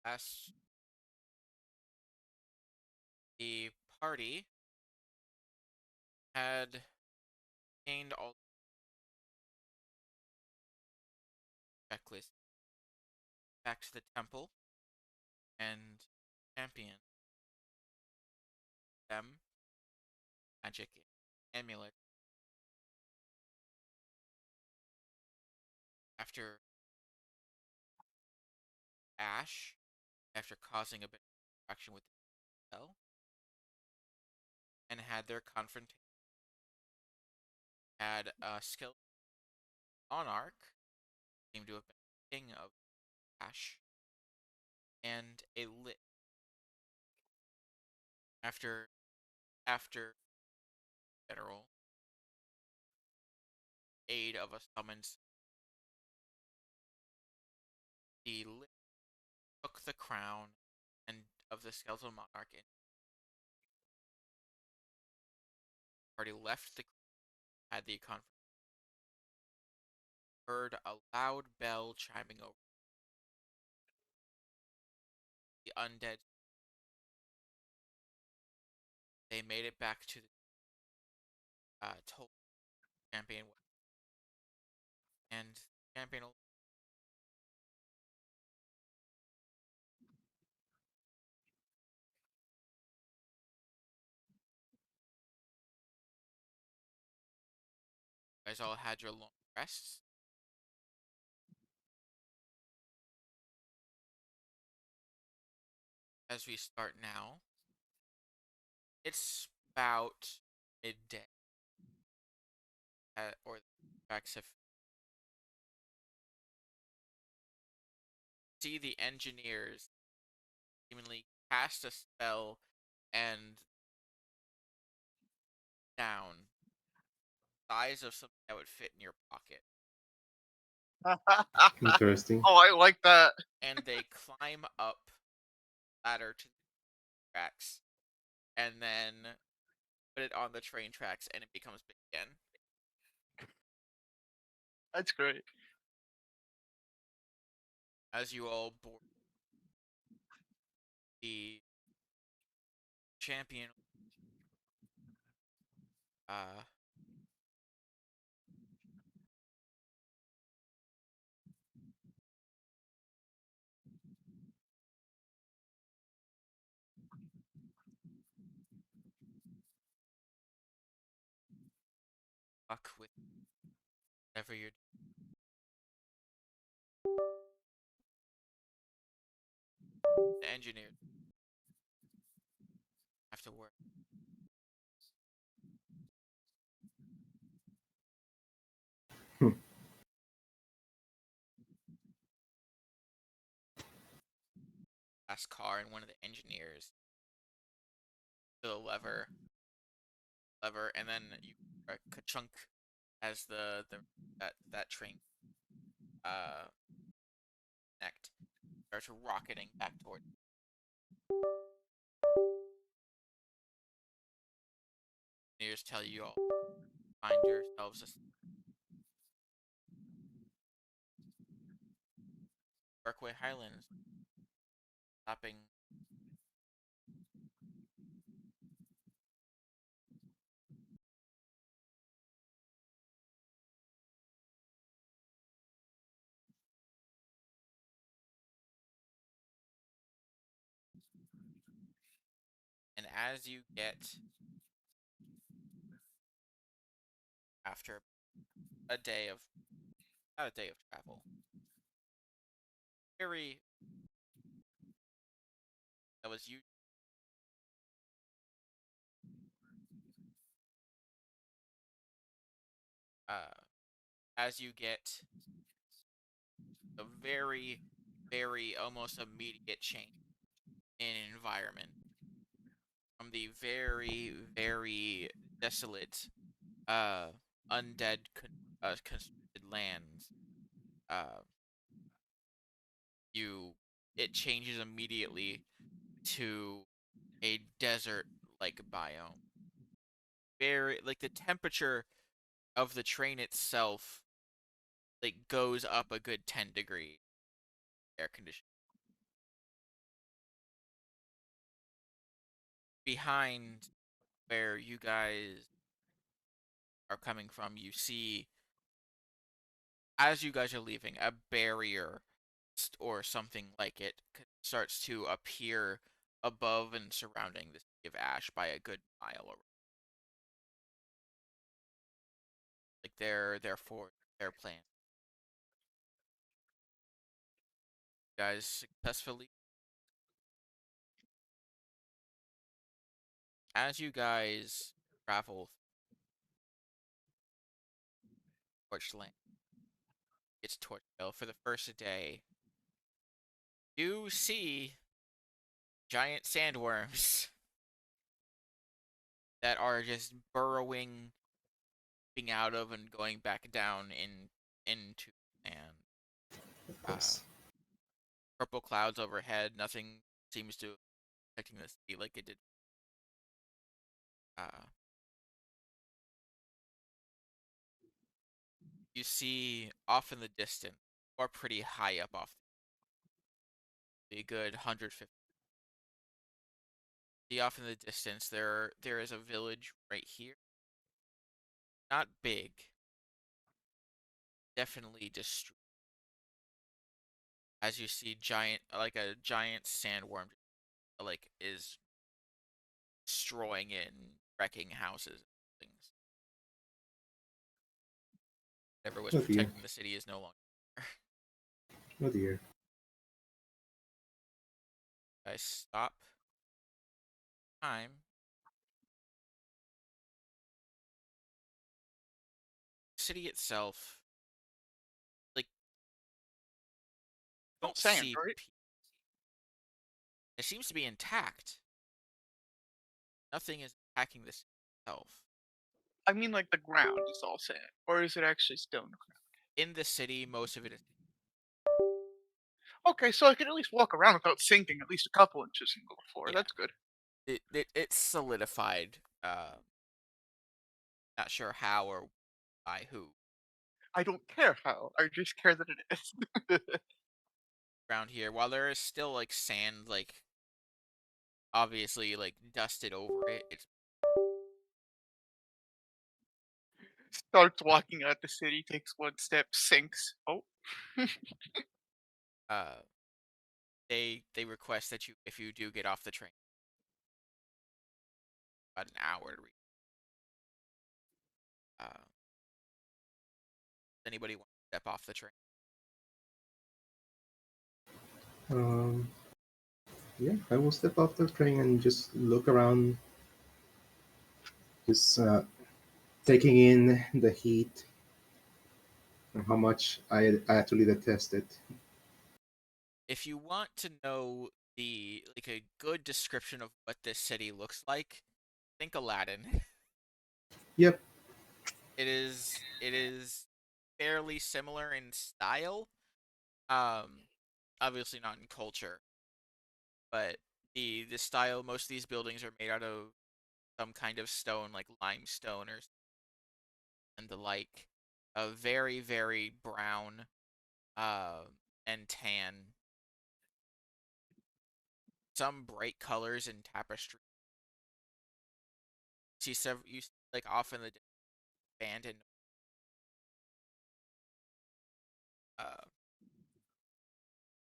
As the party had gained all checklists back to the temple and champion them magic amulet after Ash, after causing a bit of interaction with the spell, and had their confrontation. Had a skill monarch, seemed to have been king of Ash, and a lit after general aid of a summons. The lit took the crown and of the skeletal monarch and the party left the had the conference heard a loud bell chiming over the undead. They made it back to the told champion and champion you guys all had your long rests as we start now. It's about midday, or the tracks have see the engineers seemingly cast a spell and down size of something that would fit in your pocket, Interesting. Oh, I like that. and they climb up ladder to the tracks, and then put it on the train tracks, and it becomes big again. That's great. As you all board the champion, uh, fuck with whatever you're the engineers have to work. Hmm. Last car, and one of the engineers to the lever, and then you ka-chunk as the that train connect starts rocketing back toward. Engineers tell you all find yourselves a Parkway Highlands, stopping and as you get after a day of not a day of travel, very that was you uh as you get a very almost immediate change in environment from the very desolate uh undead constructed lands. uh you it changes immediately to a desert like biome. Very like the temperature of the train itself like goes up a good 10 degrees air conditioning. behind where you guys are coming from, you see as you guys are leaving, a barrier or something like it starts to appear above and surrounding the Sea of Ash by a good mile around. Like their plan. You guys successfully as you guys travel Torchland, it's Torchville for the first day. You see giant sandworms that are just burrowing out of and going back down into and Of uh, course. purple clouds overhead. Nothing seems to affecting the city like it did. Uh, you see off in the distance, or pretty high up off, a good 150. See off in the distance, there is a village right here. Not big, definitely destroyed. As you see, a giant sandworm, like is destroying it and wrecking houses and things. Whatever was Oh dear. protecting the city is no longer there. Oh dear. Guys, stop time. City itself, like, All don't sand, see. right? It seems to be intact. Nothing is attacking the city itself. I mean, like the ground is all sand, or is it actually stone? In the city, most of it is. Okay, so I can at least walk around without sinking at least a couple inches into the floor. Yeah, That's good. it's solidified. Not sure how or by who. I don't care how. I just care that it is. Around here, while there is still like sand, like obviously like dusted over it, it's Starts walking out the city, takes one step, sinks. Oh, uh they request that you if you do get off the train about an hour to reach. Does anybody want to step off the train? Um, yeah, I will step off the train and just look around, just taking in the heat and how much I actually detest it. If you want to know the like a good description of what this city looks like, think Aladdin. Yep. It is fairly similar in style. Um Obviously not in culture, but the style most of these buildings are made out of some kind of stone like limestone or and the like. A very very brown uh and tan. Some bright colors in tapestry. You see like often the abandoned uh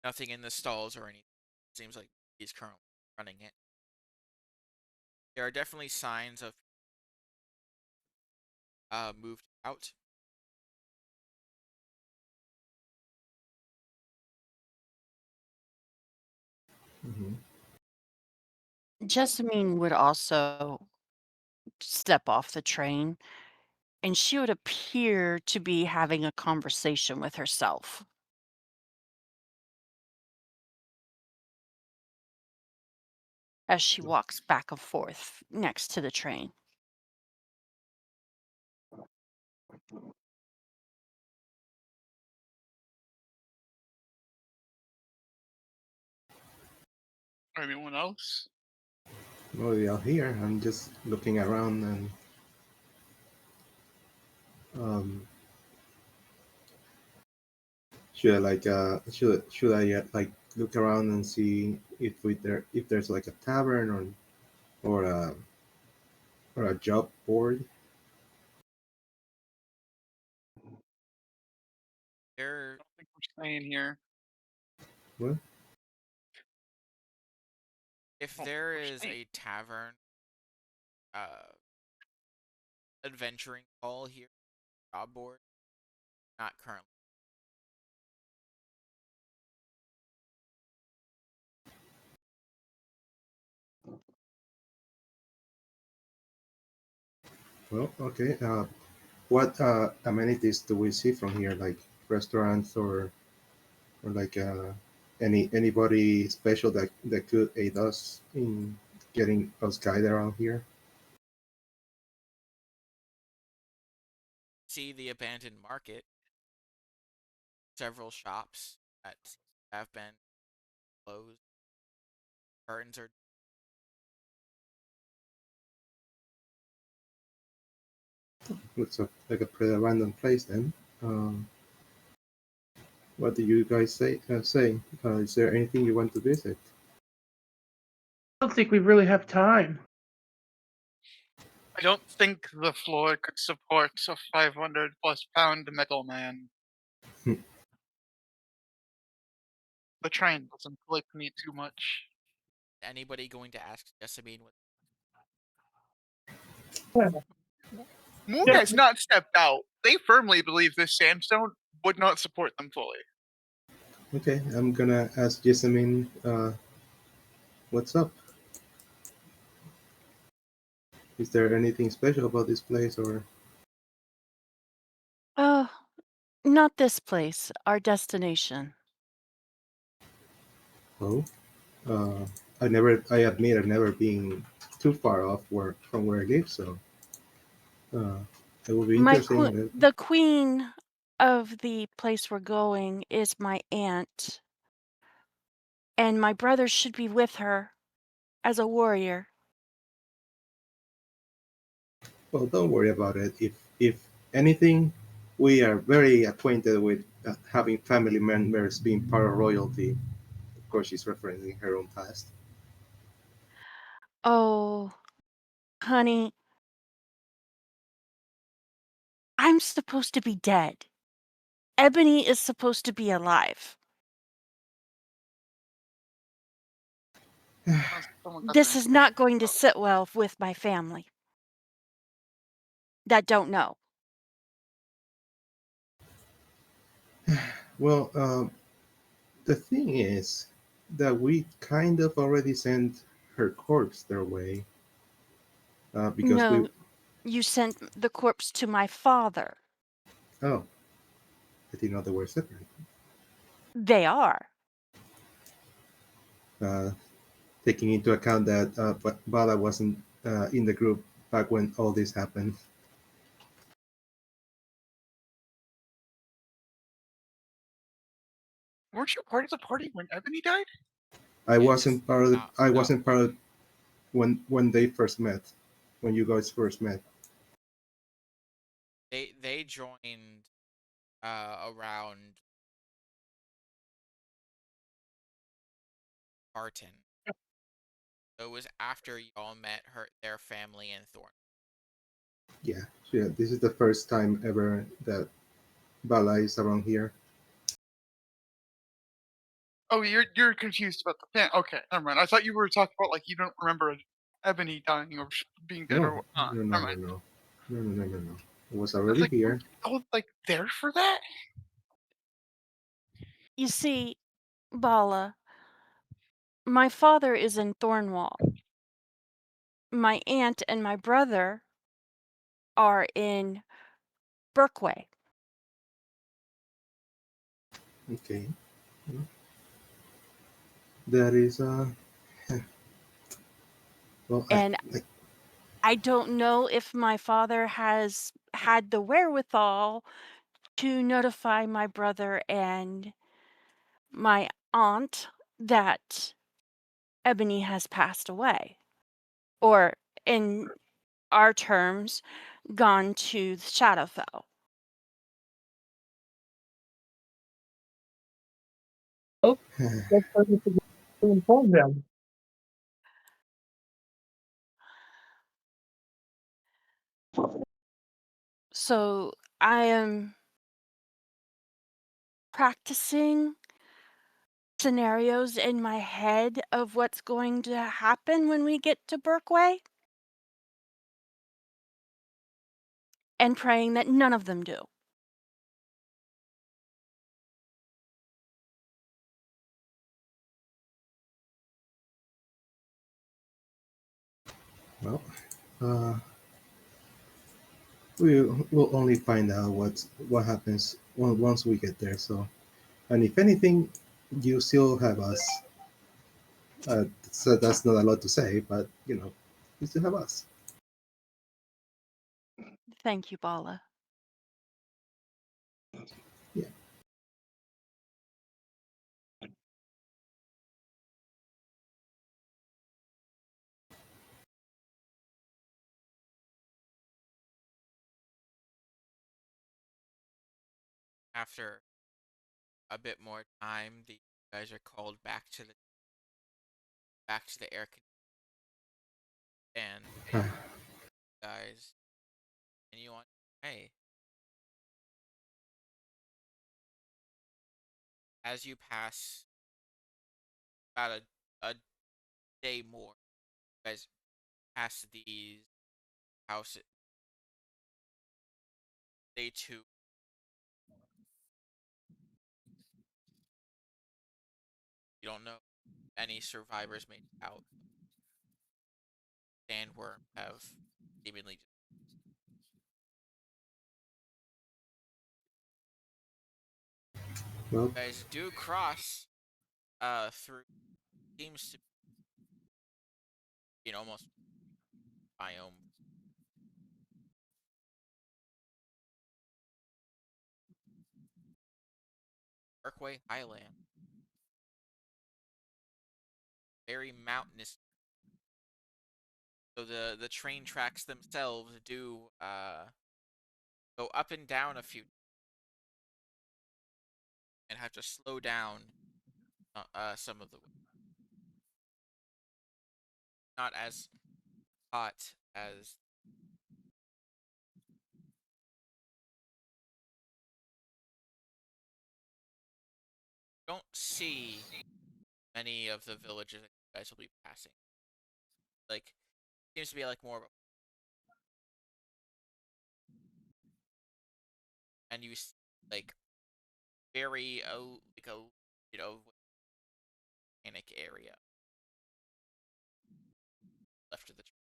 nothing in the stalls or anything. Seems like he's currently running it. There are definitely signs of moved out. Hmm. Jessamine would also step off the train and she would appear to be having a conversation with herself as she walks back and forth next to the train. anyone else? Nobody out here. I'm just looking around and um, should I like look around and see if there's like a tavern or a job board. There, I don't think we're staying here. What? if I don't think there we're is staying. a tavern, adventuring call here, job board, not currently. Well, okay. What amenities do we see from here, like restaurants or like anybody special that could aid us in getting us guided around here? See the abandoned market, several shops that have been closed. Curtains are Looks like a pretty random place then. Um, what do you guys say? Is there anything you want to visit? I don't think we really have time. I don't think the floor could support a 500 plus pound metal man. The train doesn't click me too much. anybody going to ask Jessamine what Yeah. Moon Yeah. has not stepped out. They firmly believe this sandstone would not support them fully. Okay, I'm gonna ask Jessamine, what's up? Is there anything special about this place, or Oh, not this place, our destination. oh? Uh, I admit, I've never been too far off from where I live, so uh, it will be interesting. The queen of the place we're going is my aunt, and my brother should be with her as a warrior. Well, don't worry about it. If anything, we are very acquainted with having family members being part of royalty. Of course, she's referencing her own past. Oh, honey, I'm supposed to be dead. Ebony is supposed to be alive. Someone got their This is information not going to out. sit well with my family that don't know. Well, the thing is that we kind of already sent her corpse their way because we. No, you sent the corpse to my father. Oh, I didn't know they were separate. They are. Uh, Taking into account that Bala wasn't in the group back when all this happened. Weren't you part of the party when Ebony died? I yeah, just wasn't part of. not I not wasn't part of when they first met, when you guys first met. they joined around Barton. So it was after y'all met their family in Thorn. Yeah, so yeah. This is the first time ever that Bala is around here. Oh, you're confused about the pan. Okay, never mind. I thought you were talking about like you don't remember Ebony dying or being dead or No, whatnot. no, no, Never no, mind. no, no, no, no, no, no. It was I was already like, here. I was like there for that. You see, Bala, my father is in Thornwall. My aunt and my brother are in Berkway. Okay, that is well, And like I don't know if my father has had the wherewithal to notify my brother and my aunt that Ebony has passed away, or in our terms, gone to Shadowfell. Oh, let's try to inform them. So I am practicing scenarios in my head of what's going to happen when we get to Berkway and praying that none of them do. Well, uh, we'll only find out what happens once we get there. So, and if anything, you still have us. So that's not a lot to say, but you still have us. Thank you, Bala. Yeah. After a bit more time, the guys are called back to the air conditioning, and guys, and you want, hey, as you pass about a day more, you guys pass these houses. Day two, you don't know any survivors made it out. Sandworm have seemingly just, Well, guys do cross through seems to be an almost biome. Parkway Highland, very mountainous. So the train tracks themselves do go up and down a few and have to slow down some of the way. Not as hot as don't see many of the villages that you guys will be passing. Like seems to be like more of a, and you see, like very like a volcanic area left of the train.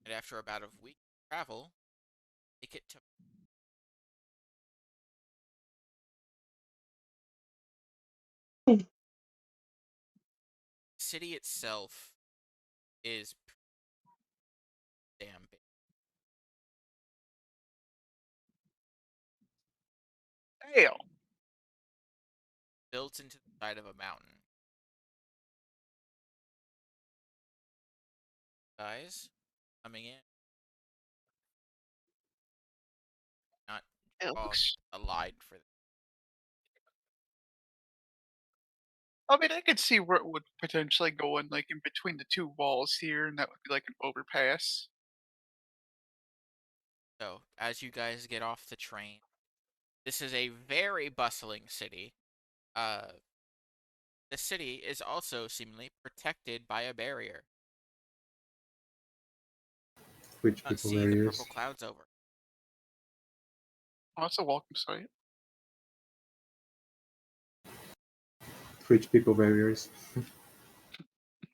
And after about a week travel, make it to Hmm. the city itself is damn big, Damn. built into the side of a mountain. Guys, coming in, not It draw looks. a line for them. I mean, I could see where it would potentially go in, like in between the two walls here, and that would be like an overpass. So, as you guys get off the train, this is a very bustling city. Uh, the city is also seemingly protected by a barrier. which Not people see the purple barriers? clouds over. Oh, that's a welcome sight. Which people barriers?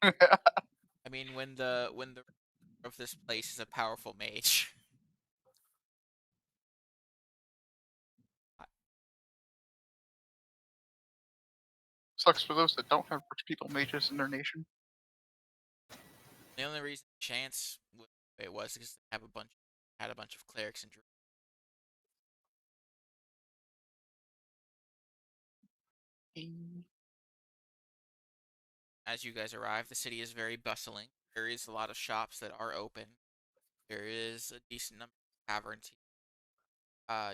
I mean, when the of this place is a powerful mage. Sucks for those that don't have rich people mages in their nation. The only reason Chance it was because they had a bunch of clerics and druids. Mm. As you guys arrive, the city is very bustling. There is a lot of shops that are open. There is a decent number of taverns.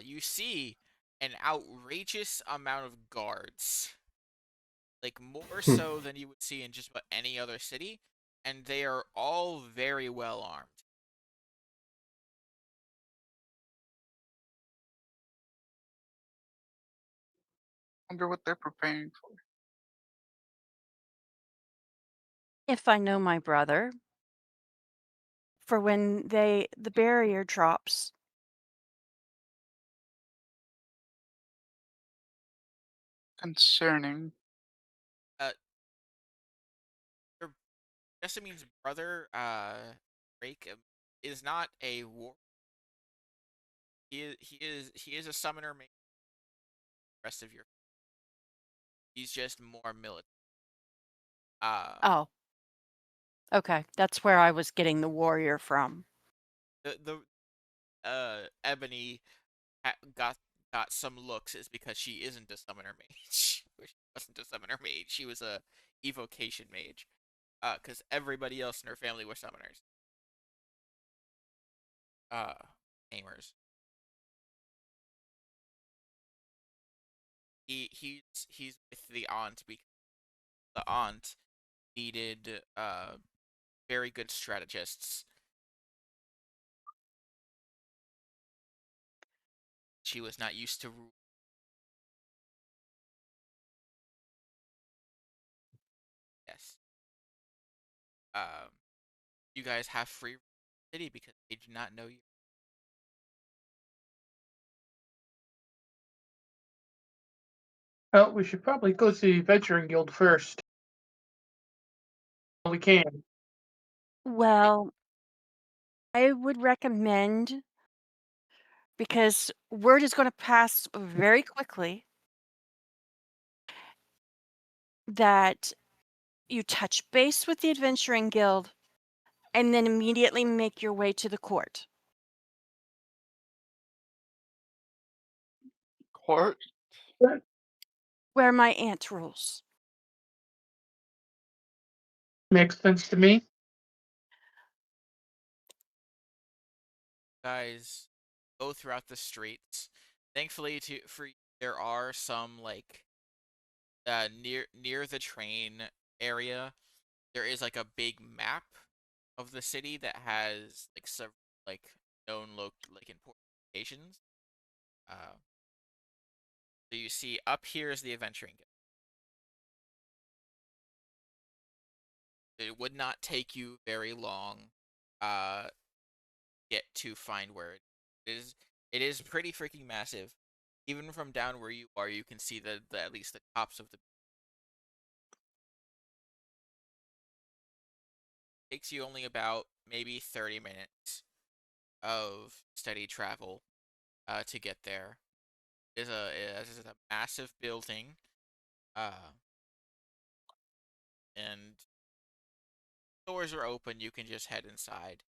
You see an outrageous amount of guards, like more Hmm. so than you would see in just about any other city. and they are all very well armed. Wonder what they're preparing for. If I know my brother, for when the barrier drops. Concerning. Uh, your Jessamine's brother, Drake, is not a war. He is a summoner. Make the rest of your. He's just more military. Oh, okay. That's where I was getting the warrior from. The Ebony got some looks is because she isn't a summoner mage. She wasn't a summoner mage. She was a evocation mage. Because everybody else in her family were summoners. Uh, Gamers. He's with the aunt because the aunt needed very good strategists. She was not used to rule. Yes. Um, you guys have free city because they do not know you. Well, we should probably go to the Adventuring Guild first. We can. Well, I would recommend, because word is going to pass very quickly, that you touch base with the Adventuring Guild and then immediately make your way to the court. Court? Where my aunt rules. Makes sense to me. Guys go throughout the streets. Thankfully, there are some like near the train area. There is like a big map of the city that has like some like like important locations. Uh, so you see up here is the adventuring guild. It would not take you very long get to find where it is. It is pretty freaking massive. Even from down where you are, you can see the at least the tops of the. Takes you only about maybe 30 minutes of steady travel to get there. It is a massive building, uh, and doors are open. You can just head inside.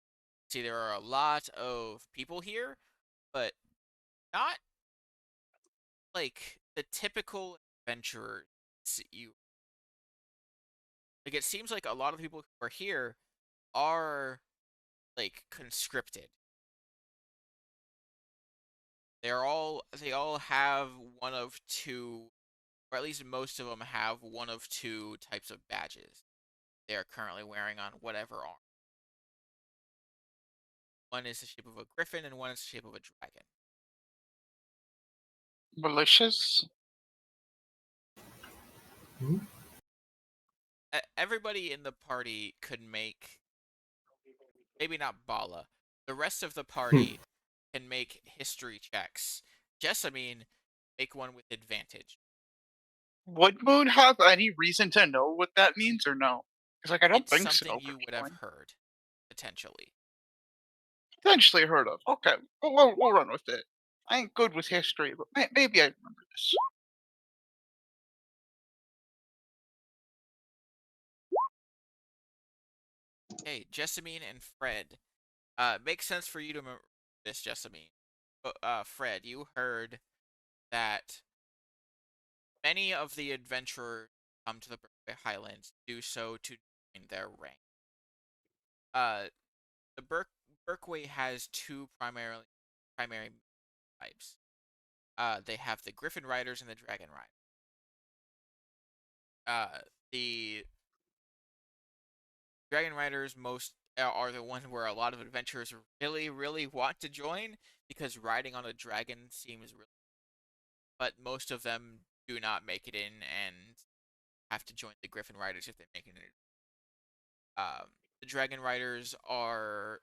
See, there are a lot of people here, but not like the typical adventurers you like. It seems like a lot of the people who are here are like conscripted. They all have one of two, or at least most of them have one of two types of badges they are currently wearing on whatever arm. One is the shape of a griffin, and one is the shape of a dragon. Malicious? Hmm? Everybody in the party could make, maybe not Bala. The rest of the party can make history checks. Jessamine, make one with advantage. Would Moon have any reason to know what that means or no? Because like I don't It's think so. something you would have Personally. heard, potentially. Potentially heard of. Okay, we'll run with it. I ain't good with history, but maybe I remember this. Hey, Jessamine and Fred. Makes sense for you to remember this, Jessamine. But Fred, you heard that many of the adventurers come to the Berkway Highlands do so to join their rank. Uh, the Berkway has two primary types. They have the Griffin Riders and the Dragon Riders. The Dragon Riders most are the ones where a lot of adventurers really, really want to join because riding on a dragon seems really. But most of them do not make it in and have to join the Griffin Riders if they make it in. The Dragon Riders are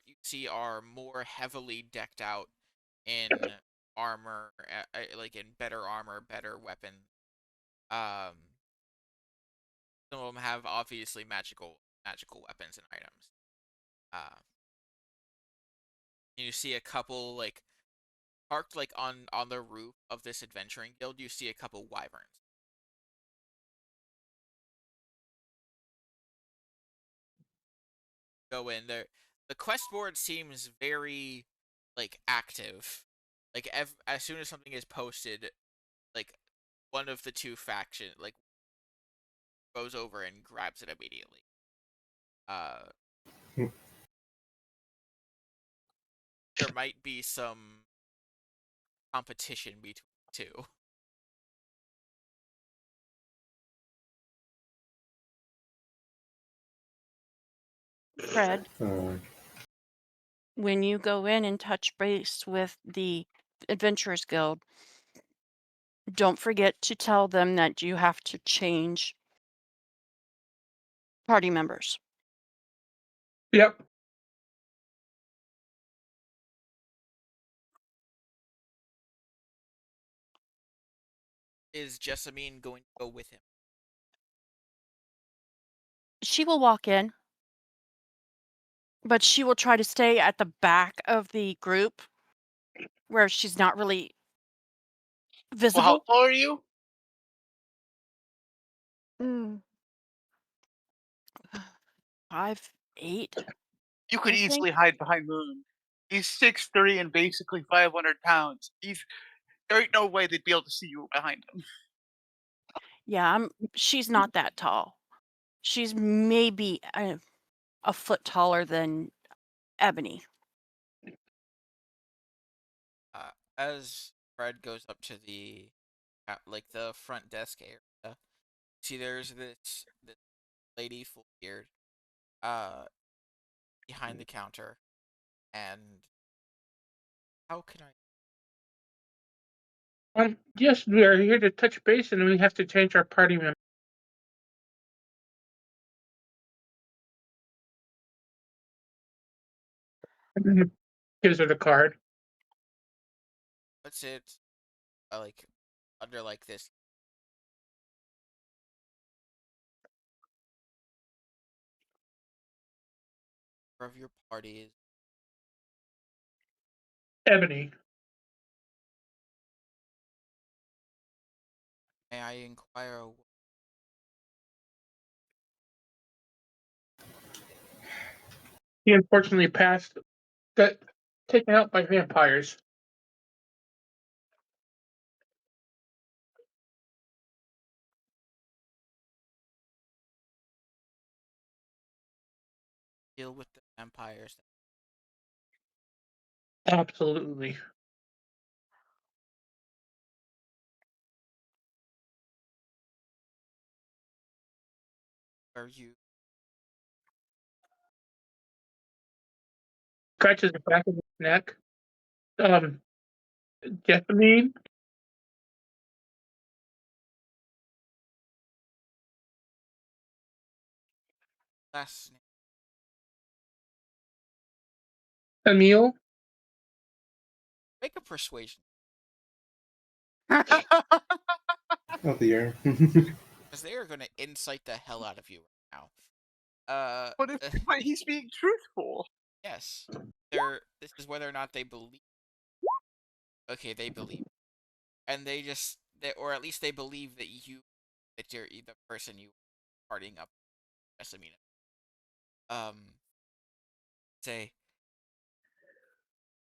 more heavily decked out in armor, like in better armor, better weapon. Um, some of them have obviously magical weapons and items. Uh, you see a couple like parked like on the roof of this adventuring guild. You see a couple wyverns. Go in there. The quest board seems very like active. Like as soon as something is posted, like one of the two faction like goes over and grabs it immediately. Uh, there might be some competition between the two. Fred, Uh, when you go in and touch base with the Adventurers Guild, don't forget to tell them that you have to change party members. Yep. Is Jessamine going to go with him? She will walk in, but she will try to stay at the back of the group where she's not really Well, how visible. tall are you? Mm. 5'8", You could I think. easily hide behind Moon. He's 6'3" and basically 500 pounds. There ain't no way they'd be able to see you behind him. Yeah, she's not that tall. She's maybe a foot taller than Ebony. As Fred goes up to the like the front desk area, see there's this lady full beard behind the counter, and how can I? Yes, we are here to touch base, and we have to change our party member. Gives her the card. What's it like under like this? Of your party is Ebony. may I inquire? He unfortunately got taken out by vampires. Deal with the vampires? Absolutely. Are you Scratches the back of his neck. Jessamine, last name? Emil, Make a persuasion, oh dear. because they are going to incite the hell out of you right now. But he's being truthful. Yes, this is whether or not they believe. Okay, they believe, and or at least they believe that you're the person you partying up. Jessamine. Say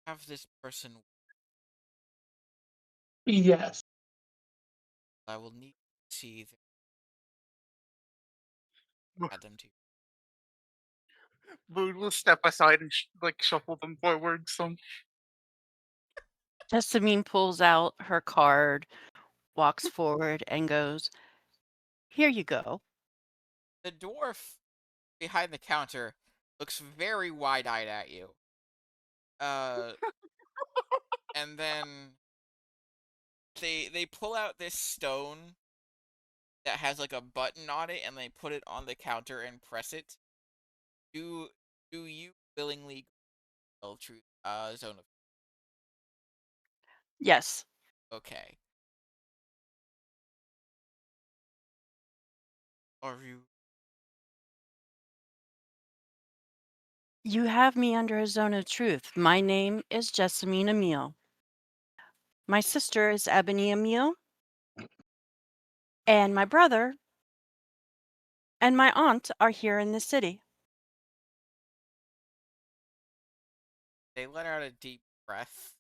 have this person. yes. I will need to see that add them to. Moon will step aside and shuffle them forward. Some Jessamine pulls out her card, walks forward, and goes, "Here you go." The dwarf behind the counter looks very wide-eyed at you. And then they pull out this stone that has like a button on it, and they put it on the counter and press it. Do do you willingly go through zone of? Yes. Okay. Are you? You have me under a zone of truth. My name is Jessamine Emile. My sister is Ebony Emile. And my brother and my aunt are here in the city. They let out a deep breath.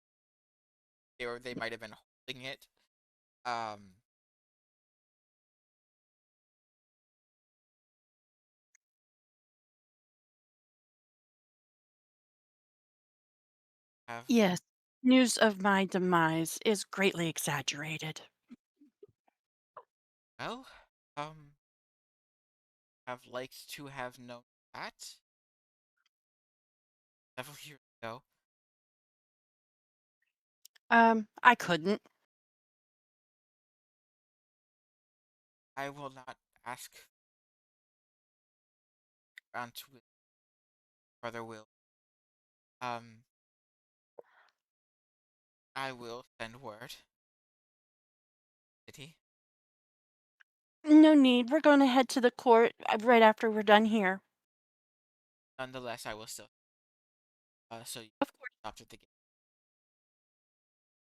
They might have been holding it. Um. Have Yes. News of my demise is greatly exaggerated. well. Have liked to have known that several years ago. I couldn't. I will not ask around to it. Brother will. Um. I will send word. Did he? No need. We're going to head to the court right after we're done here. Nonetheless, I will still. So you Of course. stopped at the gate.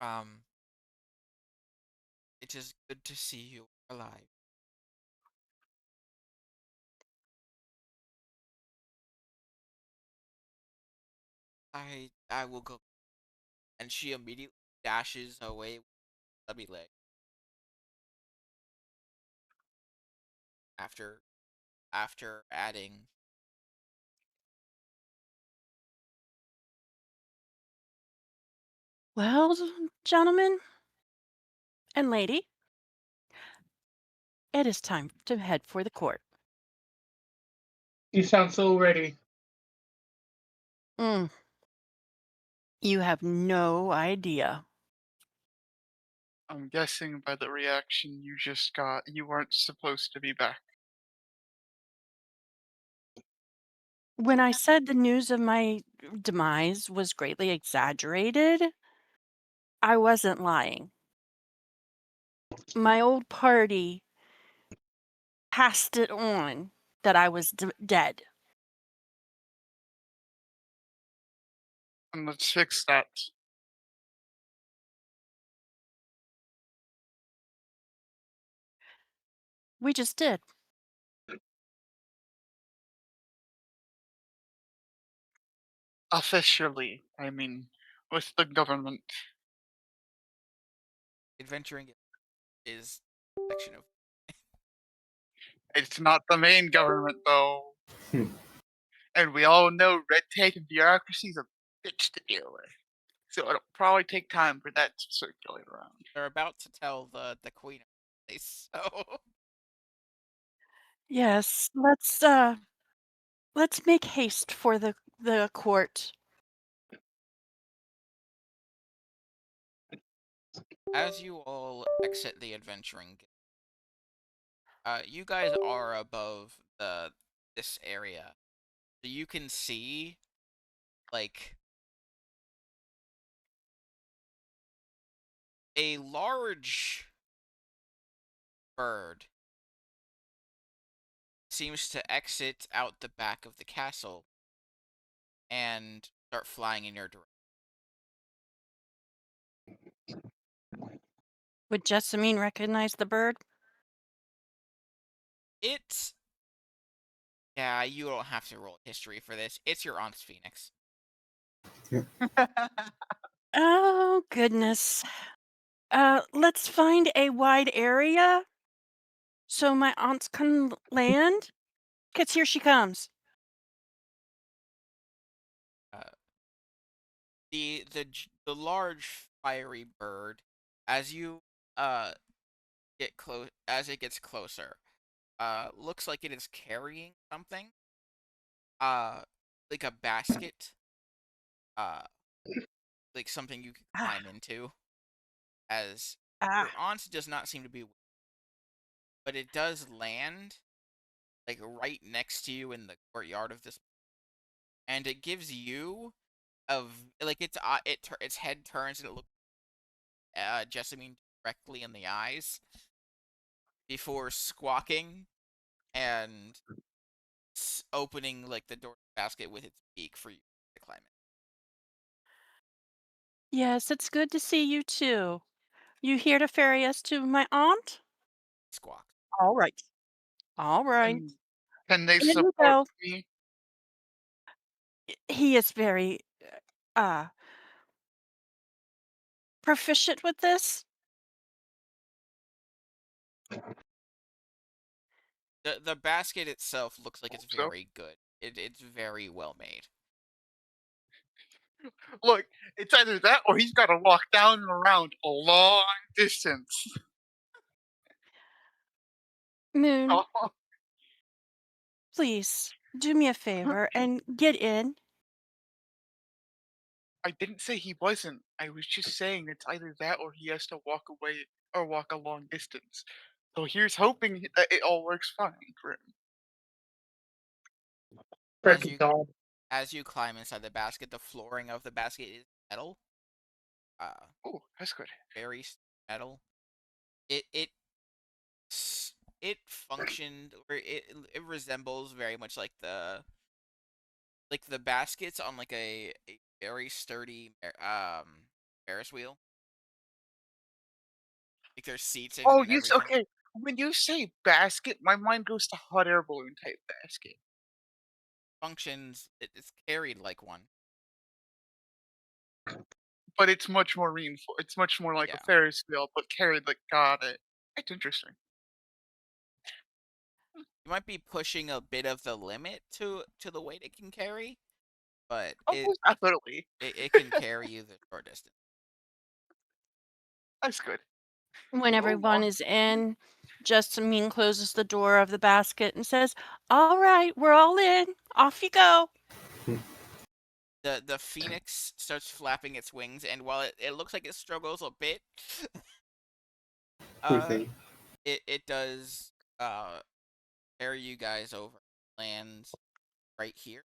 Um. It is good to see you alive. I will go. And she immediately dashes away with a stubby leg. After adding, Well, gentlemen and lady, it is time to head for the court. You sound so ready. Mm, you have no idea. I'm guessing by the reaction you just got, you weren't supposed to be back. When I said the news of my demise was greatly exaggerated, I wasn't lying. My old party passed it on that I was dead. And let's fix that. We just did. Officially, I mean, with the government. adventuring is a section of. It's not the main government, though. Hmm. And we all know red tape and bureaucracy is a bitch to deal with. So it'll probably take time for that to circulate around. They're about to tell the queen of the place, so Yes, let's make haste for the court. as you all exit the adventuring guild, you guys are above this area, so you can see like a large bird seems to exit out the back of the castle and start flying in your direction. Would Jessamine recognize the bird? It's yeah, you don't have to roll history for this. It's your aunt's phoenix. Oh, goodness. Let's find a wide area so my aunts can land. 'Cause here she comes. Uh, the large fiery bird, as you get close, as it gets closer, looks like it is carrying something. uh like a basket, uh like something you can Ah, climb into, as ah. your aunt does not seem to be, but it does land like right next to you in the courtyard of this, and it gives you like its head turns and it looks Jessamine directly in the eyes before squawking and opening like the door basket with its beak for you to climb in. Yes, it's good to see you too. You here to ferry us to my aunt? Squawks. All right. All right. And can they In you support go. me? He is very uh proficient with this. The basket itself looks like it's Hope so. very good. It's very well made. Look, it's either that or he's got to walk down and around a long distance. Moon, Oh, please do me a favor and get in. I didn't say he wasn't. I was just saying it's either that or he has to walk away or walk a long distance. So here's hoping that it all works fine for him. As Freaking you dog. as you climb inside the basket, the flooring of the basket is metal. Uh, Oh, that's good. very metal. It it it functioned, or it resembles very much like the baskets on like a very sturdy Ferris wheel. Like there's seats in it Oh, and yes. everything. Okay. When you say basket, my mind goes to hot air balloon type basket. Functions. It's carried like one. But it's much more reinforced. It's much more like a Yeah. Ferris wheel, but carried like got it. It's interesting. You might be pushing a bit of the limit to the weight it can carry, but Oh, most definitely. it can carry you the short distance. That's good. When Oh, everyone is in, Jessamine closes the door of the basket and says, "All right, we're all in. Off you go." The phoenix starts flapping its wings, and while it looks like it struggles a bit, Poor uh, thing. it does carry you guys over, lands right here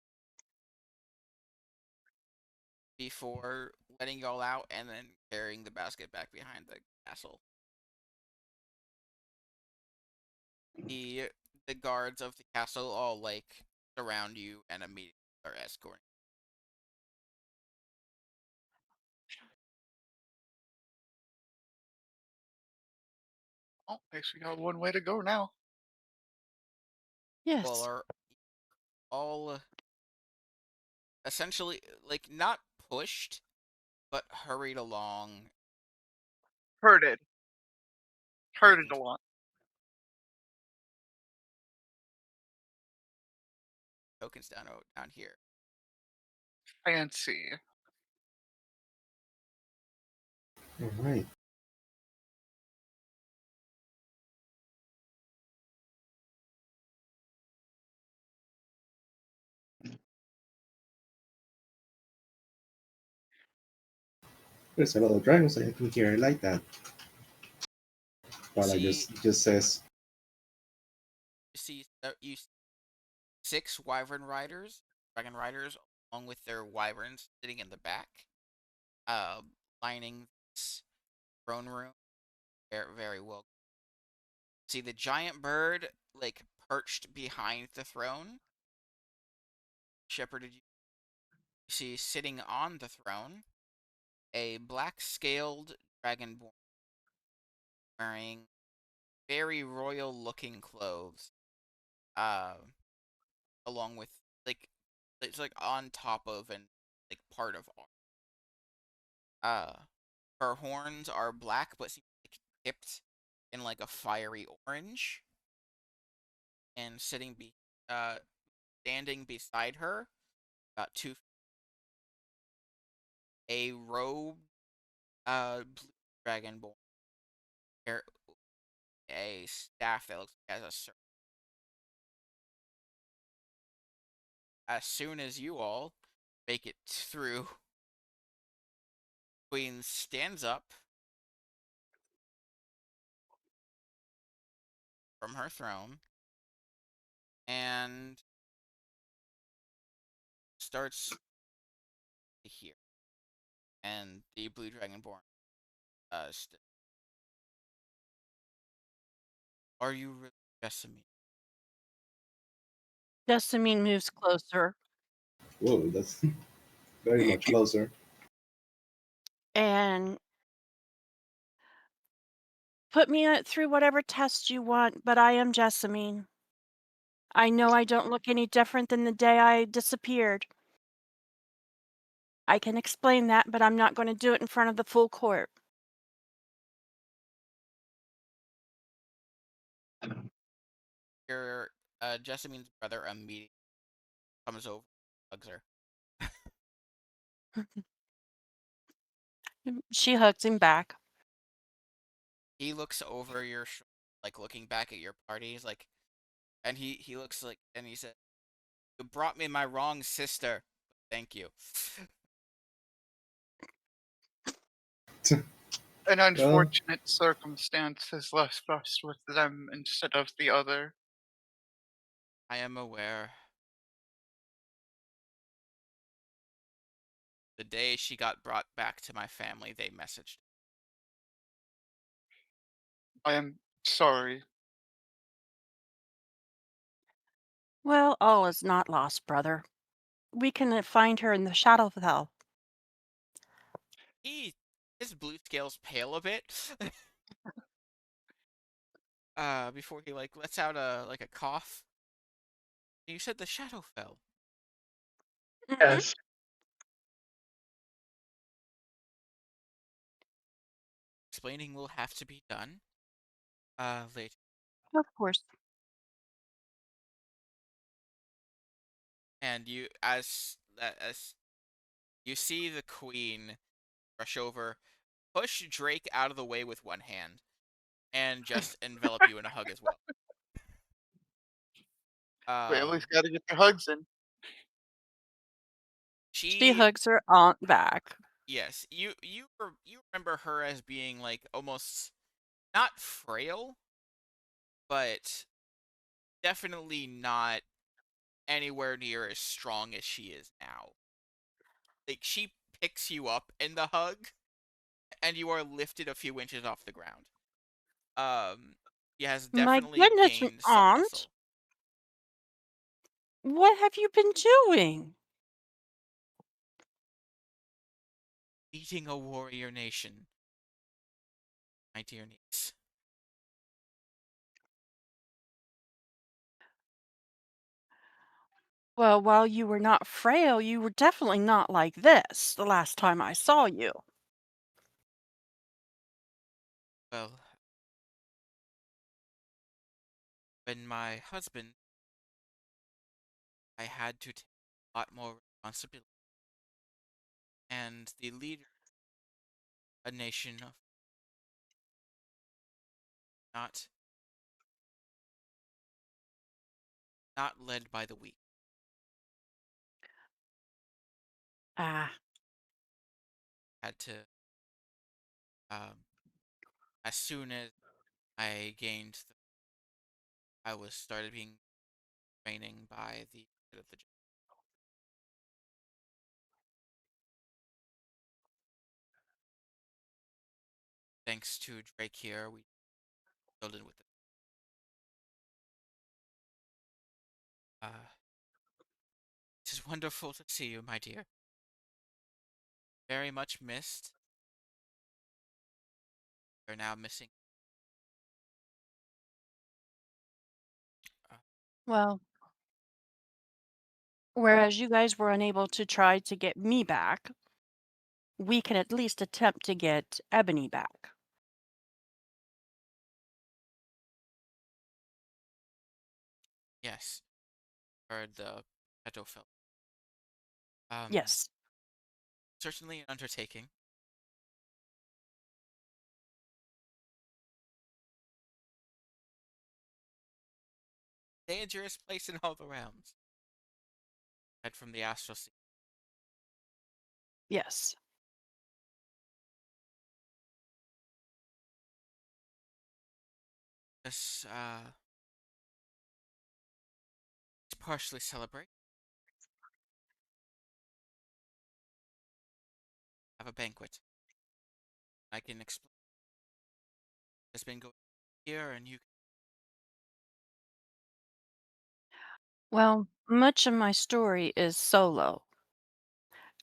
before letting y'all out, and then carrying the basket back behind the castle. The the guards of the castle all like surround you and immediately are escorting. oh, I guess we got one way to go now. Well, Yes. are all essentially like not pushed, but hurried along, Herded. Herded and along. tokens down here. Fancy. All right. There's a lot of dragons I think here. I like that. You But I see, just says, you see six dragon riders, along with their wyverns sitting in the back, uh, lining this throne room. Very, very well. See the giant bird like perched behind the throne. Shepherded you see sitting on the throne a black scaled dragonborn wearing very royal looking clothes. Uh, along with like it's like on top of and like part of her horns are black but seem like tipped in like a fiery orange, and uh standing beside her about a robed blue dragonborn, a staff that looks like it has a as soon as you all make it through, Queen stands up from her throne and starts here. And the blue dragonborn, are you really Jessamine? Jessamine moves closer Whoa, that's very much closer. and put me through whatever test you want, but I am Jessamine. I know I don't look any different than the day I disappeared. I can explain that, but I'm not going to do it in front of the full court. Your Jessamine's brother immediately comes over, hugs her. She hugs him back. He looks over your shoulder, like looking back at your party. He's like, and he looks like, and he said, "You brought me my wrong sister. Thank you." An Well, unfortunate circumstance has left us with them instead of the other. I am aware. The day she got brought back to my family, they messaged. I am sorry. Well, all is not lost, brother. We can find her in the Shadowfell. His blue scales pale a bit. Before he like lets out a cough. You said the shadow fell. Mhm. Yes. Explaining will have to be done. Later. Of course. And as you see the queen rush over, push Drake out of the way with one hand, and just envelop you in a hug as well. We at least Um, gotta get the hugs in. She she hugs her aunt back. yes, you remember her as being like almost not frail, but definitely not anywhere near as strong as she is now. Like she picks you up in the hug, and you are lifted a few inches off the ground. He has My definitely goodness, gained some aunt, muscle. what have you been doing? Leading a warrior nation, my dear niece. Well, while you were not frail, you were definitely not like this the last time I saw you. Well, when my husband, I had to take a lot more responsibility, and the leader, a nation of not not led by the weak, Ah, had to as soon as I gained, I was started being training by the head of the. Thanks to Drake here, we filled in with it. It is wonderful to see you, my dear. Very much missed. You're now missing. Uh, well, whereas you guys were unable to try to get me back, we can at least attempt to get Ebony back. yes, heard the pedophile. Um, Yes. certainly an undertaking. Dangerous place in all the realms. Head from the astral sea. Yes. This is partially celebrate. Have a banquet. I can explain. It's been going here, and you. Well, much of my story is solo.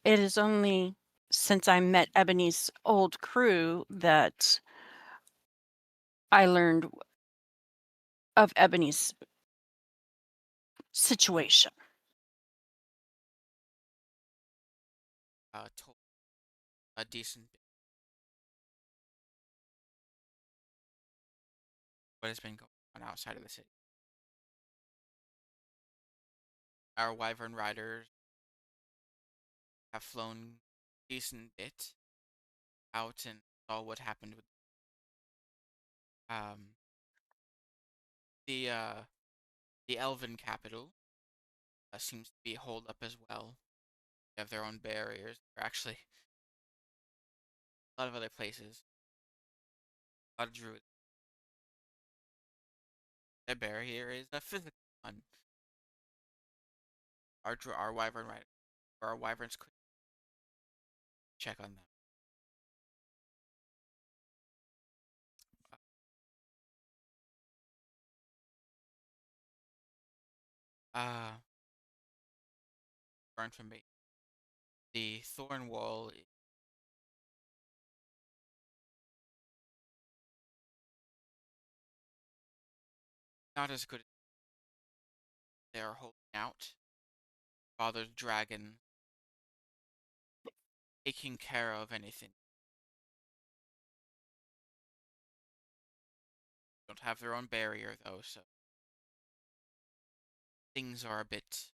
It is only since I met Ebony's old crew that I learned of Ebony's situation. Told a decent bit. What has been going on outside of the city. Our wyvern riders have flown a decent bit out and saw what happened with um the uh the elven capital seems to be holed up as well. They have their own barriers. There are actually a lot of other places. A lot of druids. Their barrier is a physical one. Our wyvern rider or our wyverns could check on them. Uh for information. The thorn wall is not as good as they are holding out. Father Dragon taking care of anything. Don't have their own barrier though, so things are a bit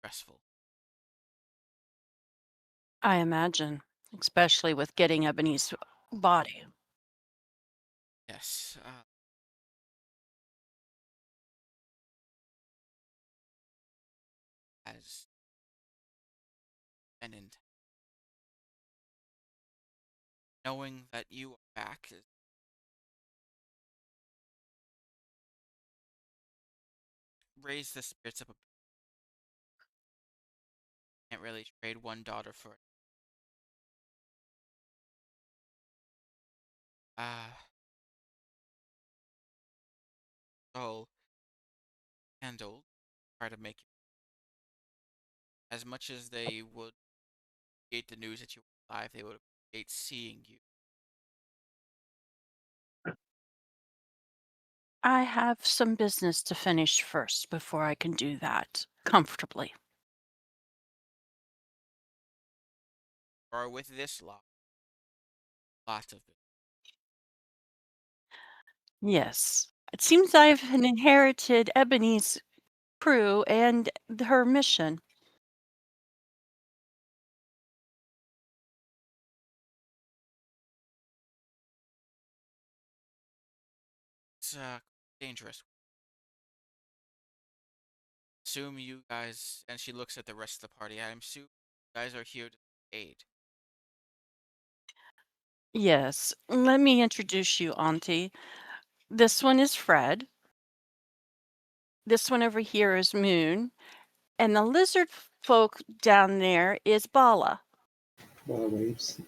stressful. I imagine, especially with getting Ebony's body. Yes, as an int. Knowing that you are back is raise the spirits up a bit. Can't really trade one daughter for it. So handled. Try to make it as much as they would appreciate the news that you were alive, they would appreciate seeing you. I have some business to finish first before I can do that comfortably. Or with this lot, lots of it. Yes. It seems I've inherited Ebony's crew and her mission. It's dangerous. Assume you guys, and she looks at the rest of the party. I assume you guys are here to aid. Yes. Let me introduce you, Auntie. This one is Fred. This one over here is Moon. And the lizard folk down there is Bala. Ball waves.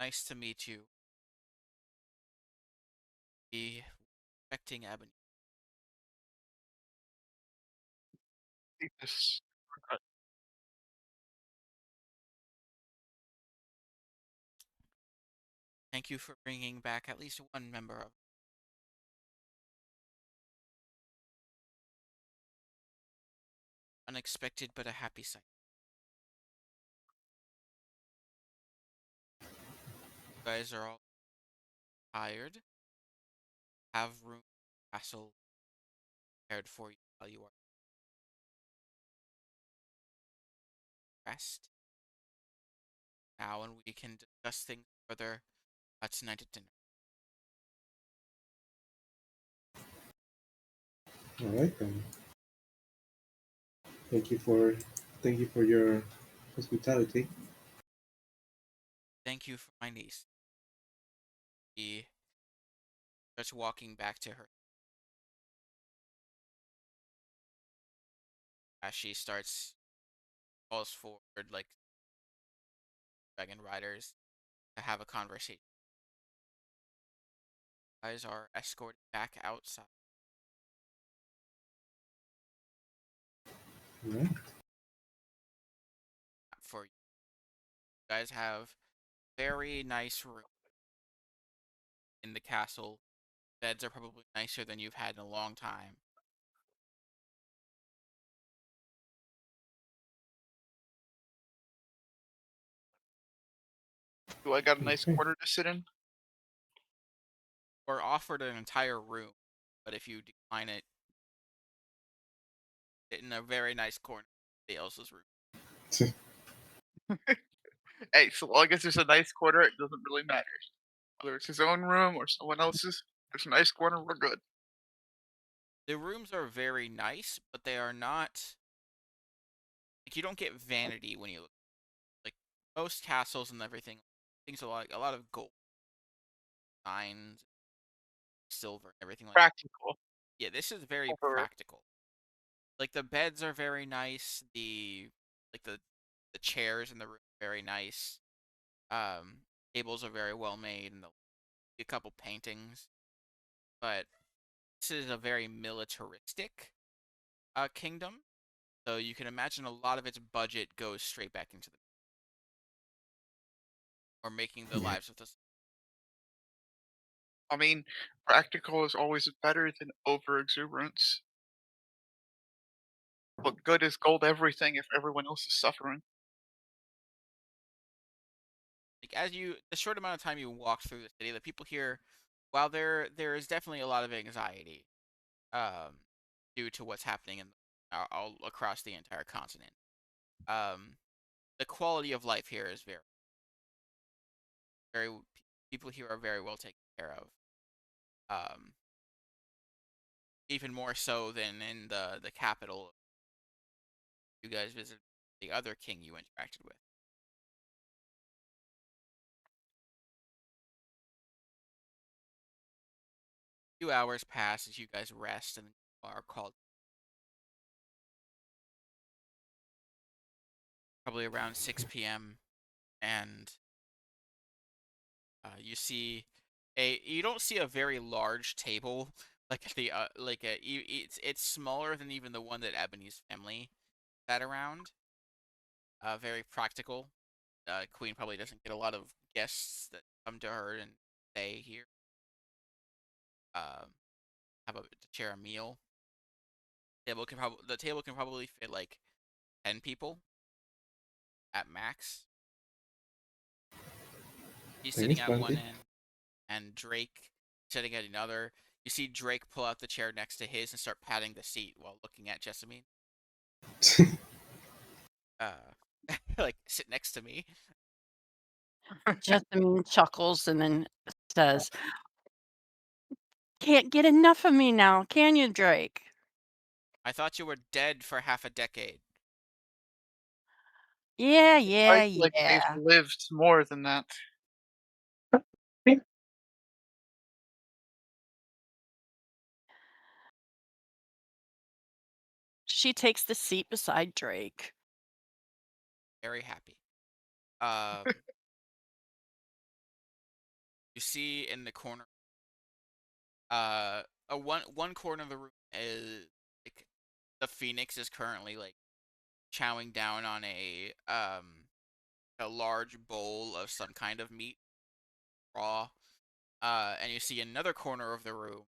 Nice to meet you. Be respecting Ebony. This Thank you for bringing back at least one member of unexpected but a happy sight. You guys are all tired. Have room castle prepared for you while you are rest. Now and we can discuss things further tonight at dinner. All right. Thank you for thank you for your hospitality. Thank you for my niece. She starts walking back to her as she starts calls forward like dragon riders to have a conversation. You guys are escorted back outside All right. for you. You guys have very nice room in the castle. Beds are probably nicer than you've had in a long time. Do I got a nice Okay. corner to sit in? Or offered an entire room, but if you decline it, sit in a very nice corner of the else's room. Hey, so long as there's a nice corner, it doesn't really matter. Whether it's his own room or someone else's, there's a nice corner, we're good. The rooms are very nice, but they are not like you don't get vanity when you look like most castles and everything. Things are like a lot of gold, signs, silver, and everything like. Practical. Yeah, this is very Over practical. Like the beds are very nice. The chairs in the room are very nice. Um, Tables are very well made, and a couple paintings. But this is a very militaristic kingdom, so you can imagine a lot of its budget goes straight back into the or making the Yeah. lives of the. I mean, practical is always better than over exuberance. What good is gold everything if everyone else is suffering? Like as you the short amount of time you walk through the city, the people here, while there is definitely a lot of anxiety, um, due to what's happening in all across the entire continent. Um, the quality of life here is very people here are very well taken care of. Um, Even more so than in the capital. You guys visited the other king you interacted with. 2 hours pass as you guys rest and are called probably around 6 p.m. and you see you don't see a very large table like it's smaller than even the one that Ebony's family sat around. Very practical. Queen probably doesn't get a lot of guests that come to her and stay here. Um, have a to share a meal. The table can probably fit like 10 people at max. He's That sitting is at one plenty. end, and Drake sitting at another. You see Drake pull out the chair next to his and start patting the seat while looking at Jessamine. Like sit next to me. Jessamine chuckles and then says, "Can't get enough of me now, can you, Drake?" I thought you were dead for half a decade. Yeah, I yeah, feel like they've yeah. lived more than that. She takes the seat beside Drake. Very happy. Um, you see in the corner, a one corner of the room is like the Phoenix is currently like chowing down on a large bowl of some kind of meat, raw. And you see another corner of the room,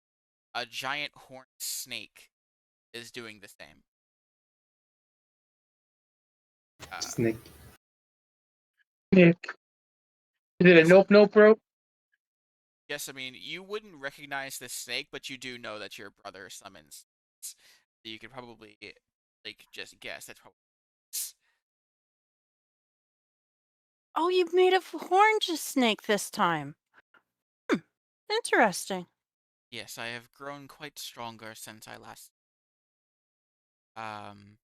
a giant horned snake is doing the same. Uh, Snake. Nick. Is it a yes, nope nope bro? yes. I mean, you wouldn't recognize this snake, but you do know that your brother summons. So you could probably like just guess that's probably. Oh, you've made a orange snake this time. Hmm, interesting. Yes, I have grown quite stronger since I last. Um,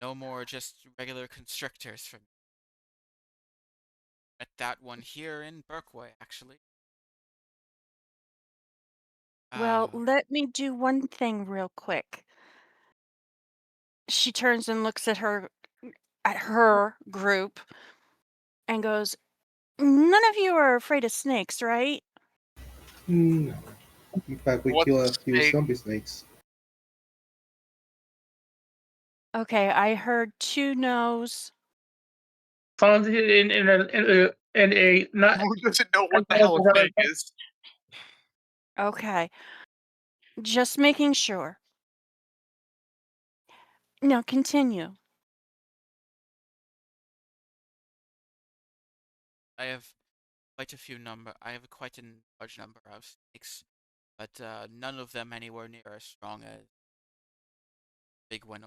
no more just regular constrictors for me. Met that one here in Berkway, actually. Well, Uh, let me do one thing real quick. She turns and looks at her group and goes, "None of you are afraid of snakes, right?" No. In fact, we What's kill a a few snake? zombie snakes. Okay, I heard two no's. Found it in a not. Who doesn't know what the hell a snake is? Okay, just making sure. Now continue. I have I have quite a large number of snakes, but none of them anywhere near as strong as big one.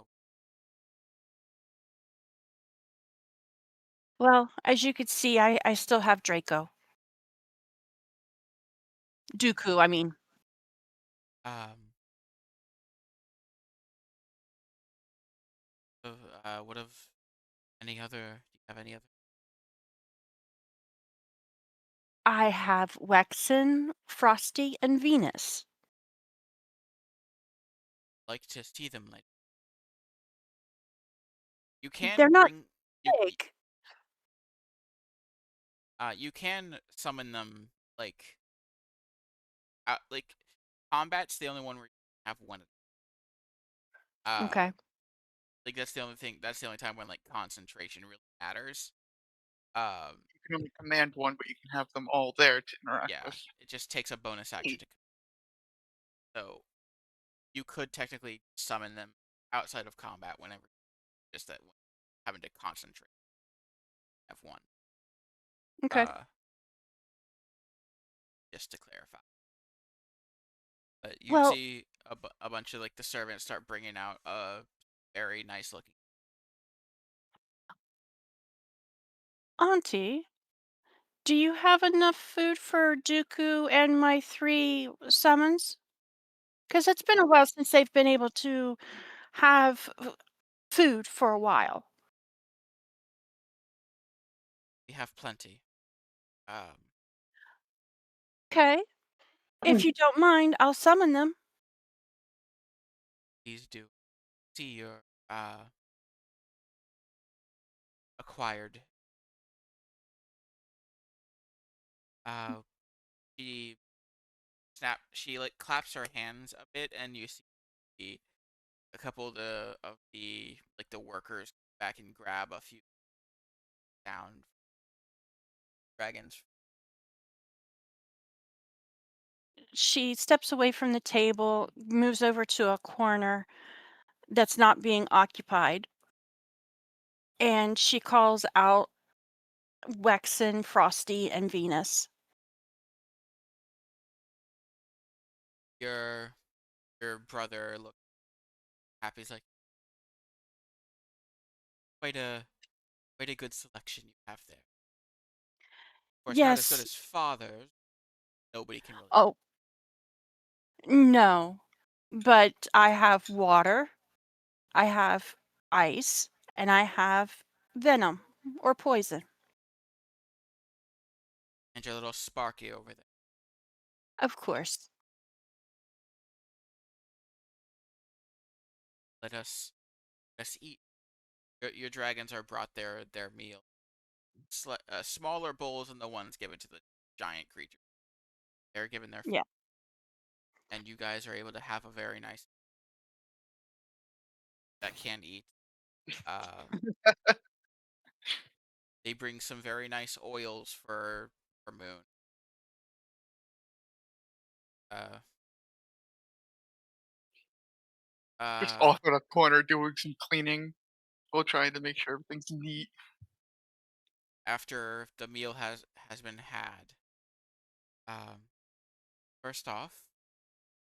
Well, as you could see, I still have Draco. Dooku, I mean. Um, what of any other? Do you have any other? I have Wexen, Frosty, and Venus. Like to see them later. You They're can not bring you big. you can summon them like combat's the only one where you have one. Uh, Okay. like that's the only thing. That's the only time when like concentration really matters. Um, You can only command one, but you can have them all there to interact yeah, with. it just takes a bonus action to. So you could technically summon them outside of combat whenever, just that having to concentrate. Have one. Okay. Uh, just to clarify. But you'd Well, see a bunch of like the servants start bringing out a very nice looking. Auntie, do you have enough food for Dooku and my three summons? Because it's been a while since they've been able to have food for a while. We have plenty. Um, Okay. If you don't mind, I'll summon them. Please do see your acquired. Uh, she she like claps her hands a bit, and you see a couple of the like the workers back and grab a few down dragons. She steps away from the table, moves over to a corner that's not being occupied, and she calls out Wexen, Frosty, and Venus. Your your brother look happy. He's like quite a quite a good selection you have there. Of course, not as good Yes. as father's. Nobody can really. Oh, no. But I have water, I have ice, and I have venom or poison. And your little Sparky over there. Of course. Let us eat. Your dragons are brought their meal. Smaller bowls than the ones given to the giant creature. They're given their food, Yeah. and you guys are able to have a very nice that can eat. Uh, they bring some very nice oils for Moon. Uh, Just uh, off in a corner doing some cleaning while trying to make sure everything's neat. After the meal has been had, um, first off,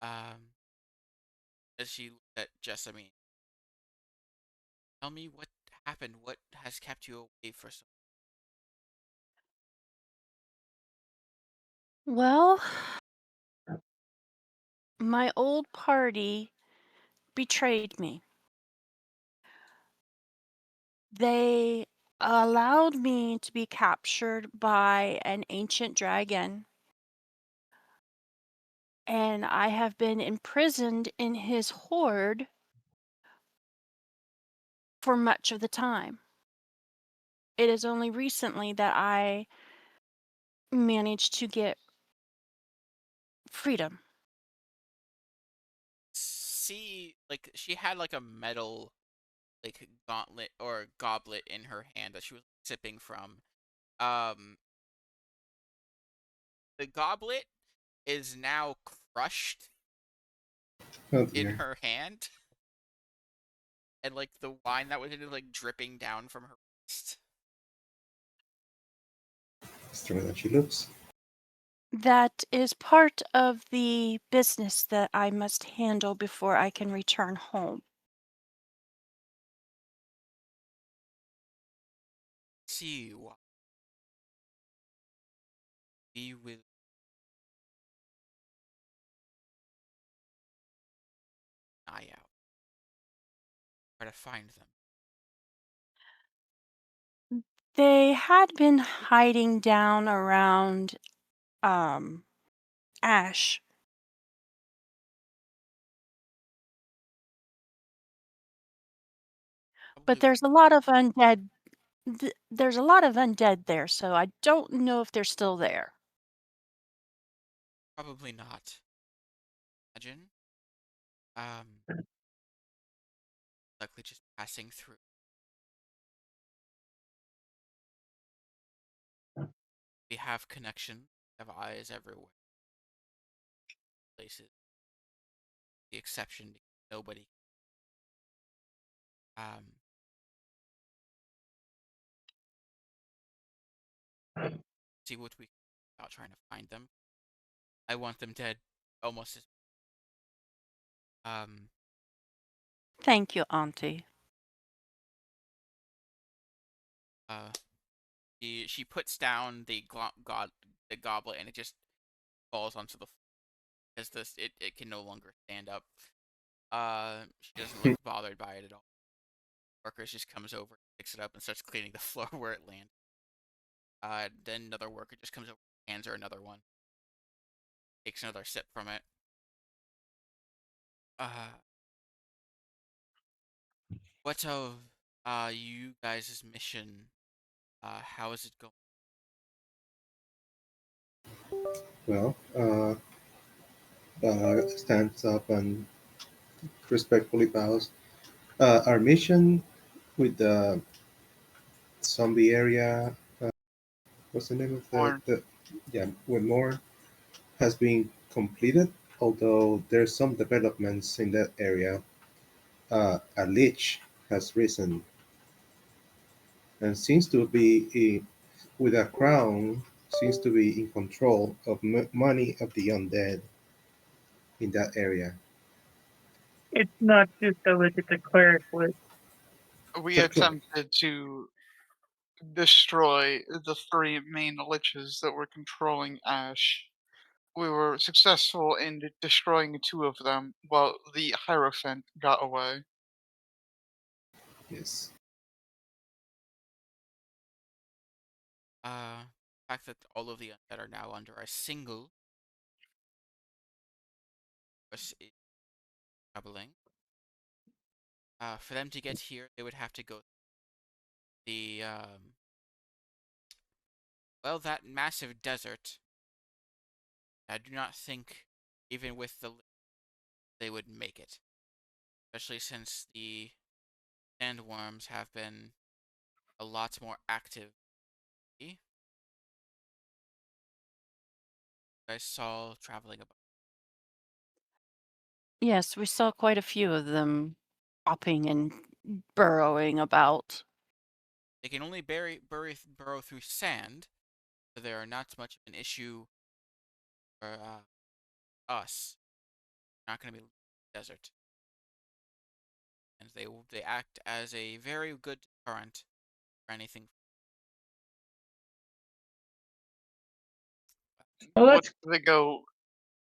um, as she looked at Jessamine, tell me what happened. What has kept you away for so? Well, my old party betrayed me. They allowed me to be captured by an ancient dragon, and I have been imprisoned in his hoard for much of the time. It is only recently that I managed to get freedom. See, like she had like a metal like gauntlet or goblet in her hand that she was sipping from. Um, the goblet is now crushed Oh in dear. her hand, and like the wine that was in it like dripping down from her wrist. Stronger than she looks. That is part of the business that I must handle before I can return home. See what we will eye out. Try to find them. They had been hiding down around um Ash, but Probably, there's a lot of undead there's a lot of undead there, so I don't know if they're still there. probably not. Imagine. Likely just passing through. We have connection. Have eyes everywhere. Places. The exception. Nobody. Um, see what we can do about trying to find them. I want them dead. Almost as um. Thank you, Auntie. Uh. She puts down the goblet and it just falls onto the floor as it can no longer stand up. She doesn't look bothered by it at all. Workers just comes over, picks it up, and starts cleaning the floor where it landed. Then another worker just comes over, hands her another one, takes another sip from it. Uh, what's of you guys' mission? How is it going? Well, stands up and respectfully bows. Our mission with the zombie area, what's the name of Or the yeah, with more has been completed, although there's some developments in that area. A lich has risen and seems to be with a crown, seems to be in control of money of the undead in that area. It's not just a look at the cleric list. we So clear. attempted to destroy the three main liches that were controlling Ash. We were successful in destroying two of them, while the Hierophant got away. Yes. The fact that all of the undead are now under a single is troubling. For them to get here, they would have to go the well, that massive desert. I do not think, even with they would make it, especially since the sandworms have been a lot more active. You guys saw traveling about. Yes, we saw quite a few of them hopping and burrowing about. They can only burrow through sand, so they are not much of an issue for us. Not going to be desert, and they act as a very good deterrent for anything. Well, What that's if they go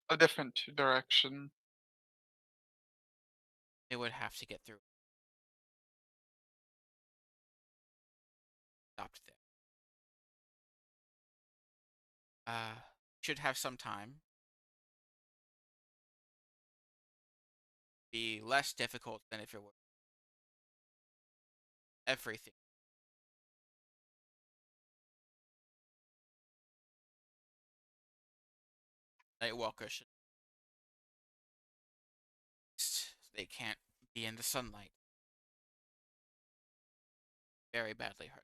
a different direction? They would have to get through. Stopped there. Should have some time. Be less difficult than if it were everything. Nightwalker should. They can't be in the sunlight. Very badly hurt.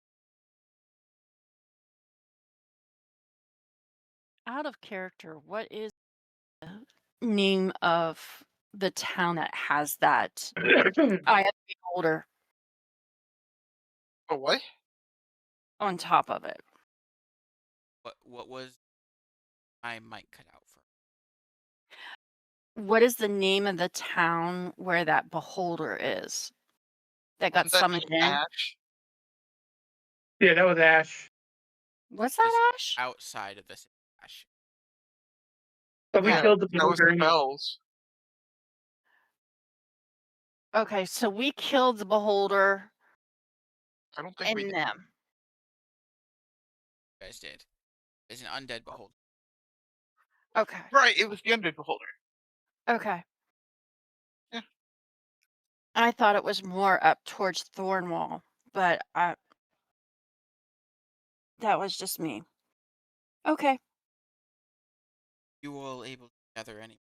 Out of character, what is the name of the town that has that eye of the beholder Oh, what? on top of it? What was my mic cut out for? What is the name of the town where that beholder is that got Wouldn't that summoned be in? Ash? Yeah, that was Ash. What's Is that, Ash? outside of this Ash. But we Yeah, Okay. killed the that was the beholder. bells. Okay, so we killed the beholder I don't think we and did. them. You guys did. There's an undead beholder. Okay. Right, it was the undead beholder. Okay. Yeah. I thought it was more up towards Thornwall, but that was just me. Okay. You all able to gather any?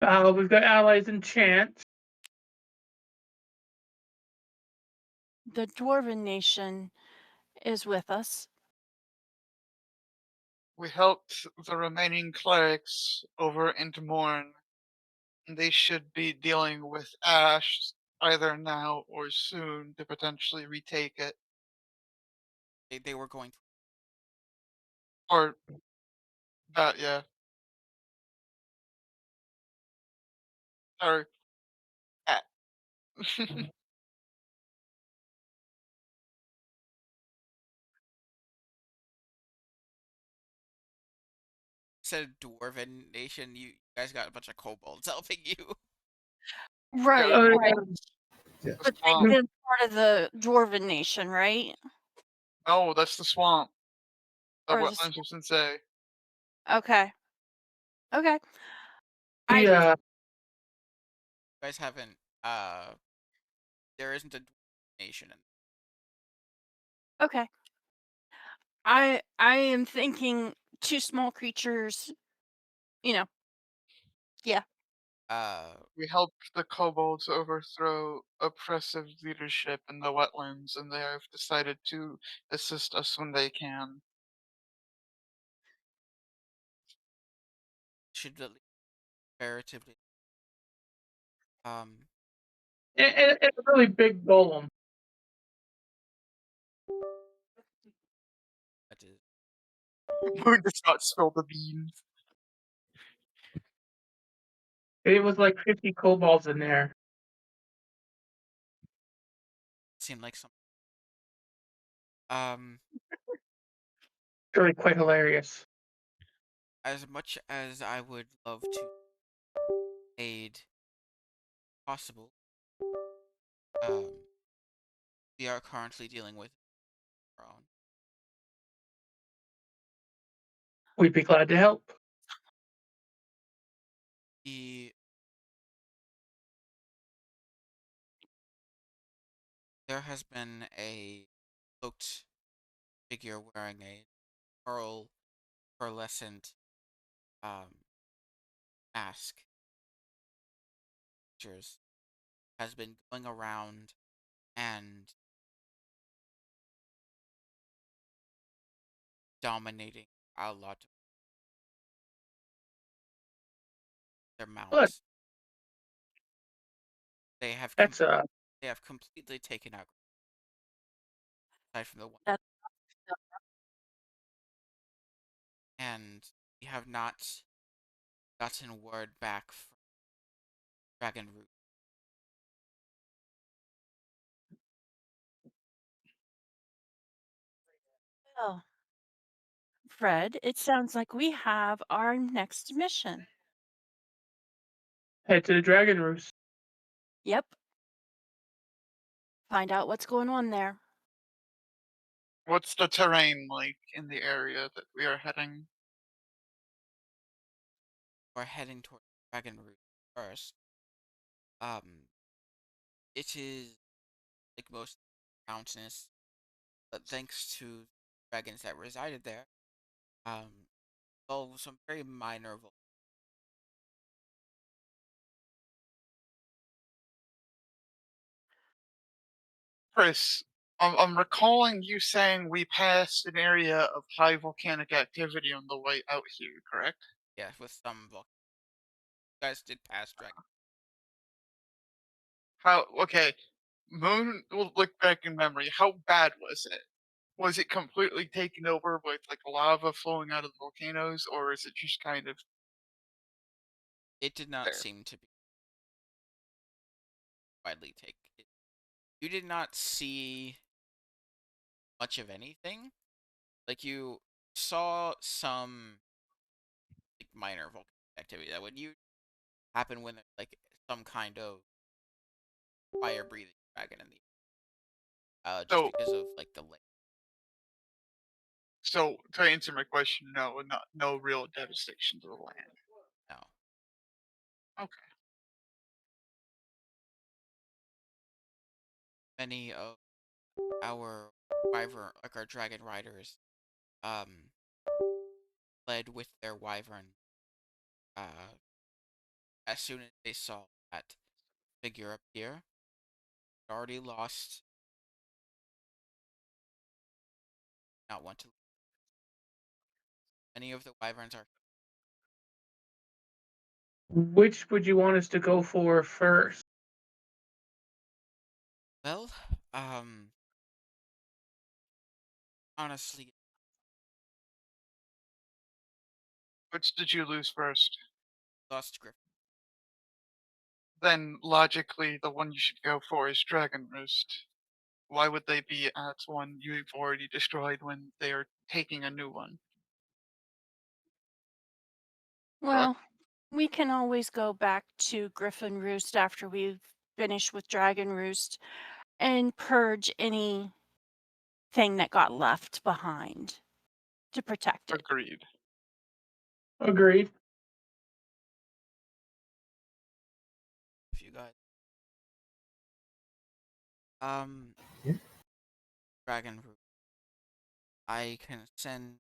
We've got allies in chant. The Dwarven Nation is with us. We helped the remaining clerics over in Morn. They should be dealing with Ash either now or soon to potentially retake it. They were going to. Or that, yeah. Or that. Said dwarven nation. You guys got a bunch of kobolds helping you. Right, Oh, right. Yeah. The But swamp. they've been part of the Dwarven Nation, right? No, that's the swamp. The Or just wetlands of Sensei. okay. Okay. I we just You guys haven't. There isn't a dwarven nation. okay. I am thinking two small creatures, you know. Yeah. We helped the kobolds overthrow oppressive leadership in the wetlands, and they have decided to assist us when they can. Should at least comparatively. Um. and a really big golem. That is. Moon does not spill the beans. It was like 50 kobolds in there. Seemed like some. Um. It's really quite hilarious. As much as I would love to aid, possible. Um. We are currently dealing with our own. We'd be glad to help. The There has been a cloaked figure wearing a pearlescent mask. Pictures has been going around and dominating a lot of their Good. mounts. They have That's they have completely taken out aside from the one, That's and we have not gotten word back from Dragon Root. oh, Fred, it sounds like we have our next mission. Head to the Dragon Roost. Yep. Find out what's going on there. What's the terrain like in the area that we are heading? We're heading toward Dragon Root first. Um, it is like most mountainous, but thanks to dragons that resided there, um, well, some very minor. Chris, I'm recalling you saying we passed an area of high volcanic activity on the way out here, correct? Yeah, with some volcanoes. You guys did pass Dragon. How okay, Moon will look back in memory. How bad was it? Was it completely taken over with like lava flowing out of the volcanoes, or is it just kind of It did not there? seem to be widely taken. You did not see much of anything. Like you saw some like minor volcanic activity that would you happen when there's like some kind of fire breathing dragon in the just So because of like the lake. so to answer my question, no, not no real devastation to the land. No, Okay. many of our wyvern like our dragon riders um fled with their wyvern uh as soon as they saw that figure appear. Already lost, not want to. Many of the wyverns are Which would you want us to go for first? well, honestly Which did you lose first? lost Griffin. Then logically, the one you should go for is Dragon Roost. Why would they be at one you've already destroyed when they are taking a new one? Correct? Well, we can always go back to Griffin Roost after we've finished with Dragon Roost and purge anything that got left behind to protect it. Agreed. Agreed. If you guys um Yeah. dragon root, I can send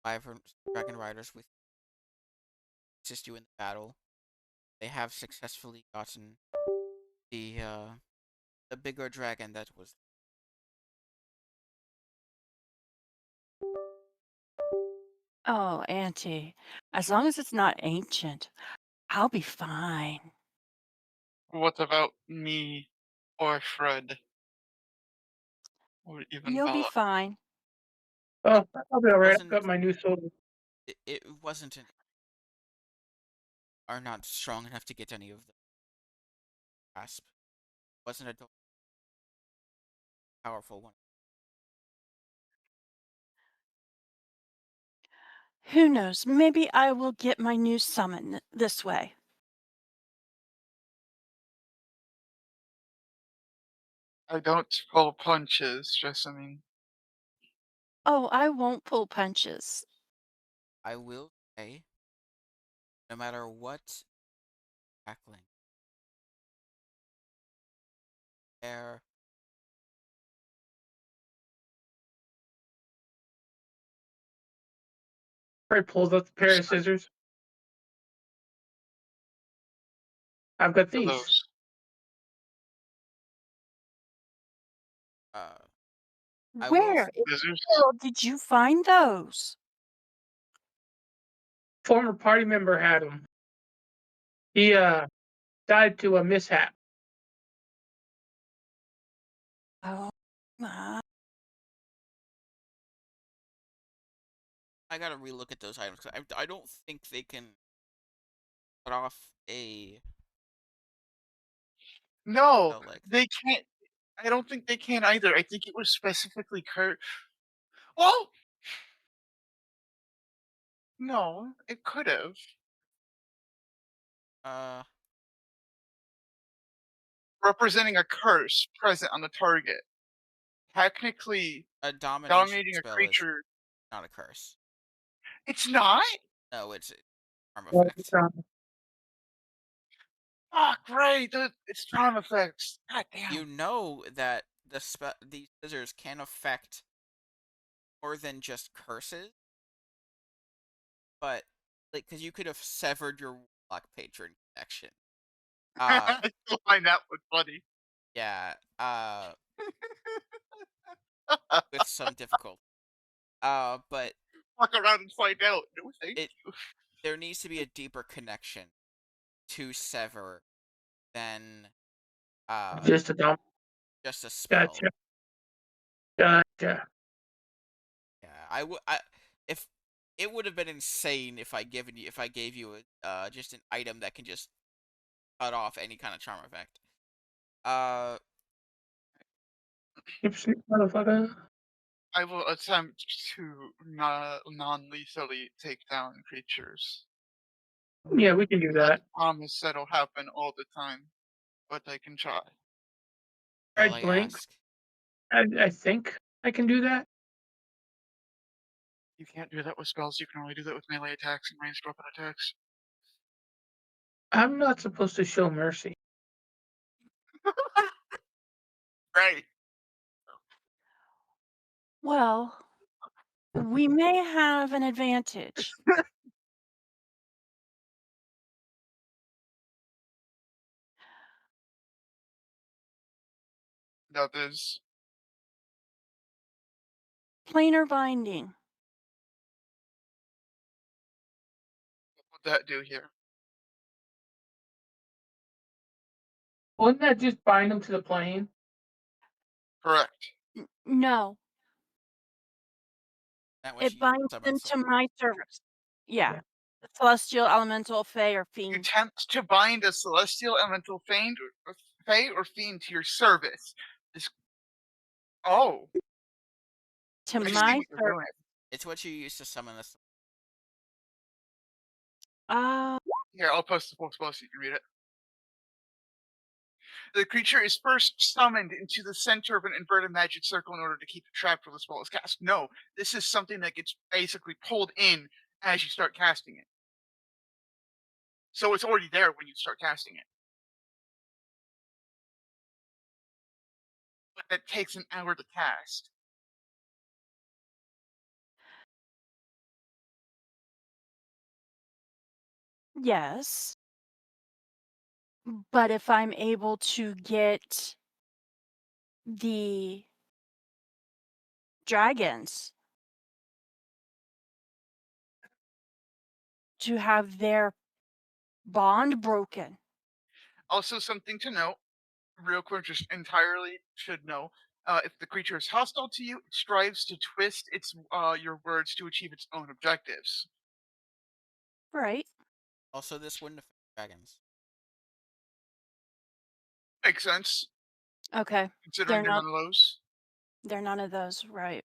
wyvern dragon riders with assist you in the battle. They have successfully gotten the bigger dragon that was. Oh, Auntie, as long as it's not ancient, I'll be fine. What about me or Fred or even You'll be Bella? fine. Oh, I'll be all right. I've got Wasn't my new sword. it wasn't an, are not strong enough to get any of the grasp. Wasn't a powerful one. Who knows? Maybe I will get my new summon this way. I don't pull punches, just I mean, Oh, I won't pull punches. I will say, no matter what tackling, there Fred pulls out the pair of respect scissors. I've got to these. those. uh I will Where say, in the Scissors? world did you find those? Former party member had them. He died to a mishap. Oh, my. I gotta relook at those items. 'Cause I don't think they can cut off a No, like they can't. I don't think they can either. I think it was specifically Well, no, it could have. Uh, Representing a curse present on the target. Technically, a domination dominating a spell is creature. not a curse. It's not? No, it's a charm Well, effect. Fuck, right. It's charm effects. God You damn. know that these scissors can affect more than just curses, but like because you could have severed your warlock patron connection. Uh, I still find that one funny. yeah. With some difficulty. But Fuck around and find out. No, thank it you. there needs to be a deeper connection to sever than uh just a dump. just a spell. Gotcha. Gotcha. Yeah, I if it would have been insane if I gave you just an item that can just cut off any kind of charm effect. Uh, Oops, motherfucker. I will attempt to non-lethally take down creatures. Yeah, we can do Not that. promise that'll happen all the time, but I can try. all Right, I blink. ask. I think I can do that. You can't do that with spells. You can only do that with melee attacks and ranged weapon attacks. I'm not supposed to show mercy. Right. Well, we may have an advantage. That is. Planar binding. What would that do here? Wouldn't that just bind them to the plane? Correct. No, That what it you binds summon them from. to my service. Yeah. Yeah. Celestial, elemental, fey, or You fiend attempt to bind a celestial, elemental, fey, or fiend to your service. This. Oh, to I see my what you're service. doing. It's what you use to summon this. Here, I'll post the full spell so you can read it. The creature is first summoned into the center of an inverted magic circle in order to keep it trapped while the spell is cast. No, this is something that gets basically pulled in as you start casting it. So it's already there when you start casting it. But that takes an hour to cast. Yes. But if I'm able to get the dragons to have their bond broken. Also, something to note, real quick, just entirely should know. If the creature is hostile to you, it strives to twist its your words to achieve its own objectives. Right. Also, this wouldn't affect dragons. Makes sense, Okay. considering They're they're not none of those. they're none of those, right.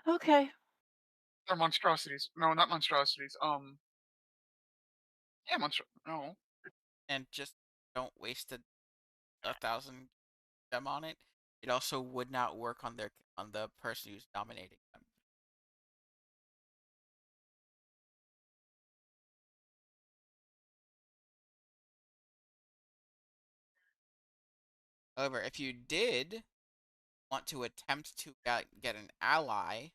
Okay. They're monstrosities. No, not monstrosities. Yeah, No. And just don't waste a thousand gem on it. It also would not work on the person who's dominating them. However, if you did want to attempt to get an ally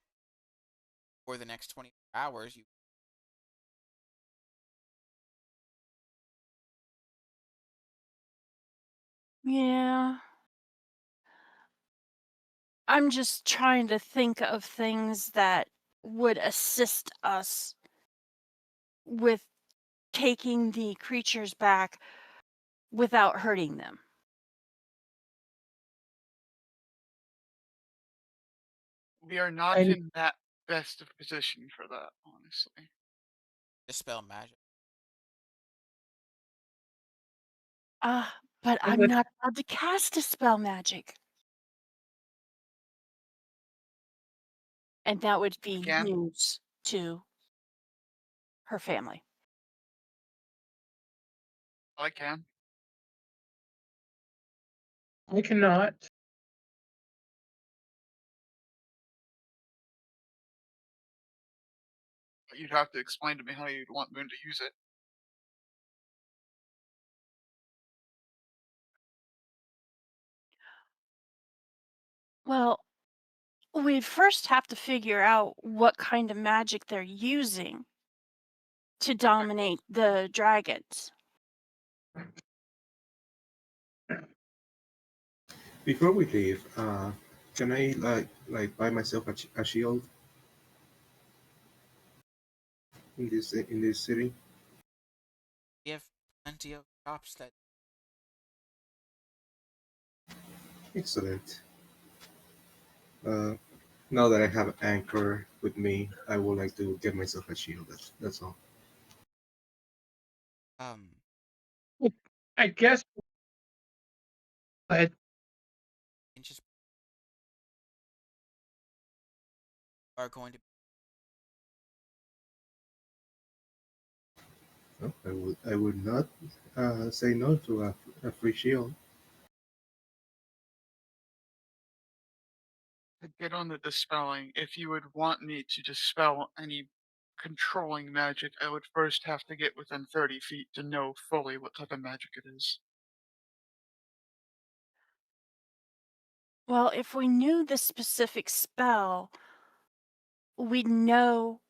for the next 24 hours, you Yeah. I'm just trying to think of things that would assist us with taking the creatures back without hurting them. We are not And in that best of position for that, honestly. dispel magic. But and I'm with not allowed to cast a spell magic. And that would be Again, news to her family. I can. I cannot. But you'd have to explain to me how you'd want Moon to use it. Well, we first have to figure out what kind of magic they're using to Okay. dominate the dragons. Before we leave, can I buy myself a shield in this city? We have plenty of shops that Excellent. Uh, Now that I have Anchor with me, I would like to get myself a shield. That's all. um I guess, but can just are going to No, I would not say no to a free shield. To get on the dispelling, if you would want me to dispel any controlling magic, I would first have to get within 30 feet to know fully what type of magic it is. Well, if we knew the specific spell, we'd know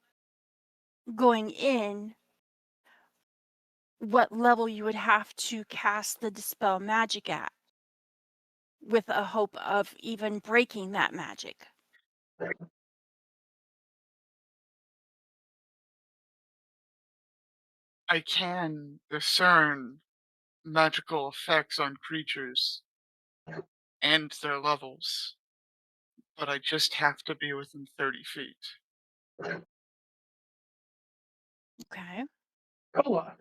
going in what level you would have to cast the dispel magic at with a hope of even breaking that magic. I can discern magical effects on creatures and their levels, but I just have to be within 30 feet. Okay. Koa.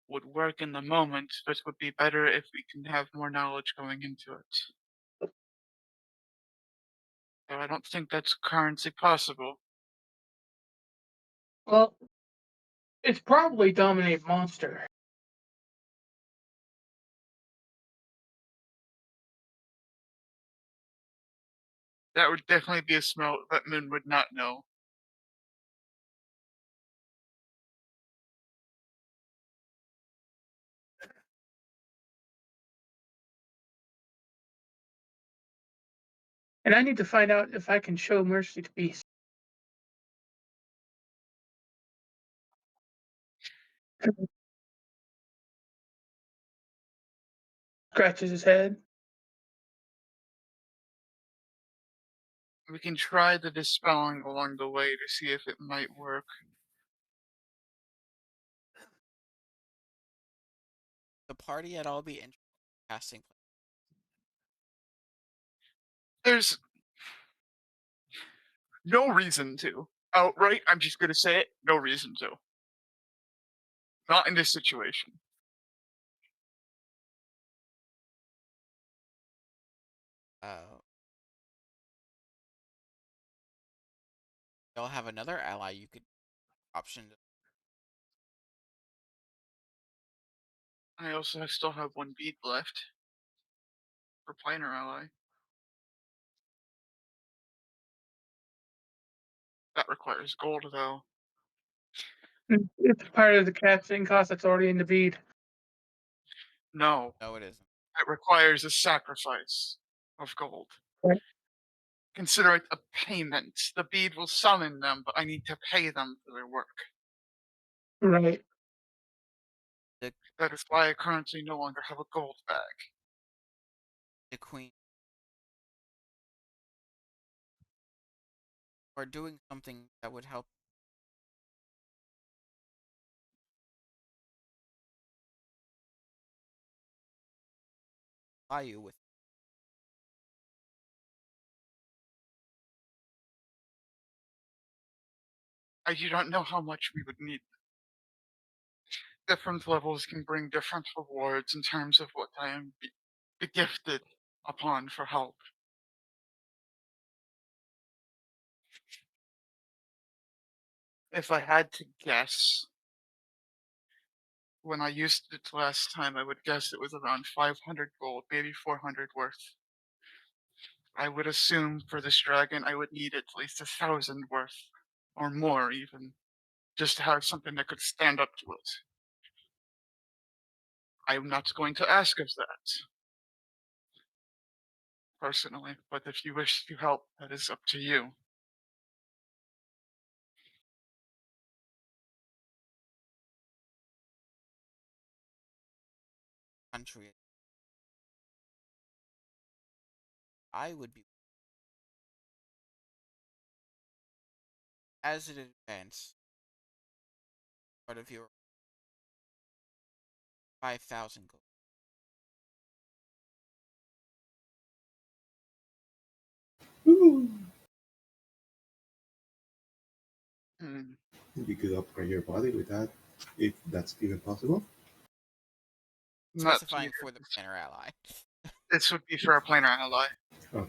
Would work in the moment, but would be better if we can have more knowledge going into it. So I don't think that's currently possible. Well, it's probably dominate monster. That would definitely be a smell that Moon would not know. And I need to find out if I can show mercy to beasts. Scratches his head. We can try the dispelling along the way to see if it might work. the party at all be interested in casting There's no reason to. Outright, I'm just gonna say it, no reason to. Not in this situation. y'all have another ally you could option to, I also still have one bead left for planar ally. That requires gold, though. It's part of the casting cost that's already in the bead. No, no it isn't. it requires a sacrifice of gold. Right. Consider it a payment. The bead will summon them, but I need to pay them for their work. Right. The That is why I currently no longer have a gold bag. the queen are doing something that would help buy you with I do not know how much we would need. Different levels can bring different rewards in terms of what I am be gifted upon for help. If I had to guess, When I used it last time, I would guess it was around 500 gold, maybe 400 worth. I would assume for this dragon, I would need at least 1,000 worth, or more even, just to have something that could stand up to it. I'm not going to ask of that, personally, but if you wish to help, that is up to you. Country. I would be as it advances. Part of your 5,000 gold. Ooh. Hmm. You could upgrade your body with that, if that's even possible. Not to Specifying you. for the planner ally. This would be for a planar ally. Oh,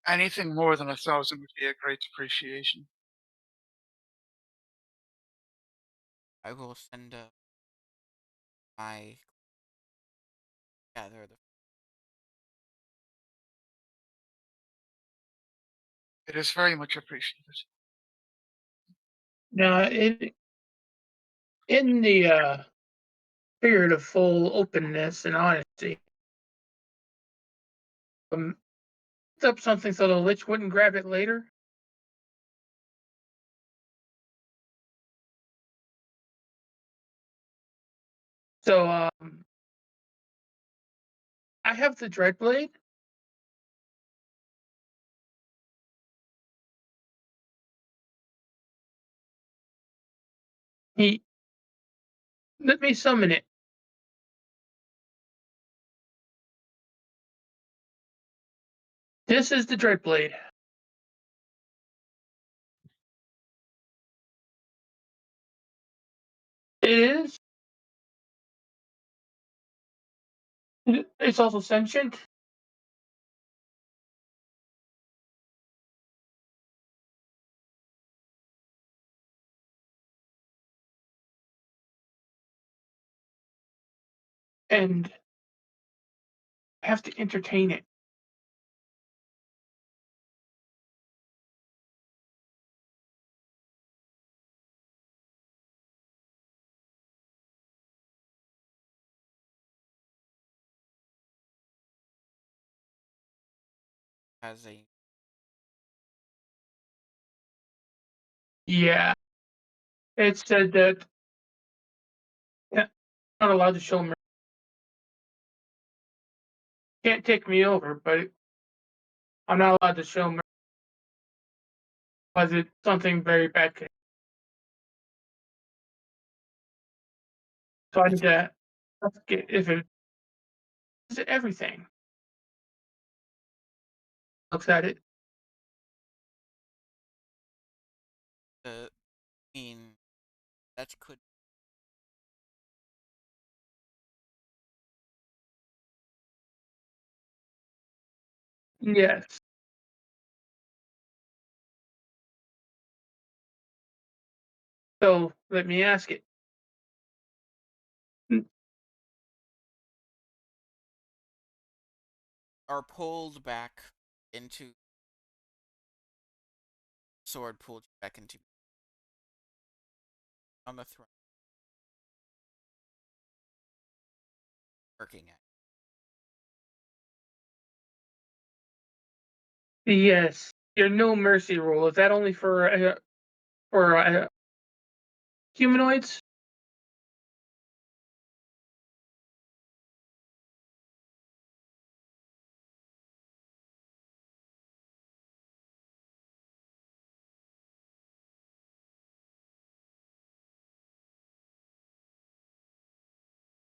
Anything more than 1,000 would be a great appreciation. I will send my gather the. It is very much appreciated. Now, in the spirit of full openness and honesty, picked up something so the lich wouldn't grab it later. So I have the Dreadblade. He let me summon it. This is the Dreadblade. It is. It's also sentient. And I have to entertain it. Has a. Yeah. It said that yeah, I'm not allowed to show mercy. Can't take me over, but I'm not allowed to show mercy because it's something very bad could. So I need to get if it is everything. Looks at it. Mean that could. Yes. So let me ask it. Are pulled back into sword pulled back into on the throne working at. Yes. Your no mercy rule, is that only for humanoids?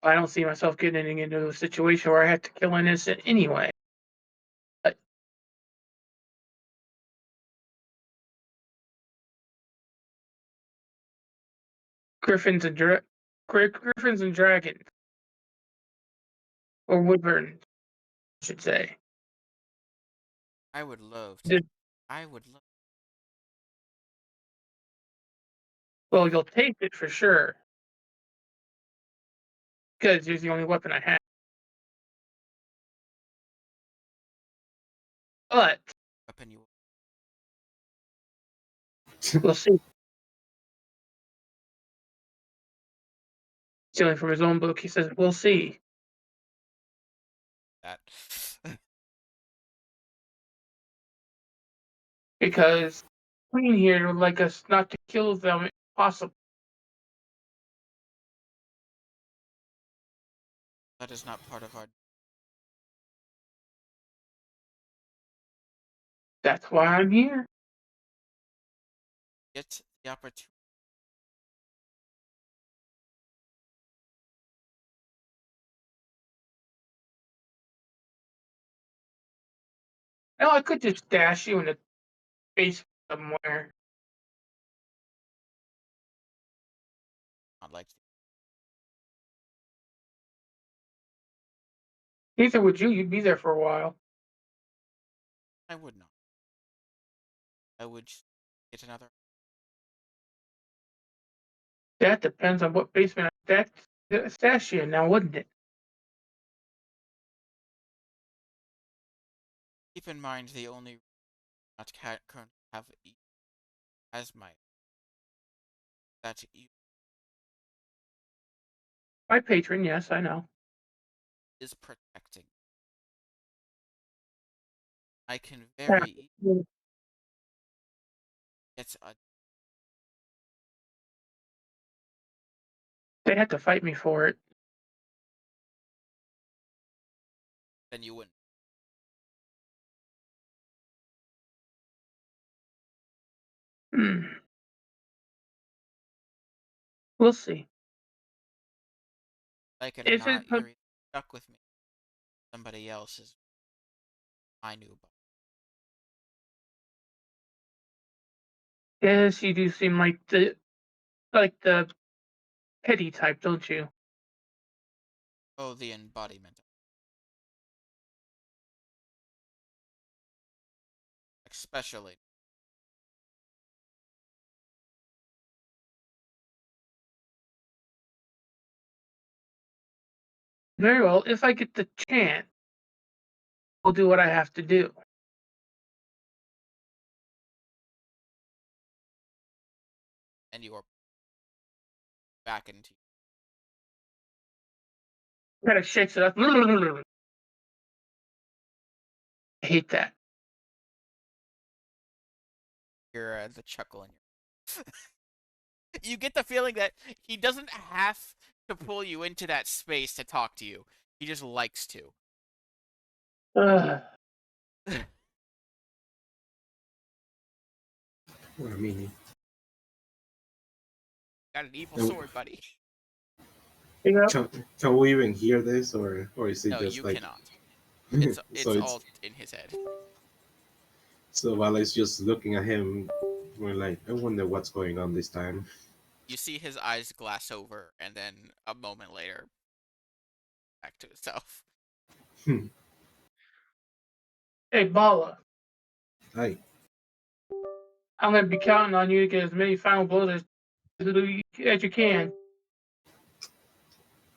I don't see myself getting into a situation where I have to kill an innocent anyway. But griffins and griffins and dragons, or woodburn, I should say. I would love to. Did- I would love. Well, you'll taste it for sure. Because it's the only weapon I have. But Weapon you we'll see. Stealing from his own book, he says, "We'll see." that. Because Queen here would like us not to kill them if possible. That is not part of our. That's why I'm here. Get the opportunity. Now I could just dash you in the face somewhere. Not like Neither would you. You'd be there for a while. I would not. I would get another. That depends on what basement that stash you in now, wouldn't it? Keep in mind the only not currently have as my that you My patron, yes, I know. is protecting. I can Yeah. very easily get a. They had to fight me for it. Then you wouldn't. Hmm. We'll see. Like it or If it, not, you're stuck with me. Somebody else is I knew about. yes, you do seem like the petty type, don't you? Oh, the embodiment. Especially. Very well. If I get the chance, I'll do what I have to do. And you're back into. Kind of shakes it up. I hate that. Your the chuckle in your. You get the feeling that he doesn't have to pull you into that space to talk to you. He just likes to. Ugh. Well, I mean, Got an evil and sword, buddy. Yeah. can we even hear this, or is it No, just you like cannot. so It's it's all in his head. so while it's just looking at him, we're like, I wonder what's going on this time. You see his eyes glass over, and then a moment later, back to itself. Hey, Bala, Hi. I'm going to be counting on you to get as many final blows as you can.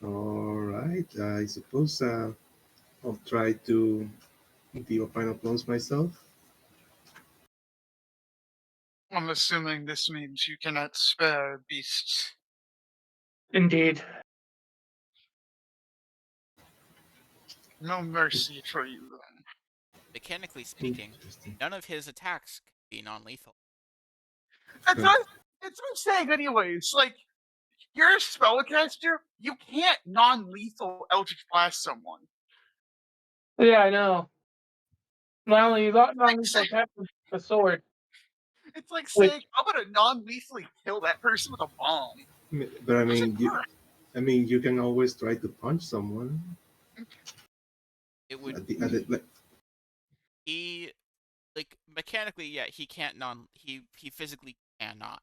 All right. I suppose I'll try to deal final blows myself. I'm assuming this means you cannot spare beasts. Indeed. No mercy for you then. Mechanically speaking, Interesting. none of his attacks can be non-lethal. That's what I'm saying anyways. Like, you're a spellcaster, you can't non-lethal Eldritch Blast someone. Yeah, I know. Not only Like, lethal attack with the sword, it's like which saying, I'm gonna non-lethally kill that person with a bomb. But I Doesn't mean, work. you can always try to punch someone. It would At the, like, he like mechanically, yeah, he can't non he physically cannot.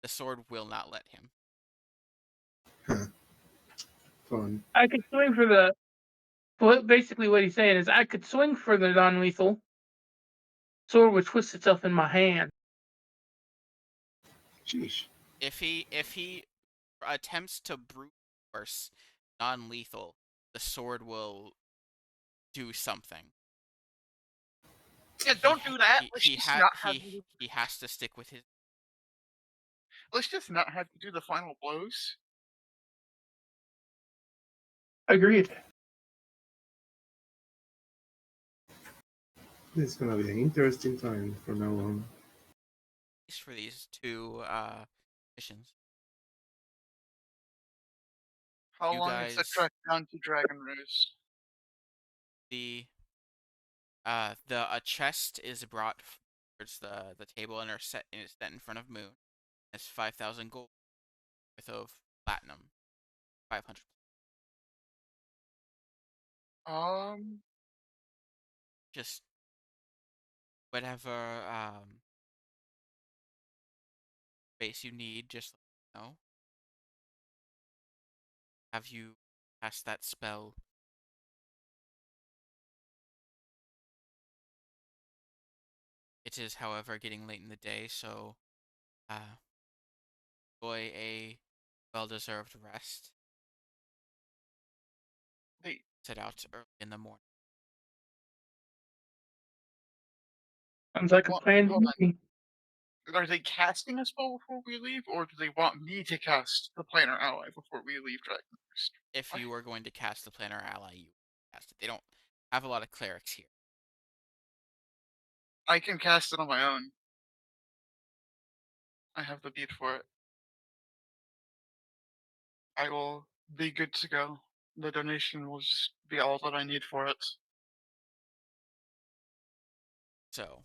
The sword will not let him. huh, fun. I could swing for the. Well, basically, what he's saying is I could swing for the non-lethal sword, would twist itself in my hand. Sheesh. If he attempts to brute force non-lethal, the sword will do something. Yeah, don't do that. Let's just not have you. He has to stick with his. Let's just not have you do the final blows. Agreed. It's gonna be an interesting time from now on. For these two missions. How You long is the guys, trek down to Dragon Roost? the a chest is brought towards the table and is set in front of Moon. It's 5,000 gold worth of platinum, 500. Just whatever space you need. Just let me know. Have you cast that spell? It is, however, getting late in the day, so enjoy a well-deserved rest. Wait, Set out early in the morning. Sounds like a what? plan Hold to me. on. Are they casting a spell before we leave, or do they want me to cast the Planar Ally before we leave Dragon Roost? If What? you are going to cast the Planar Ally, you cast it. They don't have a lot of clerics here. I can cast it on my own. I have the beat for it. I will be good to go. The donation will just be all that I need for it. So,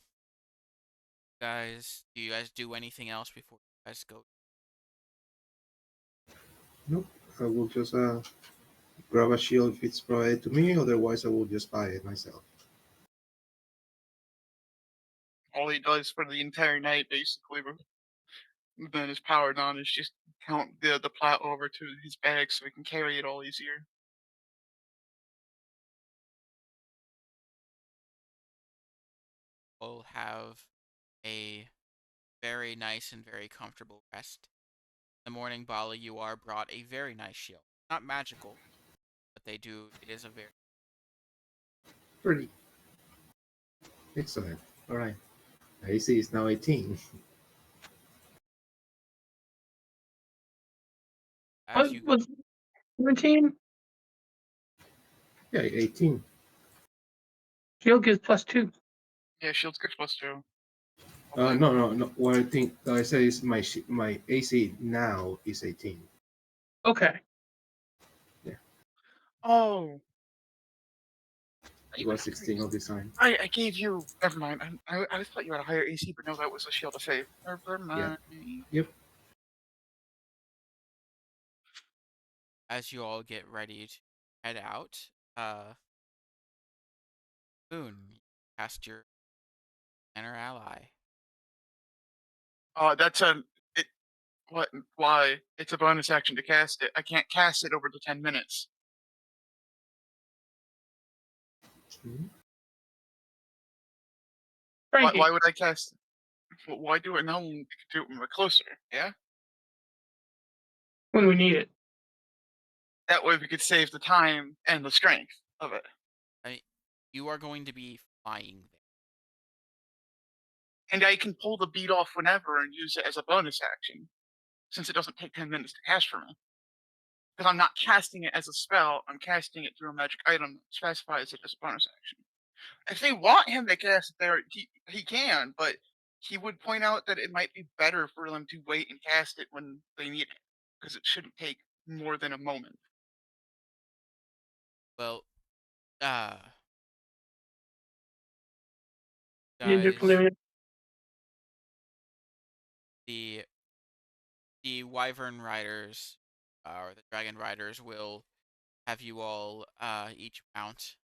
guys, do you guys do anything else before you guys go? Nope. I will just grab a shield if it's provided to me. Otherwise, I will just buy it myself. All he does for the entire night, basically, then is powered on, is just count the plat over to his bag so he can carry it all easier. We'll have a very nice and very comfortable rest. In the morning, Bali, you are brought a very nice shield. Not magical, but they do. It is a very. Pretty excellent. All right. AC is now 18. As What you was 17? Yeah, 18. Shield gives +2. Yeah, shield's good plus 2. No. What I think I say is my AC now is 18. Okay. Yeah, Oh, it was 16 all this time. I gave you. Never mind. I thought you had a higher AC, but no, that was a shield of save. Never Yeah. mind. Yep. as you all get ready to head out, Boone, cast your inner ally. That's a. It, what? Why? It's a bonus action to cast it. I can't cast it over the 10 minutes. Mhm. Frankie, Why would I cast? Why do it now when we could do it when we're closer? Yeah. when we need it. That way we could save the time and the strength of it. I mean, you are going to be flying there. And I can pull the beat off whenever and use it as a bonus action, since it doesn't take 10 minutes to cast for me. Because I'm not casting it as a spell, I'm casting it through a magic item that specifies it as a bonus action. If they want him to cast it there, he can, but he would point out that it might be better for them to wait and cast it when they need it, because it shouldn't take more than a moment. Well, Ninja guys, Career. the the Wyvern Riders, or the Dragon Riders, will have you all each mount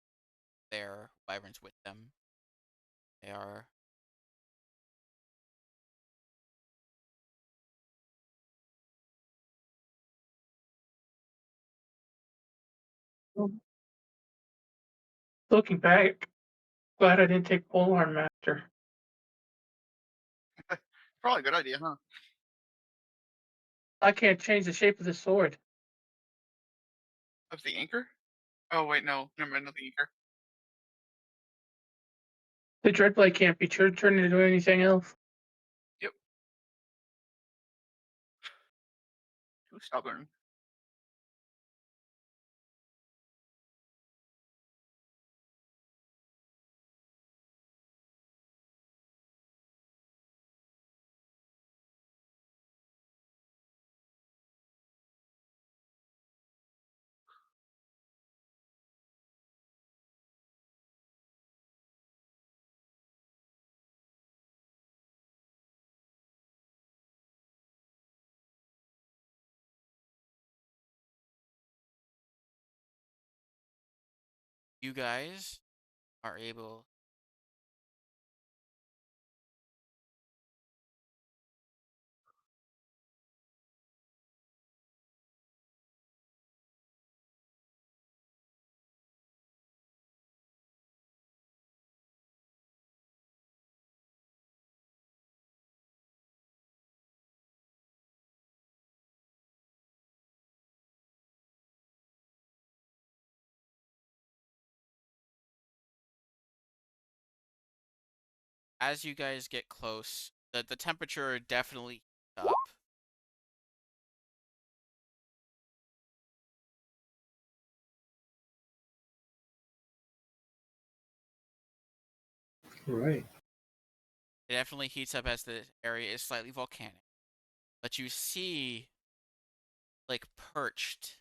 their wyverns with them. They are Looking back, glad I didn't take Polearm Master. Probably a good idea, huh? I can't change the shape of the sword. Of the anchor? Oh wait, no, never mind, not the anchor. The dreadblade can't be turned into anything else. Yep. Too stubborn. You guys are able. As you guys get close, the temperature definitely heats up. All right. It definitely heats up as the area is slightly volcanic. But you see, like, perched.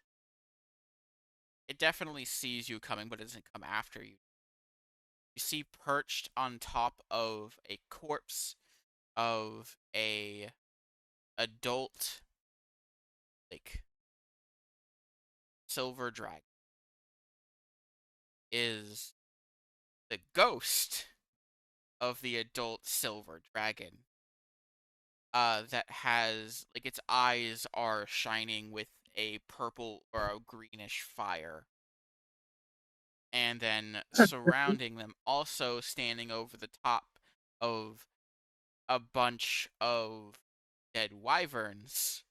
It definitely sees you coming, but it doesn't come after you. You see perched on top of a corpse of a adult, like, silver dragon is the ghost of the adult silver dragon. That has, like, its eyes are shining with a purple or a greenish fire. And then surrounding them, also standing over the top of a bunch of dead wyverns,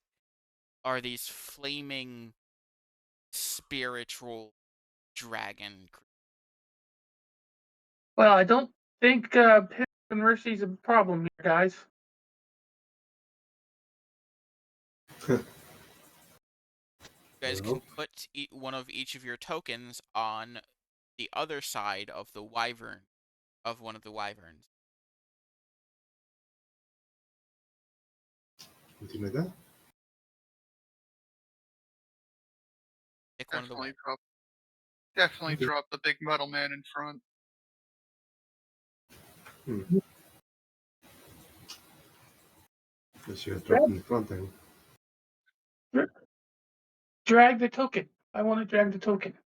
are these flaming spiritual dragon. Well, I don't think Pip and Mercy's a problem here, guys. You guys Well, can put one of each of your tokens on the other side of the wyvern, of one of the wyverns. something like that. Pick one of the wyverns. Definitely Okay. drop the big metal man in front. I should have dropped in the front end. Drag the token. I want to drag the token.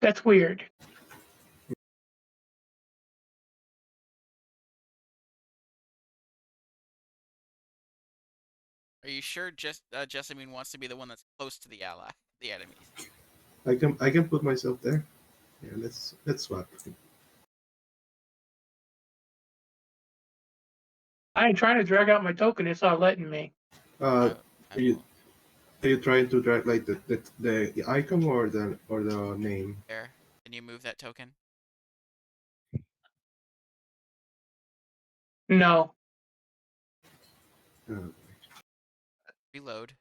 That's weird. Are you sure Jessamine wants to be the one that's close to the the enemies? I can put myself there. Yeah, let's swap. I ain't trying to drag out my token. It's not letting me. Uh, I are you will. are you trying to drag like the icon or the name? There. Can you move that token? No. Uh, Reload.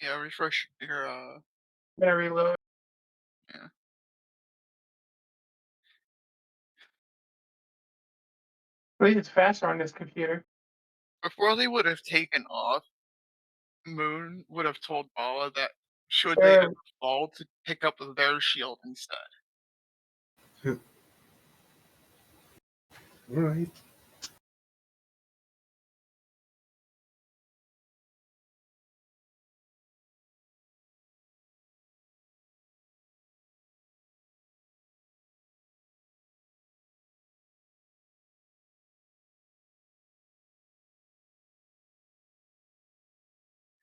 Yeah, refresh your Gotta reload. yeah. At least it's faster on this computer. Before they would have taken off, Moon would have told Bala that should they There. ever fall to pick up their shield instead. all right.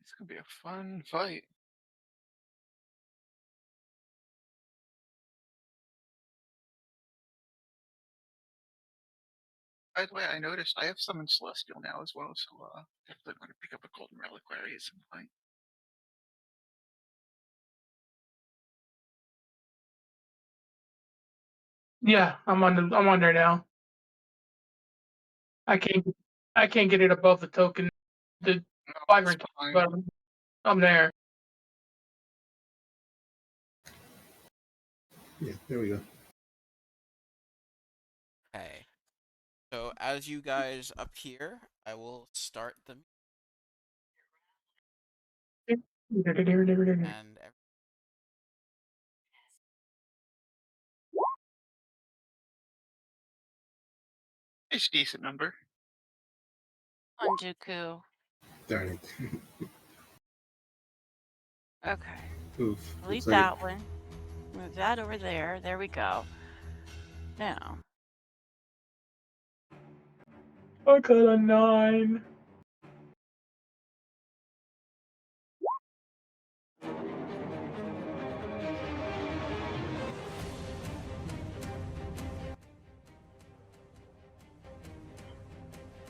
This could be a fun fight. By the way, I noticed I have some in Celestial now as well, so definitely want to pick up a Golden Reliquary at some point. Yeah, I'm on there now. I can't get it above the token. The No, wyvern, it's fine. but I'm there. Yeah, there we go. Okay. So as you guys appear, I will start the and It's a decent number. On Dooku. Darn it. Okay. Oof. Delete Looks like that one. Move that over there. There we go. Now. I got a 9.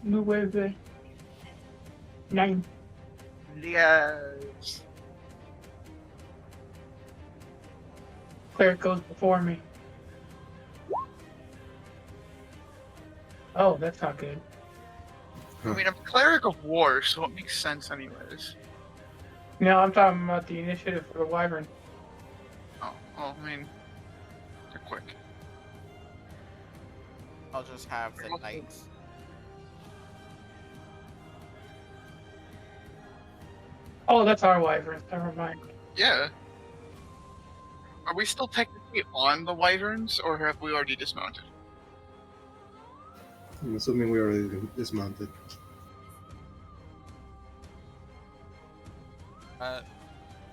Nueve. 9. Yes. Cleric goes before me. Oh, that's not good. I mean, I'm a Cleric of War, so it makes sense anyways. No, I'm talking about the initiative for the wyvern. Oh, well, I mean, they're quick. I'll just have the knights. Oh, that's our wyvern. Never mind. Yeah. Are we still technically on the Wyverns, or have we already dismounted? I'm assuming we already dismounted.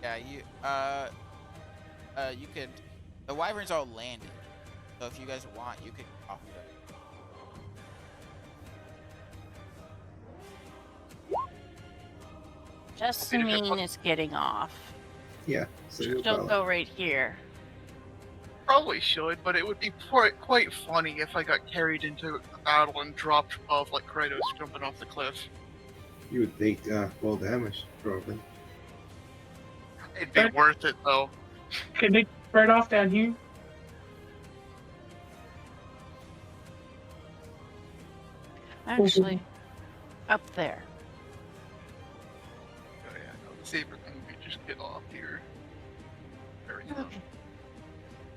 Yeah, you could. The wyverns all landed, so if you guys want, you could get off them. Jessamine is getting off. Yeah, so you'll She'll follow. go right here. Probably should, but it would be quite funny if I got carried into a battle and dropped above like Kratos jumping off the cliff. You would take fall damage, probably. It'd be worth it though. Can they spread off down here? Actually, up there. Oh yeah, no, the saber thing, we just get off here. Very good. Okay.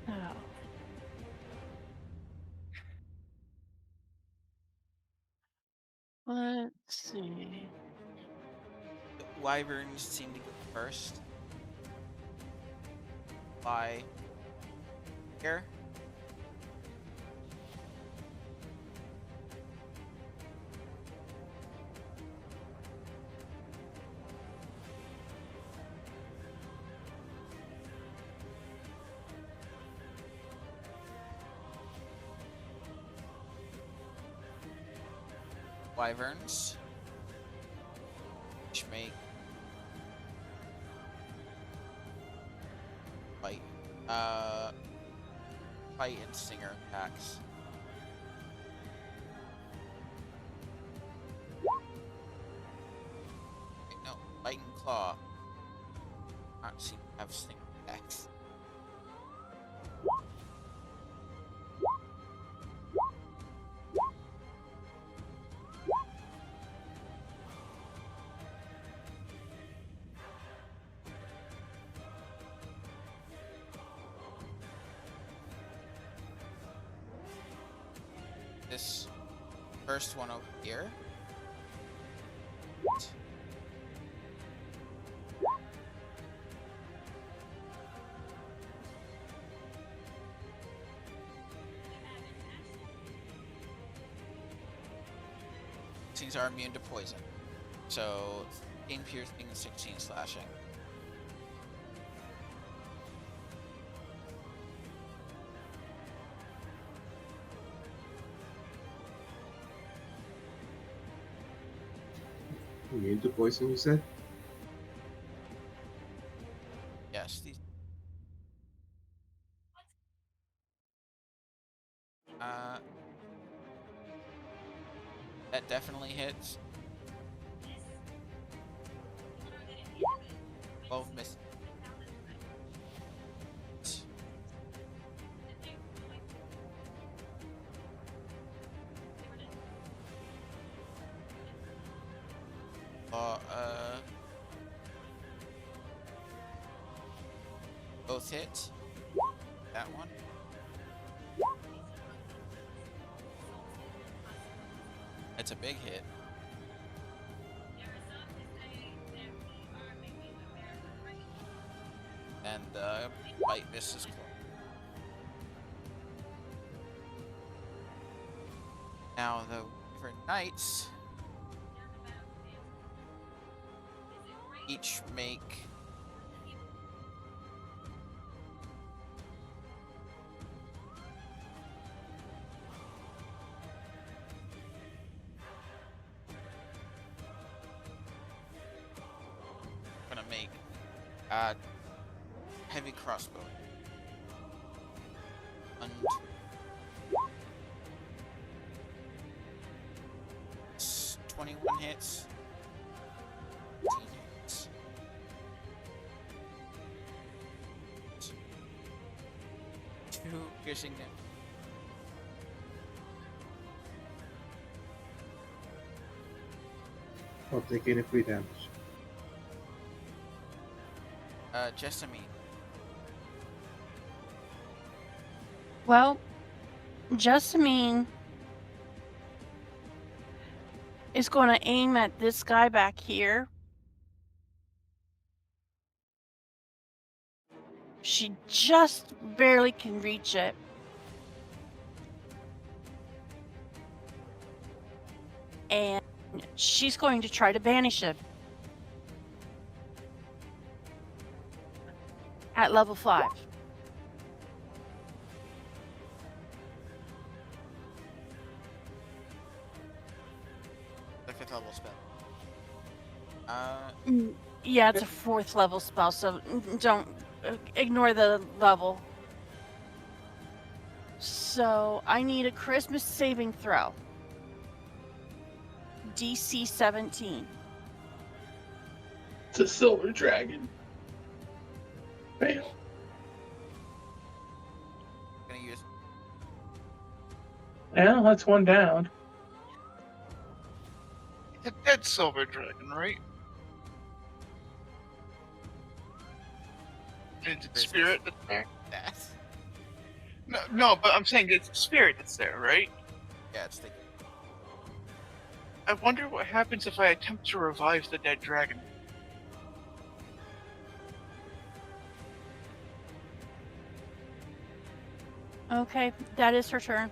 Oh. Let's see. The wyverns seem to go first. Fly here. Wyverns, which make fight, fight and stinger attacks. Wait, no, bite and claw. Not seem to have stinger attacks. This first one over here. Things are immune to poison. So 15 piercing and 16 slashing. Immune to poison, you said? Yes, these. Uh, That definitely hits. 12 misses. Uh, uh, both hit. That one. It's a big hit. And bite misses close. Now the Wyvern Knights each make gonna make heavy crossbow. 1, 21 hits. 18 hits. 2 piercing damage. Or take any free damage. Jessamine. Well, Jessamine is going to aim at this guy back here. She just barely can reach it. And she's going to try to banish it. At level 5. The 5th level spell. Yeah, it's a 4th level spell, so don't ignore the level. So I need a Christmas saving throw. DC 17. It's a silver dragon. Fail. Gonna use Yeah, that's one down. It's a dead silver dragon, right? Is it spirit that's there? that. No, but I'm saying it's spirit that's there, right? Yeah, it's the I wonder what happens if I attempt to revive the dead dragon. Okay, that is her turn.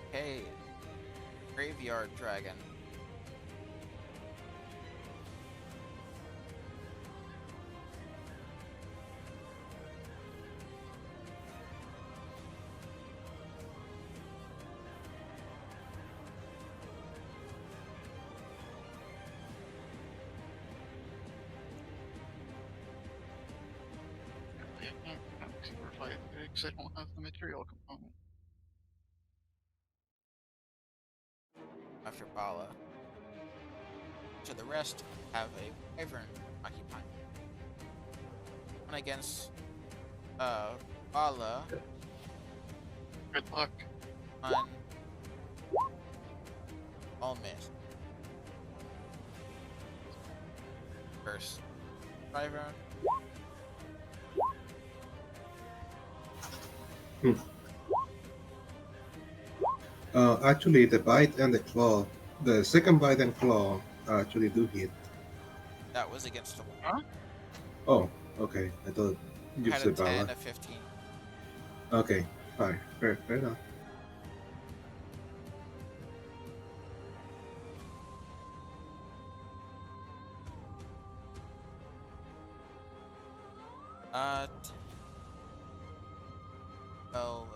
okay. Graveyard dragon. I can't revive it because I don't have the material component. After Bala. So the rest have a wyvern occupying. One against Bala. Good luck. On all miss. First wyvern. Actually, the bite and the claw, the second bite and claw actually do hit. That was against the Huh? Oh, okay. I thought you had a said 10, Bala. a 15. Okay, fine. Fair enough. Well,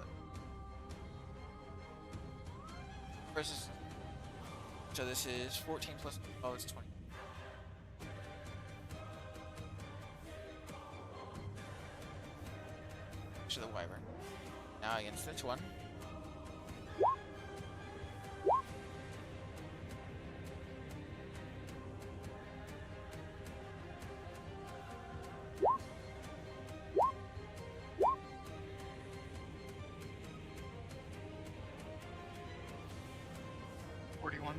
versus. So this is 14 plus. Oh, it's 20. To the wyvern. Now against this one. 41.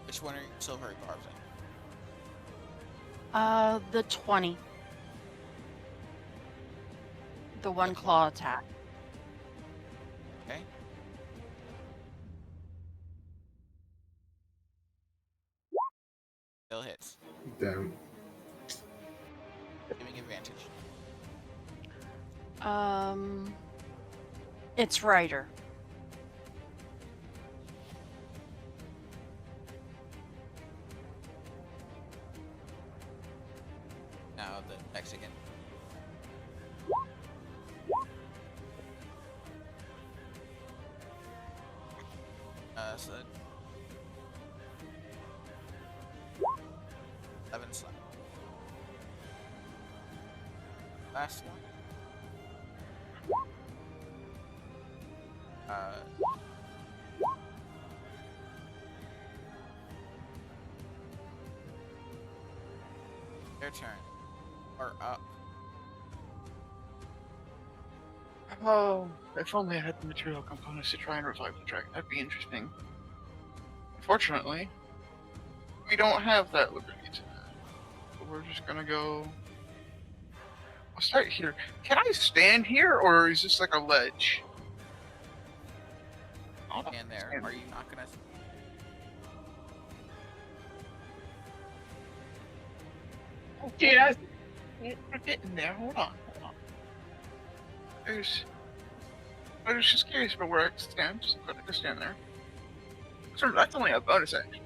Which one are your silvery barbs in? The 20. The one The claw attack. Okay. Still hits. Damn. Giving advantage. It's Ryder. Now the Mexican. So 11 slap. Last one. Their turn. Or up. Oh, if only I had the material components to try and revive the dragon. That'd be interesting. Unfortunately, we don't have that liberty today. So we're just gonna go. I'll start here. Can I stand here, or is this like a ledge? I'll And there. stand. Are you not gonna? Yeah, We're getting there. Hold on. I was just curious about where I stand. Just gonna go stand there. So that's only a bonus action.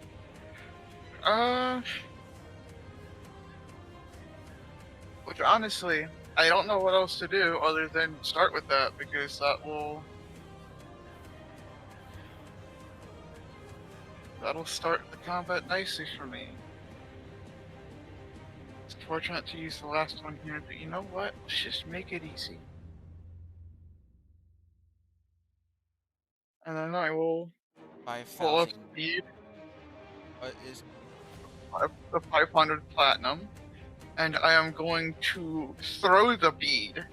Which honestly, I don't know what else to do other than start with that because that'll start the combat nicely for me. It's fortunate to use the last one here, but you know what? Let's just make it easy. And then I will pull up 5,000. speed What is? the 500 platinum, and I am going to throw the bead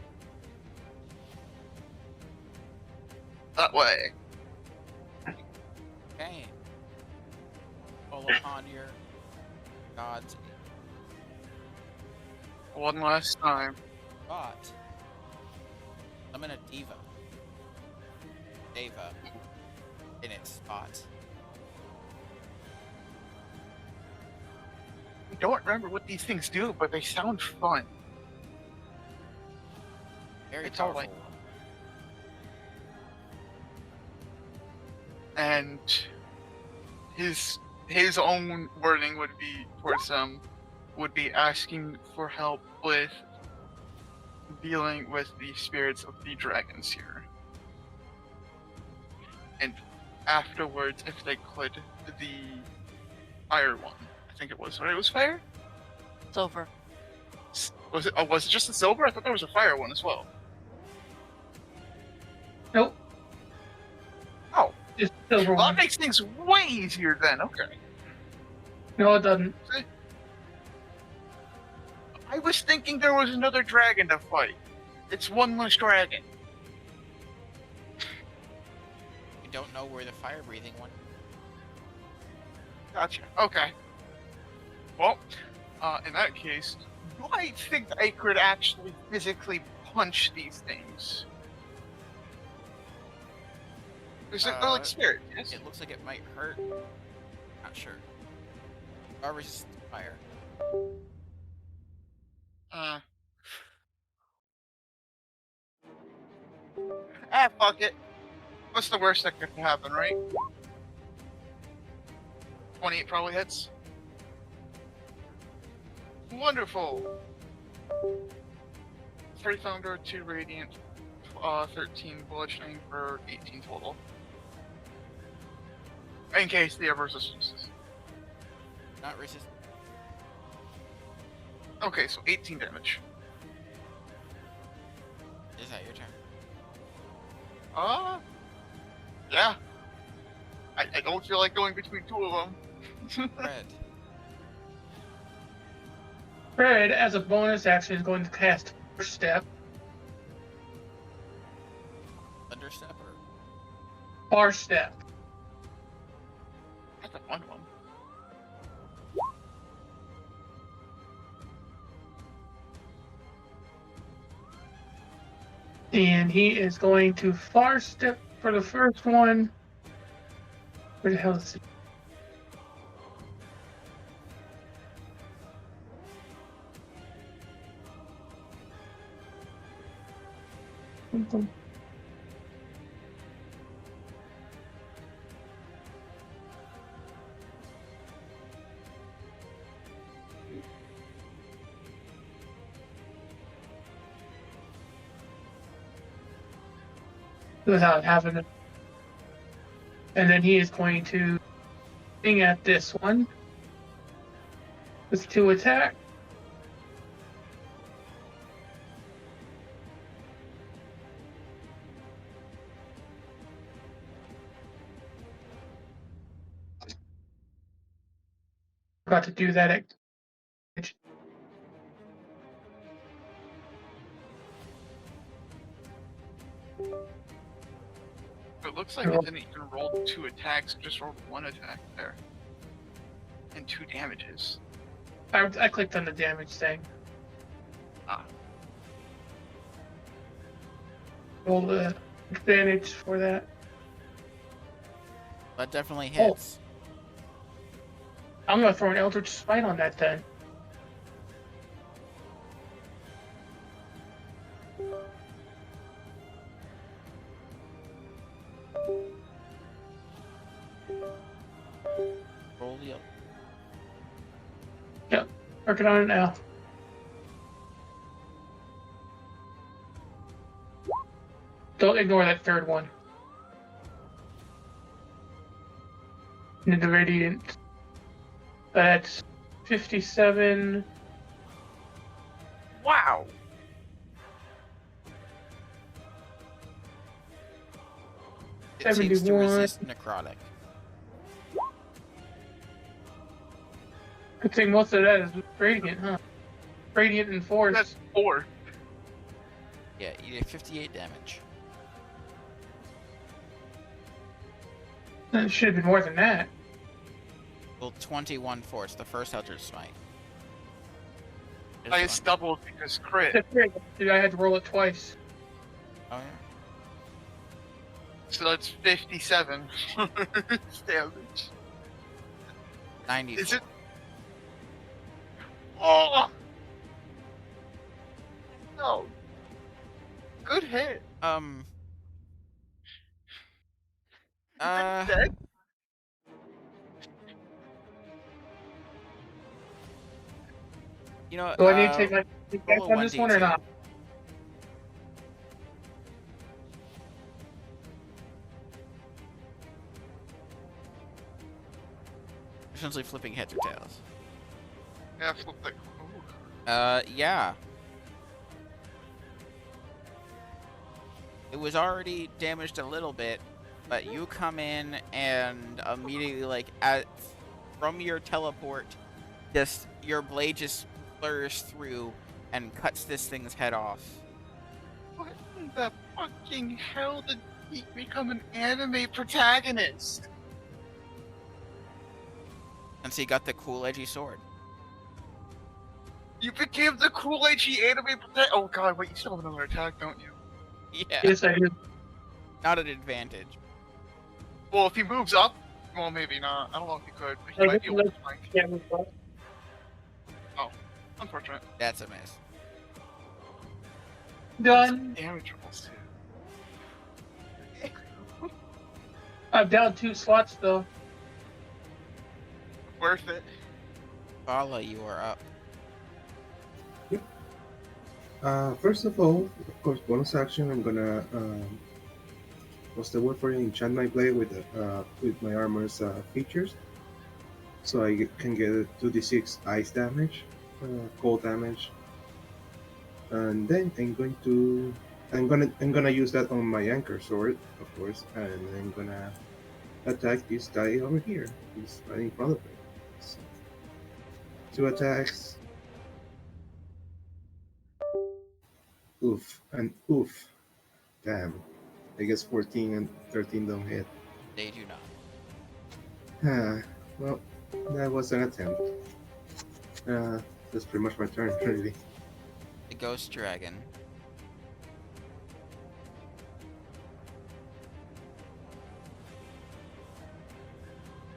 that way. Okay. Call upon your gods. One last time. But summon a diva. Deva. In its spot. I don't remember what these things do, but they sound fun. Very It's all powerful. right. And his own wording would be towards them would be asking for help with dealing with the spirits of the dragons here. And afterwards, if they could, the fire one. I think it was, right? It was fire? Silver. Was it? Oh, was it just the silver? I thought there was a fire one as well. nope, Oh, just silver well, one. that makes things way easier then. Okay. No, it doesn't. I was thinking there was another dragon to fight. It's one less dragon. You don't know where the fire breathing one. Gotcha. Okay. Well, in that case, do I think I could actually physically punch these things? Is it they're like spirit? Yes. It looks like it might hurt. Not sure. Or resist fire. Fuck it. What's the worst that could happen, right? 28 probably hits. Wonderful. 3 thunder, 2 radiant, 13 bludgeoning for 18 total. In case they have resistances. Not resist. Okay, so 18 damage. Is that your turn? Yeah. I don't feel like going between two of them. Red. Fred, as a bonus action, is going to cast First Step. thunder step or Bar step. That's a fun one. And he is going to far step for the first one. Where the hell is it? Without having it. And then he is going to swing at this one with 2 attacks. Forgot to do that at It looks like it didn't even roll 2 attacks, it just rolled 1 attack there. And 2 damages. I clicked on the damage thing. Ah. Roll the advantage for that. that definitely hits. I'm gonna throw an Eldritch Smite on that then. Roll the Yep, working on it now. Don't ignore that third one. And the radiant. That's 57. Wow! It seems to 71. resist necrotic. Good thing most of that is radiant, huh? Radiant and force. That's 4. Yeah, you did 58 damage. It should have been more than that. Well, 21 force, the first Eldritch Smite. I just doubled because crit. Dude, I had to roll it twice. Oh, yeah. So that's 57 damage. 94. Is it? Oh! No. Good hit. Dead? You know, Do I need to take my roll a on this one or 1d2. not? Essentially flipping heads or tails. Yeah, flip that. Yeah. It was already damaged a little bit, but you come in and immediately, like, from your teleport, just your blade just blurs through and cuts this thing's head off. What in the fucking hell did he become an anime protagonist? And so you got the cool edgy sword. You became the cool edgy anime protagonist. Oh god, wait, you still have another attack, don't you? Yeah. Yes, I do. Not an advantage. Well, if he moves up, well, maybe not. I don't know if he could, but he might be able to flank. Yeah, Oh, unfortunate. That's a miss. done. Damage rolls too. I'm down 2 slots though. Worth it. Bala, you are up. First of all, of course, bonus action. I'm gonna what's the word for it? Enchant my blade with my armor's features, so I can get a 2d6 ice damage, cold damage, and then I'm gonna use that on my anchor sword, of course, and I'm gonna attack this guy over here. He's right in front of me. So, 2 attacks. Oof and oof. Damn. I guess 14 and 13 don't hit. They do not. Well, that was an attempt. That's pretty much my turn, really. The ghost dragon.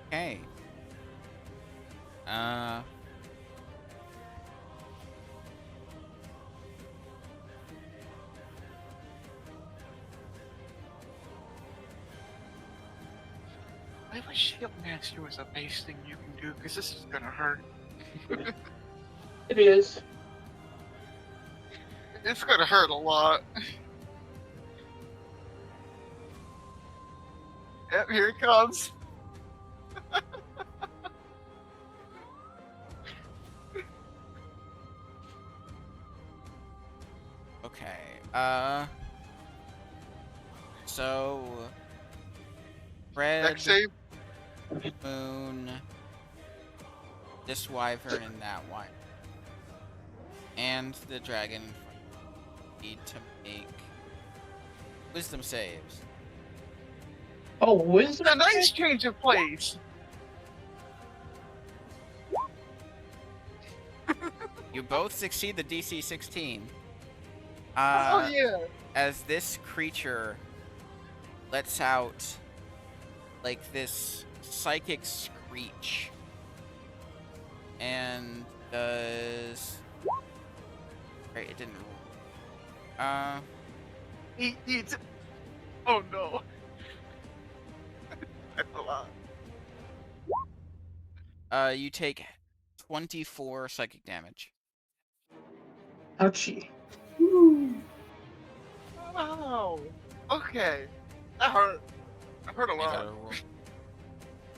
Okay. I wish Shield Master was a base thing you can do, because this is gonna hurt. It is. It's gonna hurt a lot. Yep, here it comes. Okay. So Deck red save. moon, this wyvern and that one, and the dragon need to make wisdom saves. Oh, wisdom. A nice change of place. You both succeed the DC 16. Oh yeah. As this creature lets out like this psychic screech and does. Right, it didn't. He needs. Oh no. That's a lot. You take 24 psychic damage. Ouchie. Wow. Okay. That hurt. That hurt a You gotta lot. roll.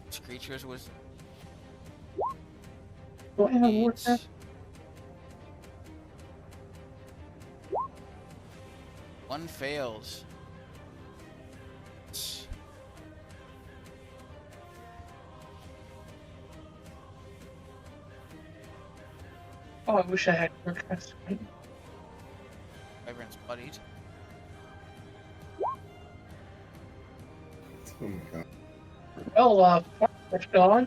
This creature's wisdom. Do I have more than Needs... One fails. Oh, I wish I had more cast. Wyvern's bloodied. Oh my god. Well, that's gone.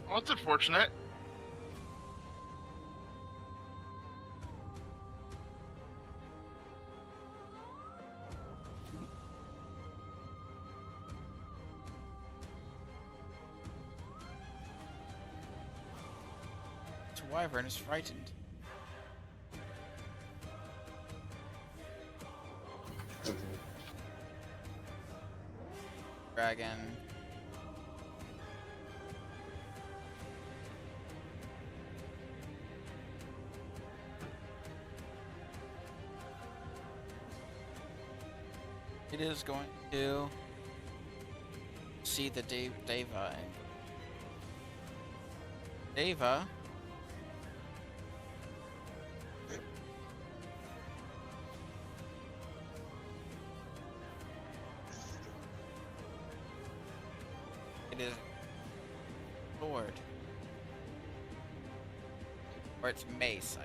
Well, it's unfortunate. This wyvern is frightened. Dragon. It is going to see the Deva. Deva. It is sword. Or it's mace.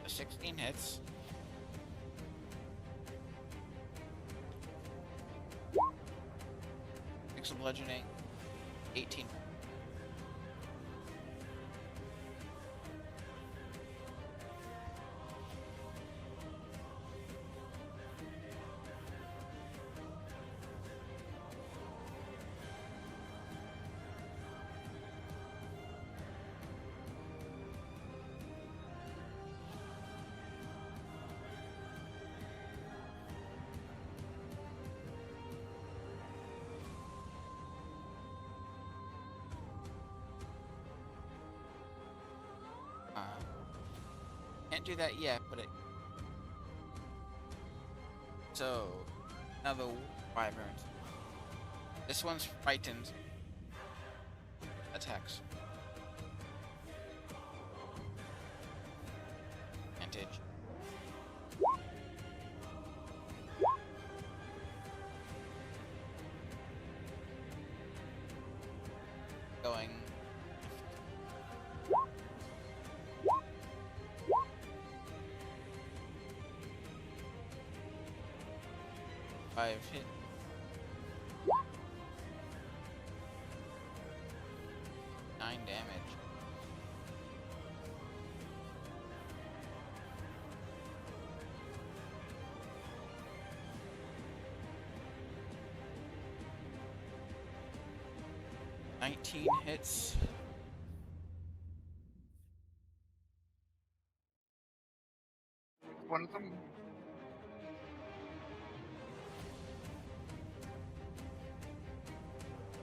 The 16 hits. Six of bludgeoning. 18. Can't do that yet, but it. So, now the wyverns. This one's frightened. Attacks. Advantage. going. 5 hit. Nine damage. Nineteen hits. One of them.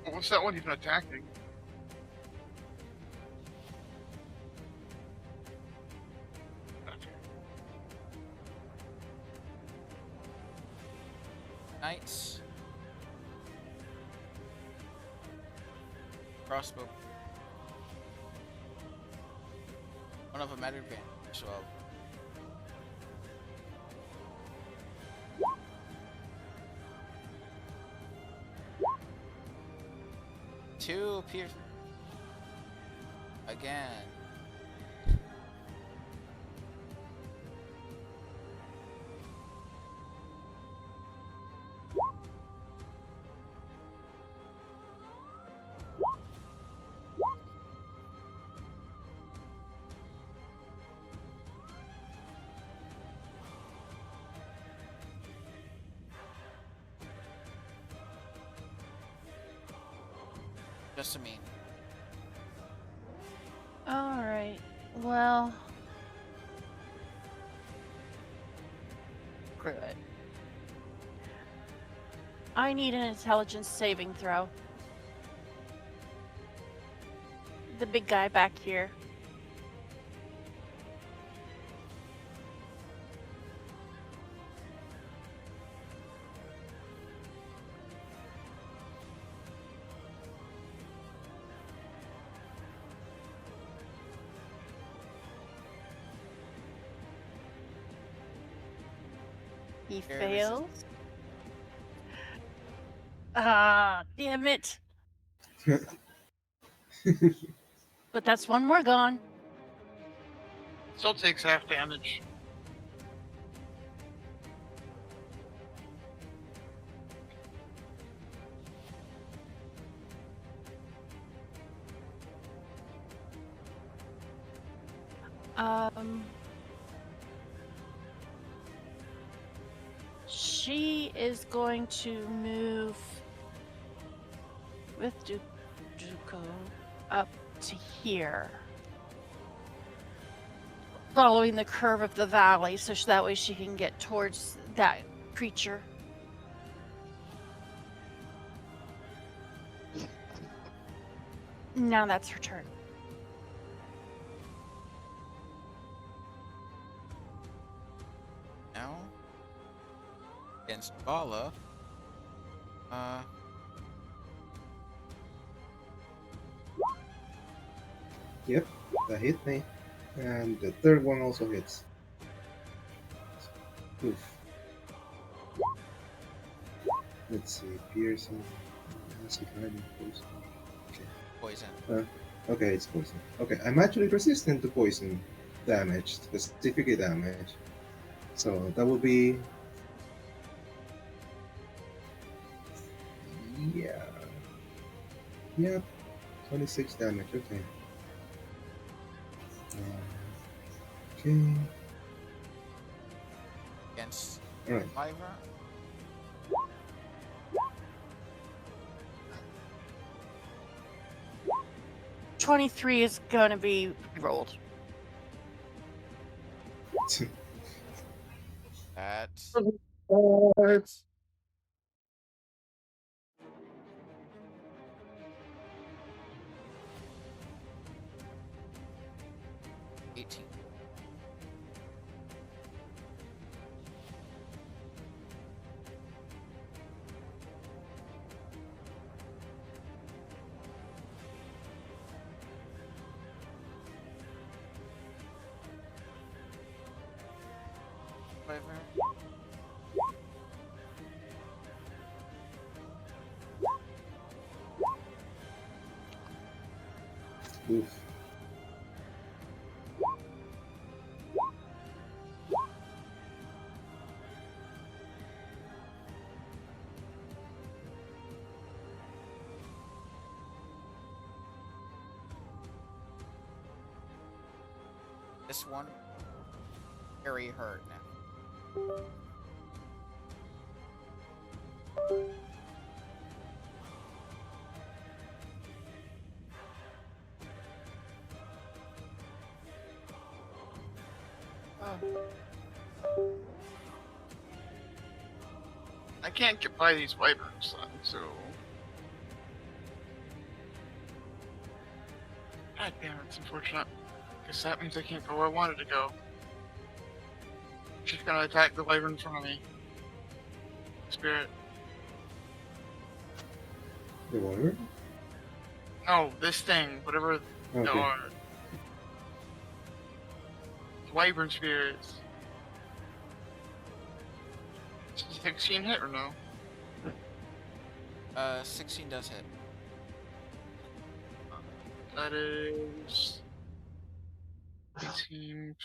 What's that one even attacking? Knights. Crossbow. One of them at advantage, so 2 pierce. Again. Just a mean. All right. Well, screw it. I need an intelligence saving throw. The big guy back here. He Fair fails. Ah, damn it. But that's one more gone. Still takes half damage. She is going to move with Duko up to here, following the curve of the valley, so that way she can get towards that creature. Now that's her turn. Now against Bala. Yep, that hit me. And the third one also hits. Oof. Let's see, piercing. Acid, lightning, poison. Poison. Okay, it's poison. Okay, I'm actually resistant to poison damage, specifically damage. So that will be. Yeah. Yeah, 26 damage, okay. Okay. Against Alright. Wyvern. $23 is gonna be rolled. That's Or hits. $18. Wyvern. Oof. This one very hurt now. I can't get by these wyverns, so. God damn, it's unfortunate. Because that means I can't go where I wanted to go. She's gonna attack the wyvern in front of me. Spirit. The water? No, this thing, whatever they Okay. are. Wyvern spirits. 16 hit or no? 16 does hit. That is 18,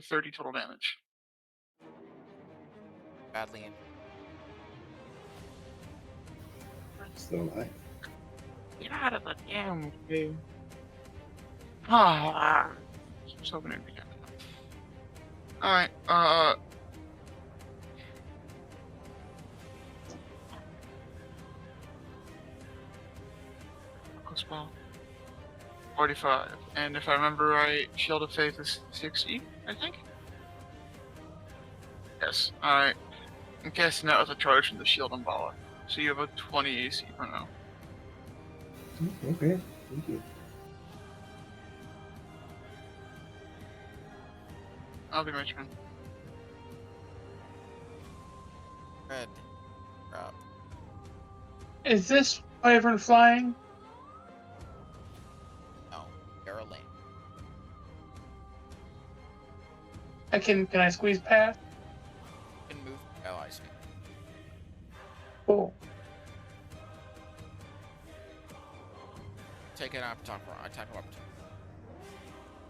30 total damage. Badly injured. Still alive. Get out of the damn game. Ah, just hoping it'd be done. Alright, close ball. 45. And if I remember right, Shield of Faith is 60, I think? Yes. Alright. I'm casting that with a charge from the Shield Umbala. So you have a 20 AC for now. Okay, thank you. I'll be my turn. Red. Drop. Is this wyvern flying? No. Barrel lane. Can I squeeze past? You can move. Oh, I see. Cool. Take an attack of opportunity.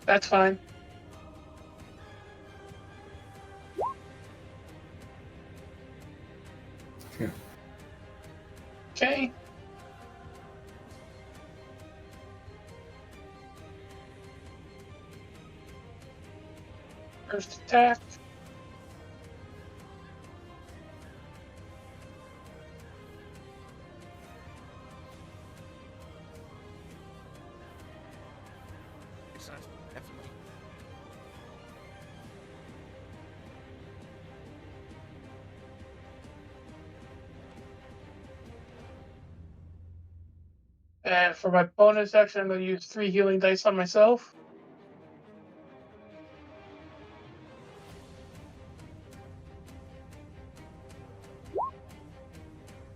That's fine. Yeah. Okay. First attack. Definitely. And for my bonus action, I'm going to use 3 healing dice on myself.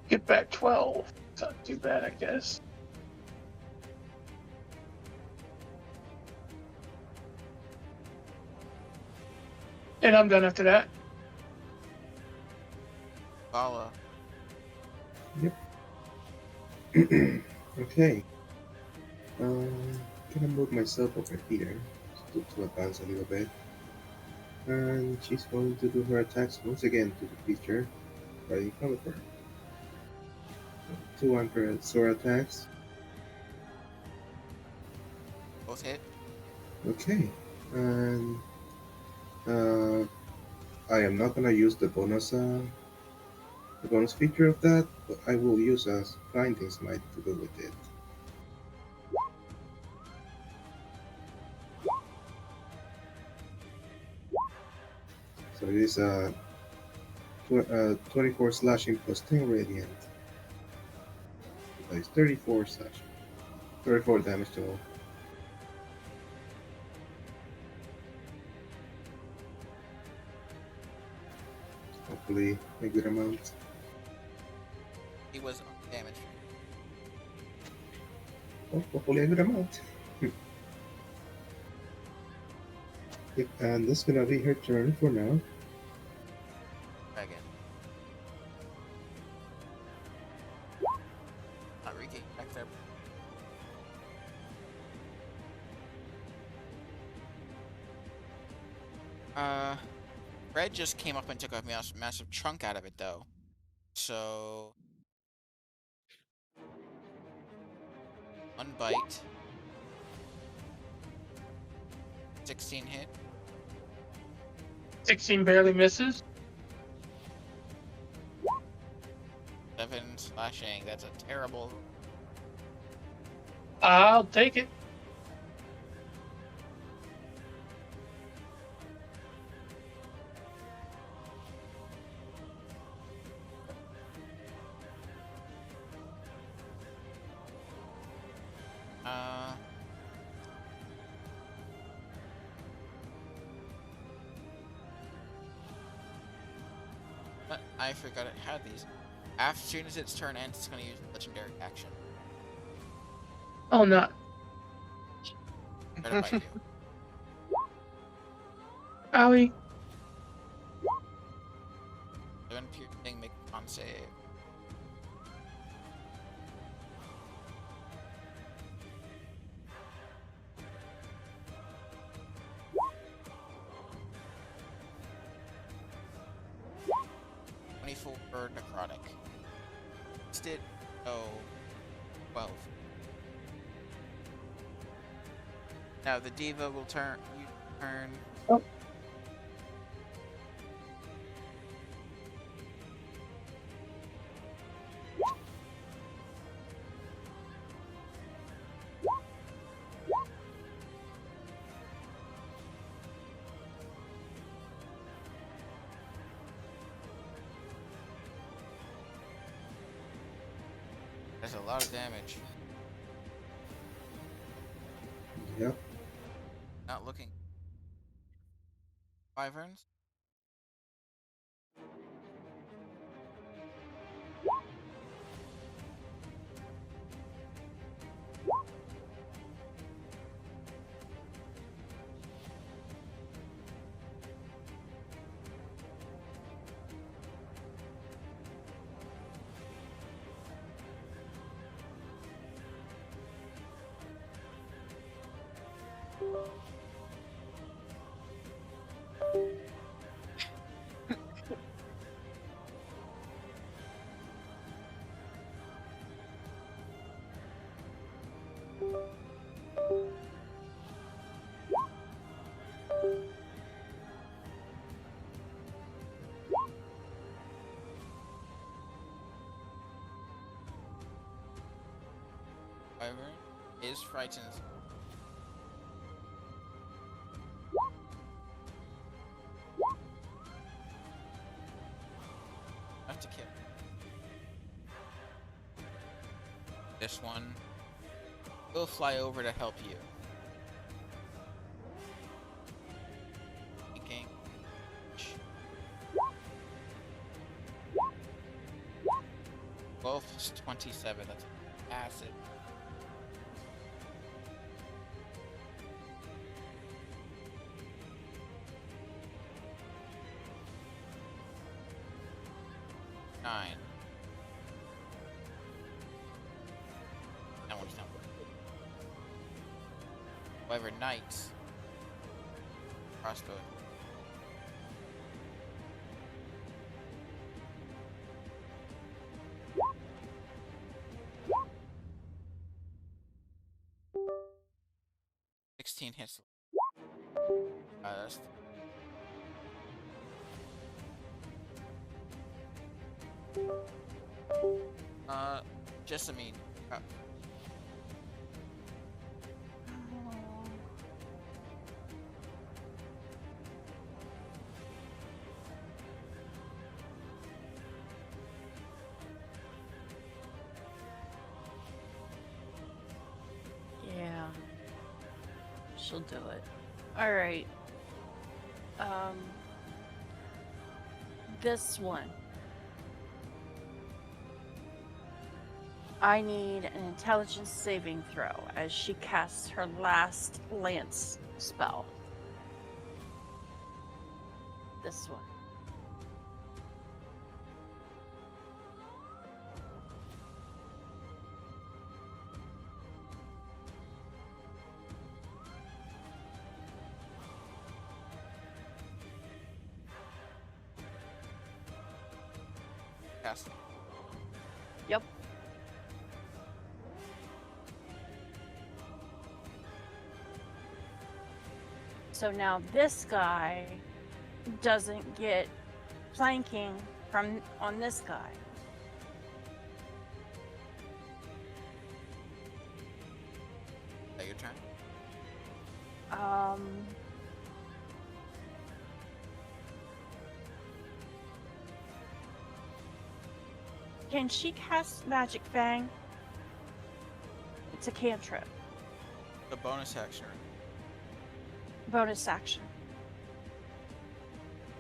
Get back 12. It's not too bad, I guess. And I'm done after that. Bala. Yep. Okay. Gonna move myself over here to advance a little bit. And she's going to do her attacks once again to the creature right in front of her. 2 anchor sword attacks. Both hit. Okay. And I am not gonna use the bonus feature of that, but I will use a blinding smite to go with it. So it is 24 slashing plus 10 radiant. That is 34 slashing. 34 damage total. Hopefully a good amount. He was damaged. Oh, hopefully a good amount. Yep, and that's gonna be her turn for now. Again. Not regain back there. Red just came up and took a massive chunk out of it, though. So, one bite. 16 hit. 16 barely misses. 7 slashing. That's a terrible. I'll take it. Uh. But I forgot it had these. As soon as its turn ends, it's going to use the legendary action. Oh, no. Try to bite you. Owie. 7 piercing, make a con save. For necrotic. Did oh 12. Now the diva will turn. You turn. Oh. That's a lot of damage. Yep. Not looking. Wyverns. Wyvern is frightened. Have to kill. This one will fly over to help you. Thinking. 12 plus 27. That's acid. Nine. That one's not working. However, knights. Crossbow. Hits. That's Jessamine. Yeah. She'll do it. All right. This one. I need an intelligence saving throw as she casts her last lance spell. This one. cast. Yep. So now this guy doesn't get flanking from on this guy. Is that your turn? Can she cast Magic Fang? It's a cantrip. The bonus action. Bonus action.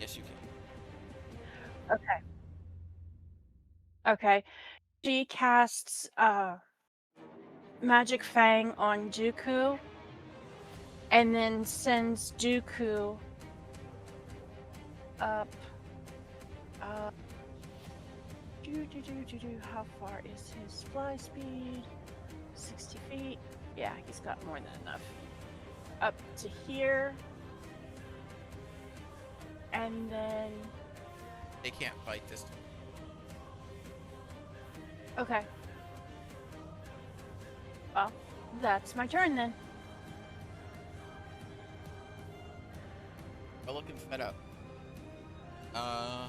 Yes, you can. Okay. She casts Magic Fang on Dooku and then sends Dooku up. How far is his fly speed? 60 feet. Yeah, he's got more than enough. Up to here. And then. They can't fight this time. Okay. Well, that's my turn then. We're looking fed up. Oh.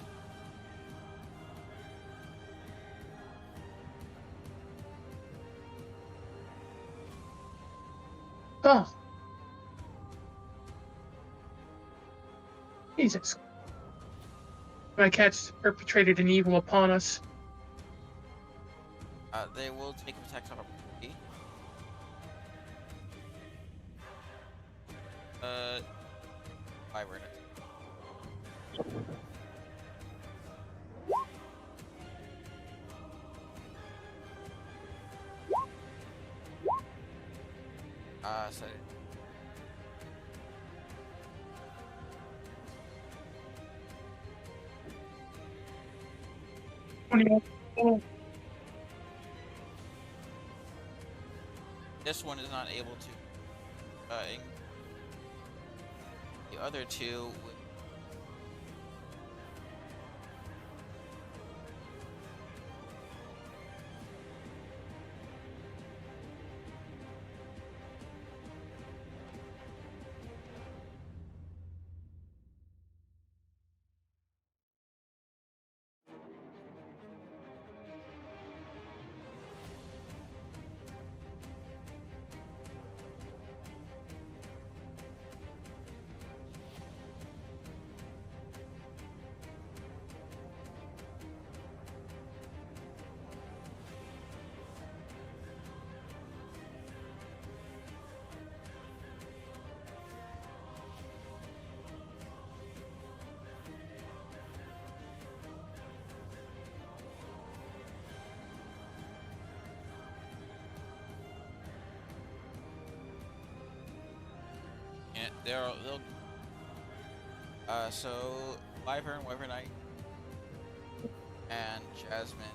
Jesus. My cat's perpetrated an evil upon us. They will take attacks on opportunity. Wyvern. So 21. Oh, this one is not able to. The other two would. And they'll. So Wyvern, Wyvernite, and Jasmine.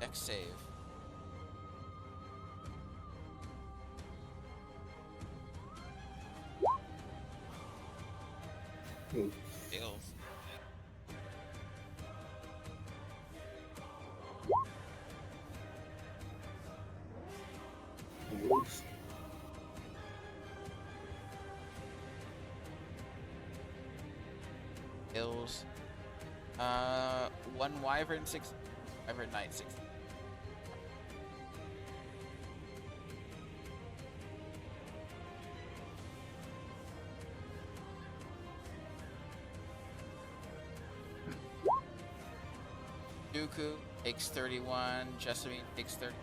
Next save. Ooh. Fails. Oof. Fails. One Wyvern, 6. Wyvern Knight, 6. Dooku takes 31. Jessamine takes 30.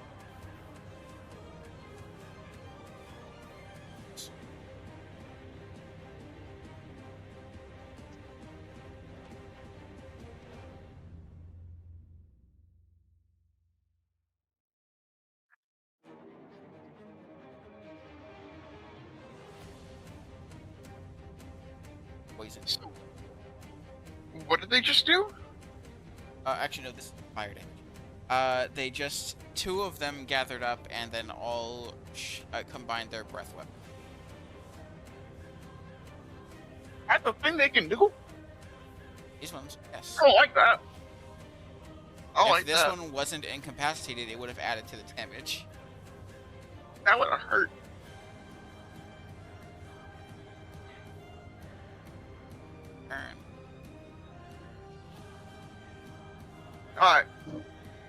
Poison. So, what did they just do? Actually, no, this is fire damage. They just. 2 of them gathered up and then all combined their breath weapon. a thing they can do? These ones, yes. I don't like that. I don't If like this that. one wasn't incapacitated, it would have added to the damage. That would have hurt. Turn. Alright.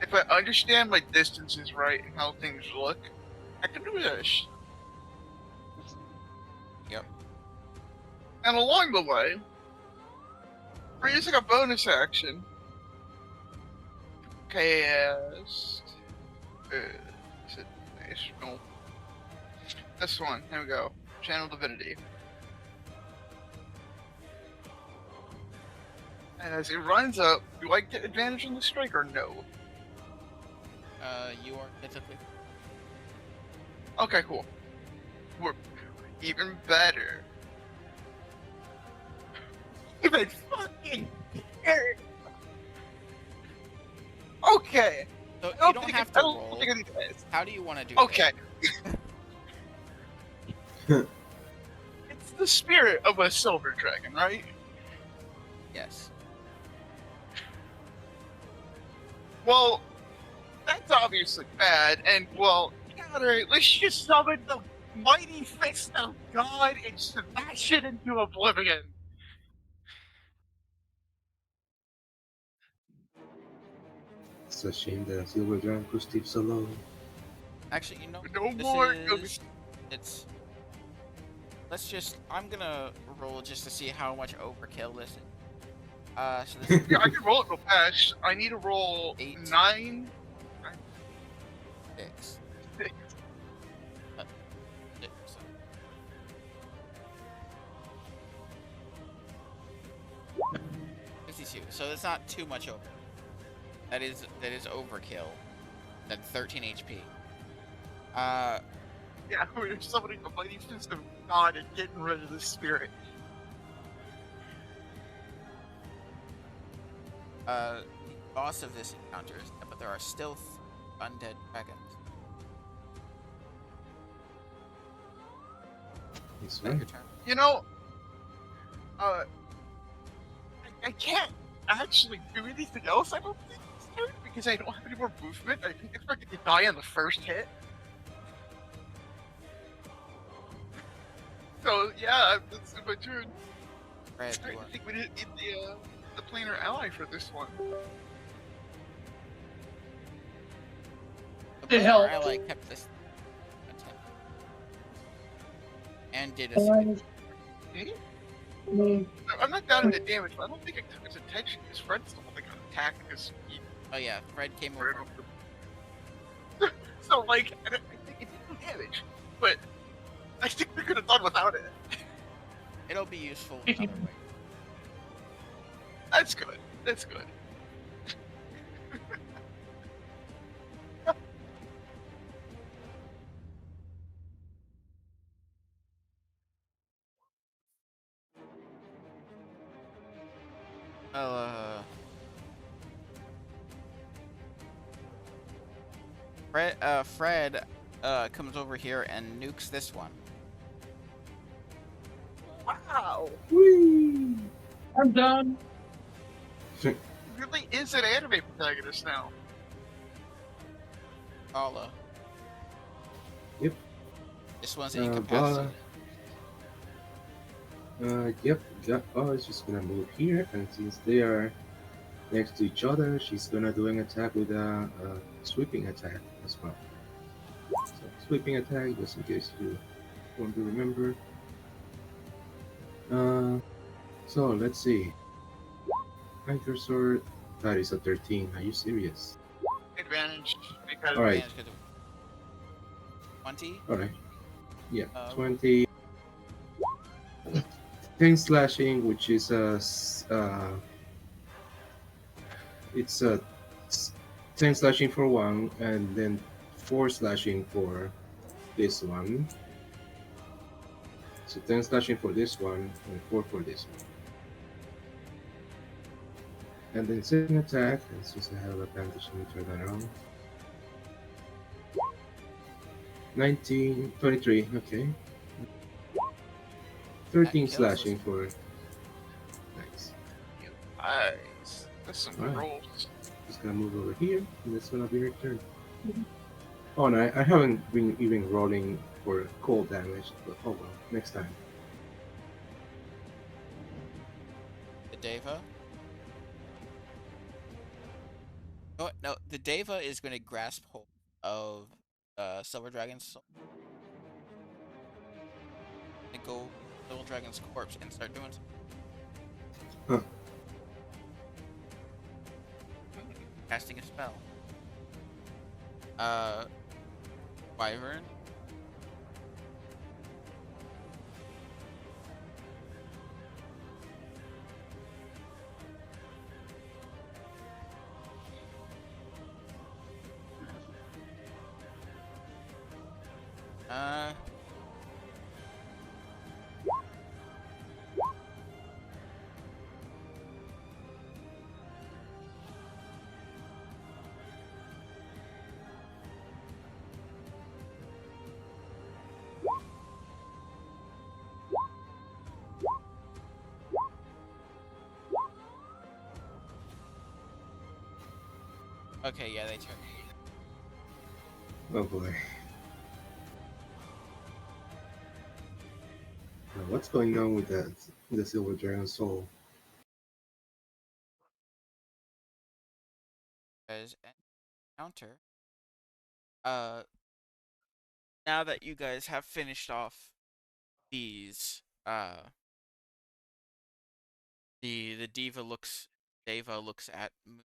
If I understand my distances right and how things look, I can do this. Yep. And along the way, we're using a bonus action. Cast. Is it nice? No. This one. Here we go. Channel Divinity. And as it runs up, do I get advantage on the strike or no? You are typically. Okay, cool. We're even better. Even fucking better. Okay. So I you don't have to I don't roll. think I need this. How do you want to do Okay. It's the spirit of a silver dragon, right? this? Yes. Well, that's obviously bad, and well, alright, let's just summon the mighty fist of God and smash it into oblivion. It's a shame that Silver Dragon could sleep so low. Actually, you know, No this more is. It's. Let's just. I'm gonna roll just to see how much overkill this is. So this is Yeah, I can roll it real fast. I need to roll 8. 9. 6. 6. 6. 52. So that's not too much over. That is overkill. That's 13 HP. Yeah, we're summoning the mighty fist of God and getting rid of the spirit. The boss of this encounter is dead, but there are still undead dragons. It's Is that right. your turn? You know, I can't actually do anything else, I don't think, this turn, because I don't have any more movement. I think it's going to die on the first hit. So, yeah, that's my turn. Fred, I you are. think we didn't need the planar ally for this one. The It player helped. ally kept this attack. And did a Oh, significant. See? Mm, I'm not down in the damage, but I don't think I took his attention because Fred's the one that got attacked because he Oh yeah, Fred came over. So, like, I think it did no damage, but I think we could have done without it. It'll be useful another way. That's good. That's good. Fred comes over here and nukes this one. Wow. Whee! I'm done. He really is an anime protagonist now. Ala. Yep. This one's Blah. incapacitated. Yep. Oh, it's just gonna move here, and since they are next to each other, she's gonna do an attack with a sweeping attack as well. So, sweeping attack, just in case you want to remember. So let's see. Hiker sword. That is a 13. Are you serious? Advantage because All right. Advantage 'cause of 20. All right. Yeah. Uh, 20. 10 slashing, which is it's a 10 slashing for one, and then 4 slashing for this one. So 10 slashing for this one, and 4 for this one. And then second attack, and since I have advantage, let me turn that on. 19, 23, okay. 13 kills slashing us. for That's some All good right. rolls. Just gonna move over here, and it's gonna be your turn. Oh, no, I haven't been even rolling for cold damage, but oh well, next time. The Deva. Oh no, the Deva is going to grasp hold of Silver Dragon's soul and go Silver Dragon's corpse and start doing Huh. casting a spell. Uh, Wyvern. Uh, okay, yeah, they turn. Oh boy. Now, what's going on with that? The Silver Dragon Soul? As an encounter. Uh, now that you guys have finished off these, the Deva looks at Moon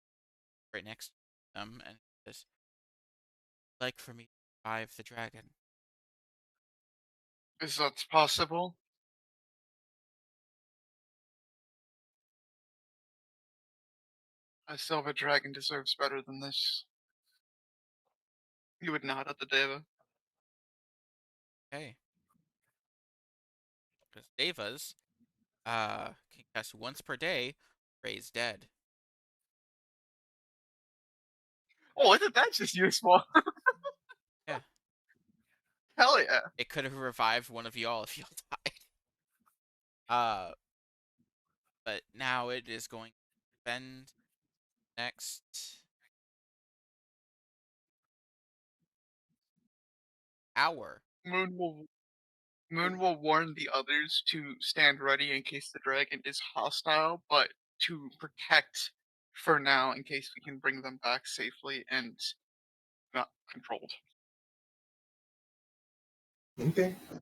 right next to them and says, "Like for me to revive the dragon." Is that possible? A silver dragon deserves better than this. You would nod at the Deva. Okay, because Devas, can cast once per day, raise dead. Oh, isn't that just useful? Yeah, Hell yeah. it could have revived one of y'all if y'all died. Uh, but now it is going to spend next hour. Moon will warn the others to stand ready in case the dragon is hostile, but to protect for now in case we can bring them back safely and not controlled. Okay. I'm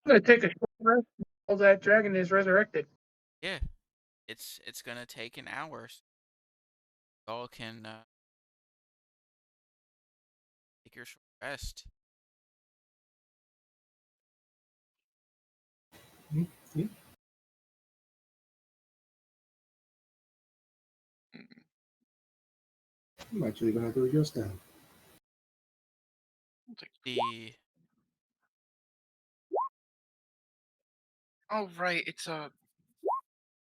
gonna take a short rest until that dragon is resurrected. Yeah, it's gonna take an hour. So y'all can take your short rest. Yeah, Mm. I'm actually gonna do just that. We'll take- The Oh right, it's a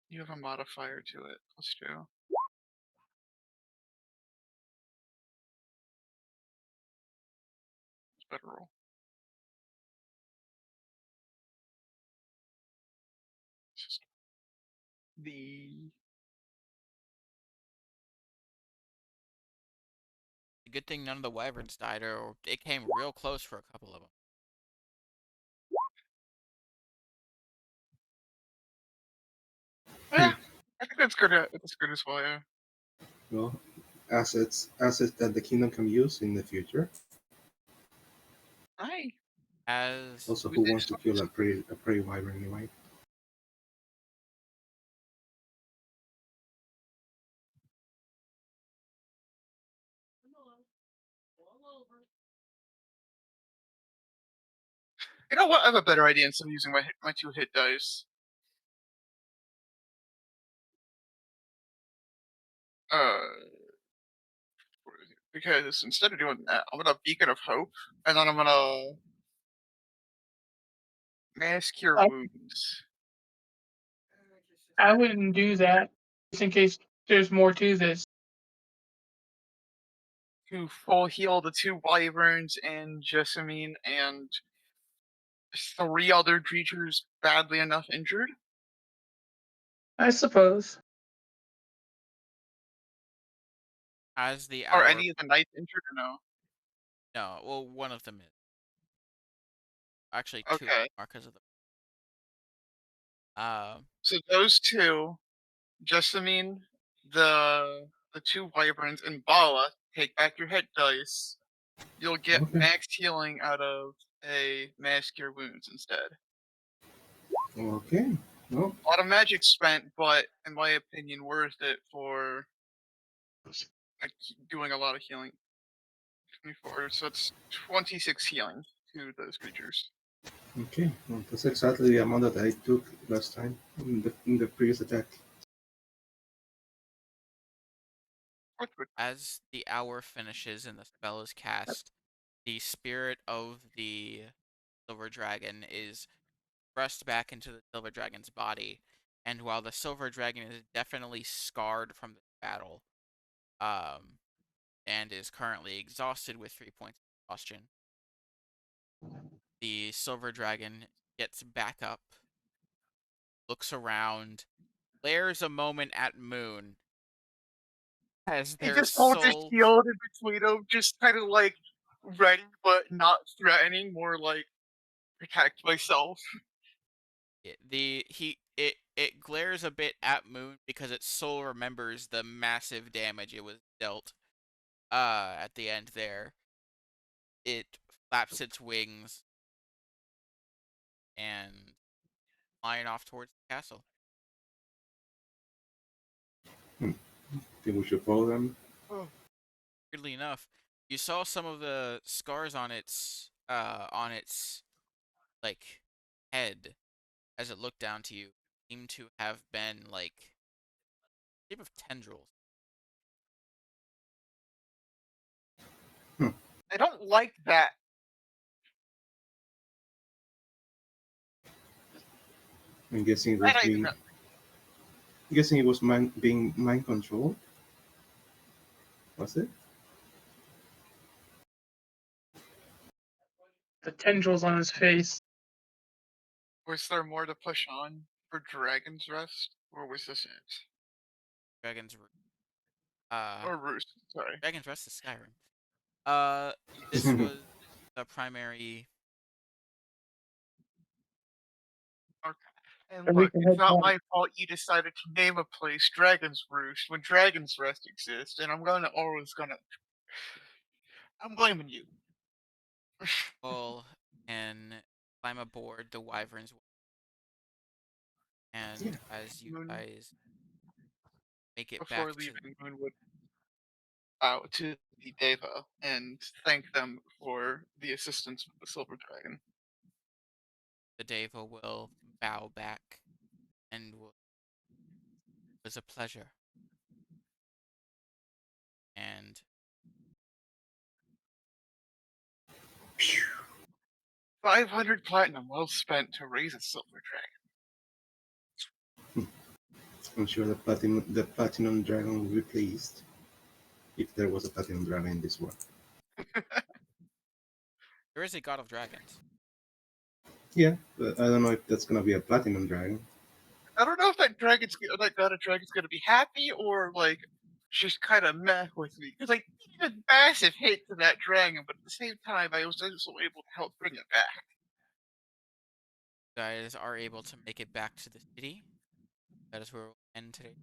you have a modifier to it. +2. It's better roll. It's just the good thing none of the wyverns died, or it came real close for a couple of them. yeah, I think that's good. That's good as well. Yeah. Well, assets that the kingdom can use in the future. I As Also, do who wants this. to kill a prey wyvern anyway? You know what? I have a better idea instead of using my 2 hit dice. Uh, because instead of doing that, I'm gonna Beacon of Hope, and then I'm gonna Mask Cure I, Wounds. I wouldn't do that just in case there's more to this. To full heal the 2 wyverns and Jessamine and 3 other creatures badly enough injured. I suppose. As the Are hour any of the knights injured or no? No, well, one of them is. Actually, two of Okay. them are because of the. So those two, Jessamine, the two wyverns, and Bala, take back your hit dice. You'll get Okay. max healing out of a mass cure wounds instead. Okay. Well, A lot of magic spent, but in my opinion, worth it for like, doing a lot of healing. 24, so it's 26 healing to those creatures. okay. Well, that's exactly the amount that I took last time in the previous attack. As the hour finishes and the spell is cast, the spirit of the silver dragon is thrust back into the silver dragon's body, and while the silver dragon is definitely scarred from the battle, um, and is currently exhausted with 3 points of exhaustion, the silver dragon gets back up, looks around, glares a moment at Moon as He their just holds his soul. shield in between them, just kind of like ready but not threatening, more like protect myself. It glares a bit at Moon because its soul remembers the massive damage it was dealt at the end there. It flaps its wings and flying off towards the castle. Think we should follow them. Weirdly enough, you saw some of the scars on its like head as it looked down to you seem to have been like shape of tendrils. I don't like that. I'm guessing it was That I do being. not. I'm guessing it was being mind controlled. Was it? The tendrils on his face. Was there more to push on for Dragon's Rest, or was this it? Dragon's uh Or Roost, sorry. Dragon's Rest is Skyrim. This was the primary. Okay. And And we look, can it's head not back. my fault you decided to name a place Dragon's Roost when Dragon's Rest exists, and I'm blaming you. All and climb aboard the wyverns, Yeah. and as you Moon, guys make it before back to leaving, Moon would bow to the Deva and thank them for the assistance with the Silver Dragon. the Deva, will bow back and will, it was a pleasure. And 500 platinum well spent to raise a Silver I'm sure the platinum dragon will be pleased if there was a platinum dragon in this world. Dragon. there is a god of dragons. Yeah, but I don't know if that's gonna be a platinum dragon. I don't know if that god of dragon's gonna be happy or like just kind of meh with me because I did a massive hit to that dragon, but at the same time I was also able to help bring it back. You guys are able to make it back to the city. That is where we'll end today's